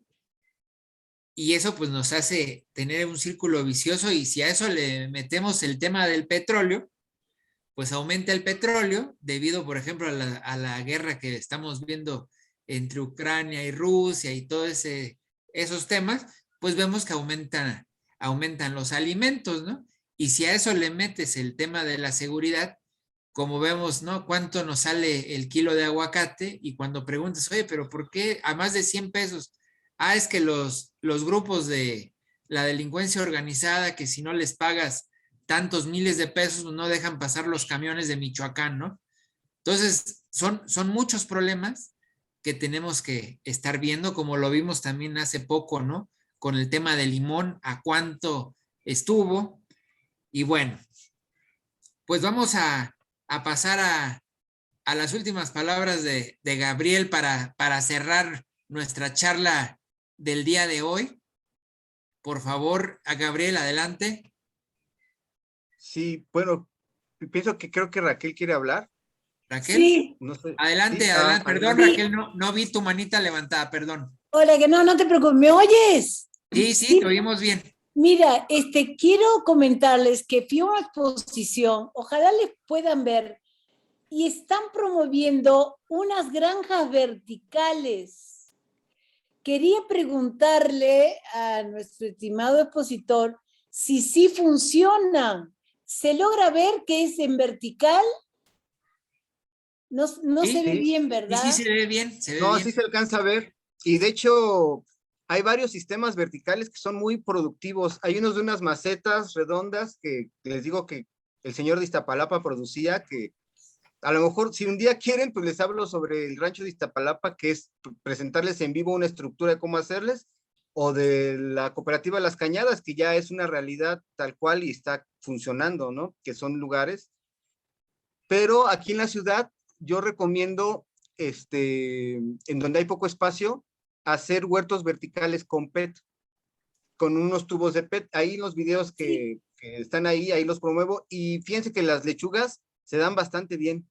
Speaker 2: y eso pues nos hace tener un círculo vicioso, y si a eso le metemos el tema del petróleo, pues aumenta el petróleo debido, por ejemplo, a la guerra que estamos viendo entre Ucrania y Rusia y todos esos temas, pues vemos que aumentan los alimentos, ¿no? Y si a eso le metes el tema de la seguridad, como vemos, ¿no? ¿Cuánto nos sale el kilo de aguacate? Y cuando preguntas, oye, pero ¿por qué a más de 100 pesos? Ah, es que los grupos de la delincuencia organizada, que si no les pagas tantos miles de pesos, no dejan pasar los camiones de Michoacán, ¿no? Entonces, son muchos problemas que tenemos que estar viendo, como lo vimos también hace poco, ¿no? Con el tema del limón, a cuánto estuvo. Y bueno, pues vamos a pasar a las últimas palabras de Gabriel para cerrar nuestra charla del día de hoy. Por favor, a Gabriel, adelante.
Speaker 1: Sí, bueno, creo que Raquel quiere hablar.
Speaker 2: Raquel.
Speaker 9: Sí.
Speaker 1: No sé.
Speaker 2: Adelante,
Speaker 1: Sí,
Speaker 2: adelante. Perdón,
Speaker 9: sí.
Speaker 2: Raquel, no vi tu manita levantada, perdón.
Speaker 9: Hola, que no te preocupes, ¿me oyes?
Speaker 2: Sí, te oímos bien.
Speaker 9: Mira, quiero comentarles que fui a una exposición, ojalá les puedan ver, y están promoviendo unas granjas verticales. Quería preguntarle a nuestro estimado expositor si sí funcionan. ¿Se logra ver que es en vertical? No
Speaker 2: Sí,
Speaker 9: se ve
Speaker 1: sí.
Speaker 9: bien, ¿verdad?
Speaker 2: Sí, se ve bien, se ve
Speaker 1: No,
Speaker 2: bien.
Speaker 1: sí se alcanza a ver. Y de hecho, hay varios sistemas verticales que son muy productivos. Hay unos de unas macetas redondas que les digo que el señor de Iztapalapa producía, que a lo mejor si un día quieren, pues les hablo sobre el rancho de Iztapalapa, que es presentarles en vivo una estructura de cómo hacerles, o de la cooperativa Las Cañadas, que ya es una realidad tal cual y está funcionando, ¿no? Que son lugares. Pero aquí en la ciudad yo recomiendo, en donde hay poco espacio, hacer huertos verticales con PET, con unos tubos de PET. Ahí los videos que están ahí los promuevo, y fíjense que las lechugas se dan bastante bien.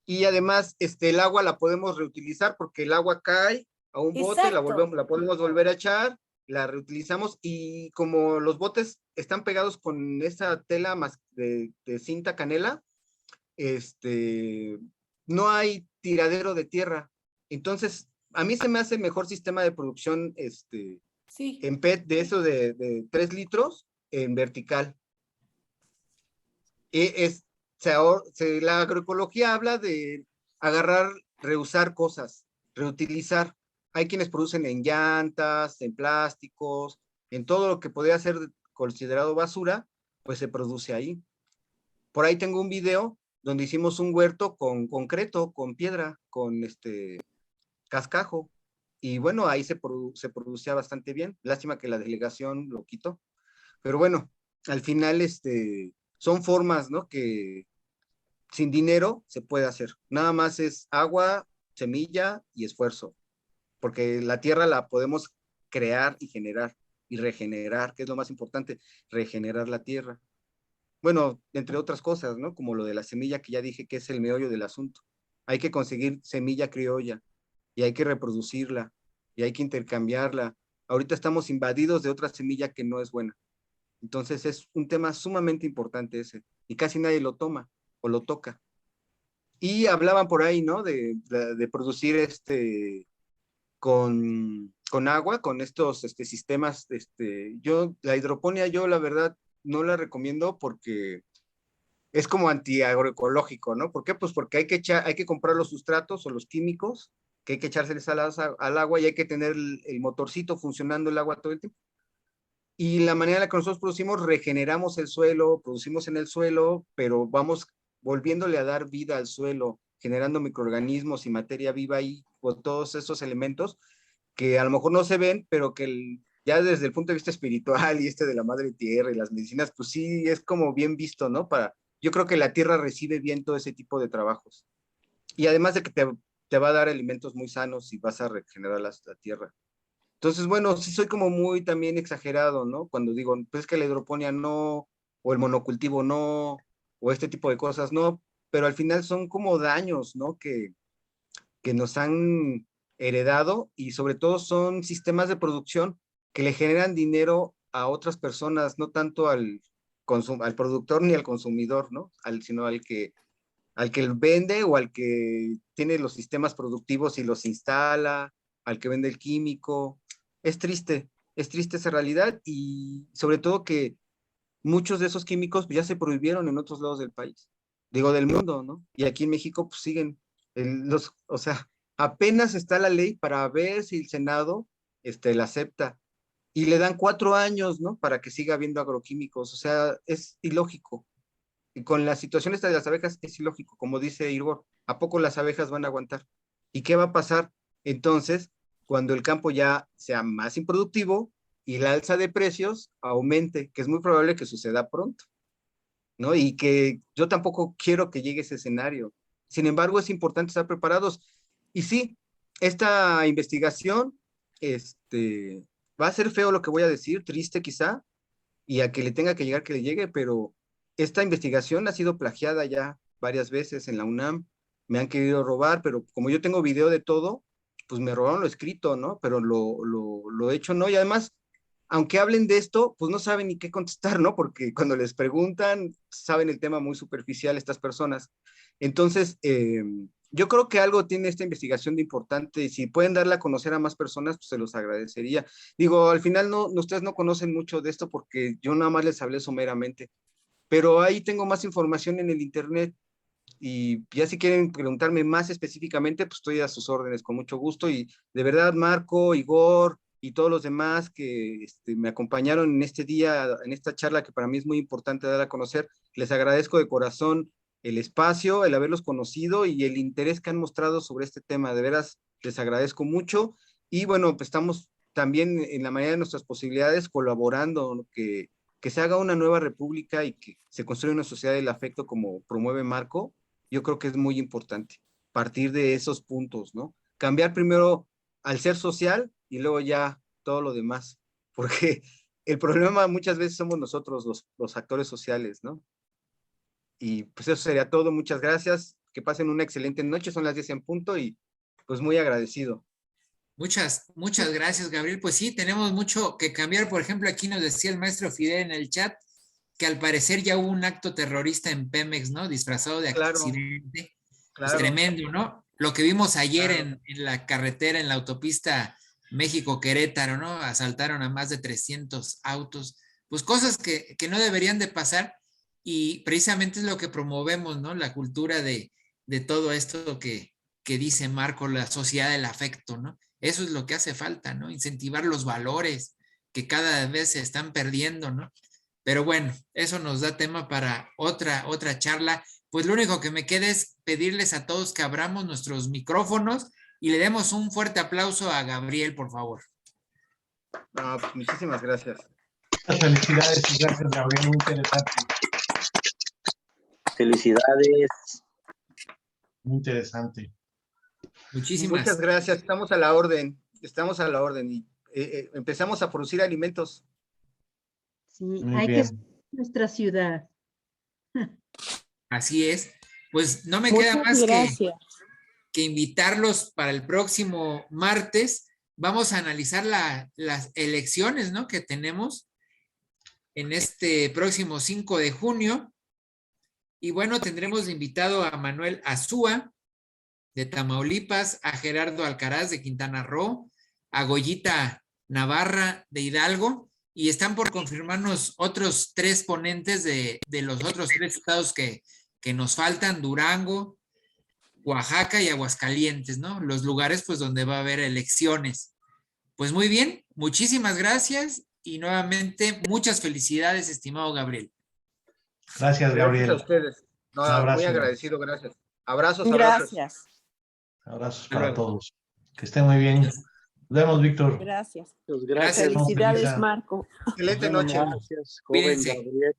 Speaker 1: Y además, el agua la podemos reutilizar porque el agua cae a un bote, la podemos volver a echar, la reutilizamos, y como los botes están pegados con esa tela más de cinta canela, no hay tiradero de tierra. Entonces, a mí se me hace mejor sistema de producción en PET de eso de 3 litros en vertical. La agroecología habla de agarrar, reusar cosas, reutilizar. Hay quienes producen en llantas, en plásticos, en todo lo que podría ser considerado basura, pues se produce ahí. Por ahí tengo un video donde hicimos un huerto con concreto, con piedra, con cascajo, y bueno, ahí se producía bastante bien. Lástima que la delegación lo quitó, pero bueno, al final son formas, ¿no? Que sin dinero se puede hacer. Nada más es agua, semilla y esfuerzo, porque la tierra la podemos crear y generar y regenerar, que es lo más importante, regenerar la tierra. Bueno, entre otras cosas, ¿no? Como lo de la semilla, que ya dije que es el meollo del asunto. Hay que conseguir semilla criolla y hay que reproducirla y hay que intercambiarla. Ahorita estamos invadidos de otra semilla que no es buena. Entonces es un tema sumamente importante ese, y casi nadie lo toma o lo toca. Y hablaban por ahí, ¿no? De producir con agua, con estos sistemas. La hidroponía, yo la verdad no la recomiendo porque es como antiagroecológico, ¿no? ¿Por qué? Pues porque hay que comprar los sustratos o los químicos que hay que echárseles al agua, y hay que tener el motorcito funcionando el agua todo el tiempo. Y la manera en la que nosotros producimos, regeneramos el suelo, producimos en el suelo, pero vamos volviéndole a dar vida al suelo, generando microorganismos y materia viva ahí, con todos esos elementos que a lo mejor no se ven, pero que ya desde el punto de vista espiritual y de la madre tierra y las medicinas, pues sí es como bien visto, ¿no? Yo creo que la tierra recibe bien todo ese tipo de trabajos. Y además de que te va a dar alimentos muy sanos y vas a regenerar la tierra. Entonces, bueno, sí soy como muy también exagerado, ¿no? Cuando digo, pues es que la hidroponía no, o el monocultivo no, o este tipo de cosas no, pero al final son como daños, ¿no? Que nos han heredado, y sobre todo son sistemas de producción que le generan dinero a otras personas, no tanto al productor ni al consumidor, ¿no? Sino al que vende, o al que tiene los sistemas productivos y los instala, al que vende el químico. Es triste esa realidad, y sobre todo que muchos de esos químicos ya se prohibieron en otros lados del país, digo del mundo, ¿no? Y aquí en México pues siguen, o sea, apenas está la ley para ver si el Senado la acepta, y le dan 4 años, ¿no? Para que siga habiendo agroquímicos. O sea, es ilógico. Y con la situación esta de las abejas es ilógico, como dice Igor, ¿a poco las abejas van a aguantar? ¿Y qué va a pasar entonces cuando el campo ya sea más improductivo y la alza de precios aumente? Que es muy probable que suceda pronto, ¿no? Y que yo tampoco quiero que llegue ese escenario. Sin embargo, es importante estar preparados. Y sí, esta investigación, va a ser feo lo que voy a decir, triste quizá, y a que le tenga que llegar, que le llegue, pero esta investigación ha sido plagiada ya varias veces en la UNAM. Me han querido robar, pero como yo tengo video de todo, pues me robaron lo escrito, ¿no? Pero lo hecho no. Y además, aunque hablen de esto, pues no saben ni qué contestar, ¿no? Porque cuando les preguntan, saben el tema muy superficial estas personas. Entonces, yo creo que algo tiene esta investigación de importante, y si pueden darla a conocer a más personas, pues se los agradecería. Digo, al final ustedes no conocen mucho de esto porque yo nada más les hablé someramente, pero ahí tengo más información en el internet, Y ya si quieren preguntarme más específicamente, pues estoy a sus órdenes con mucho gusto. Y de verdad, Marco, Igor y todos los demás que me acompañaron en este día, en esta charla que para mí es muy importante dar a conocer, les agradezco de corazón el espacio, el haberlos conocido y el interés que han mostrado sobre este tema. De veras, les agradezco mucho. Y bueno, pues estamos también en la medida de nuestras posibilidades colaborando, que se haga una nueva república y que se construya una sociedad del afecto como promueve Marco. Yo creo que es muy importante partir de esos puntos, ¿no? Cambiar primero al ser social y luego ya todo lo demás, porque el problema muchas veces somos nosotros los actores sociales, ¿no? Y pues eso sería todo, muchas gracias, que pasen una excelente noche, son las 10 en punto y pues muy agradecido.
Speaker 2: Muchas gracias, Gabriel. Pues sí, tenemos mucho que cambiar. Por ejemplo, aquí nos decía el maestro Fidel en el chat que al parecer ya hubo un acto terrorista en Pemex, ¿no? Disfrazado de accidente. Claro. Pues tremendo, ¿no? Lo que vimos ayer en la carretera, en la autopista México-Querétaro, ¿no? Asaltaron a más de 300 autos. Pues cosas que no deberían de pasar y precisamente es lo que promovemos, ¿no? La cultura de todo esto que dice Marco, la sociedad del afecto, ¿no? Eso es lo que hace falta, ¿no? Incentivar los valores que cada vez se están perdiendo, ¿no? Pero bueno, eso nos da tema para otra charla. Pues lo único que me queda es pedirles a todos que abramos nuestros micrófonos y le demos un fuerte aplauso a Gabriel, por favor.
Speaker 1: No, muchísimas gracias.
Speaker 3: Felicidades y gracias, Gabriel, muy interesante.
Speaker 5: Felicidades.
Speaker 3: Muy interesante.
Speaker 1: Muchas gracias, estamos a la orden y empezamos a producir alimentos.
Speaker 6: Sí, hay que ser nuestra ciudad.
Speaker 2: Así es. Pues no me queda más que invitarlos para el próximo martes. Vamos a analizar las elecciones, ¿no? Que tenemos en este próximo 5 de junio. Y bueno, tendremos de invitado a Manuel Azúa, de Tamaulipas, a Gerardo Alcaraz, de Quintana Roo, a Goyita Navarra, de Hidalgo, y están por confirmarnos otros 3 ponentes de los otros 3 estados que nos faltan, Durango, Oaxaca y Aguascalientes, ¿no? Los lugares pues donde va a haber elecciones. Pues muy bien, muchísimas gracias y nuevamente muchas felicidades, estimado Gabriel.
Speaker 3: Gracias, Gabriel.
Speaker 1: Gracias a ustedes. No, muy agradecido, gracias. Abrazos.
Speaker 9: Gracias.
Speaker 3: Abrazos para todos. Que estén muy bien. Nos vemos, Víctor.
Speaker 9: Gracias.
Speaker 5: Gracias.
Speaker 9: Felicidades, Marco.
Speaker 1: Excelente noche.
Speaker 4: Gracias, joven Gabriel.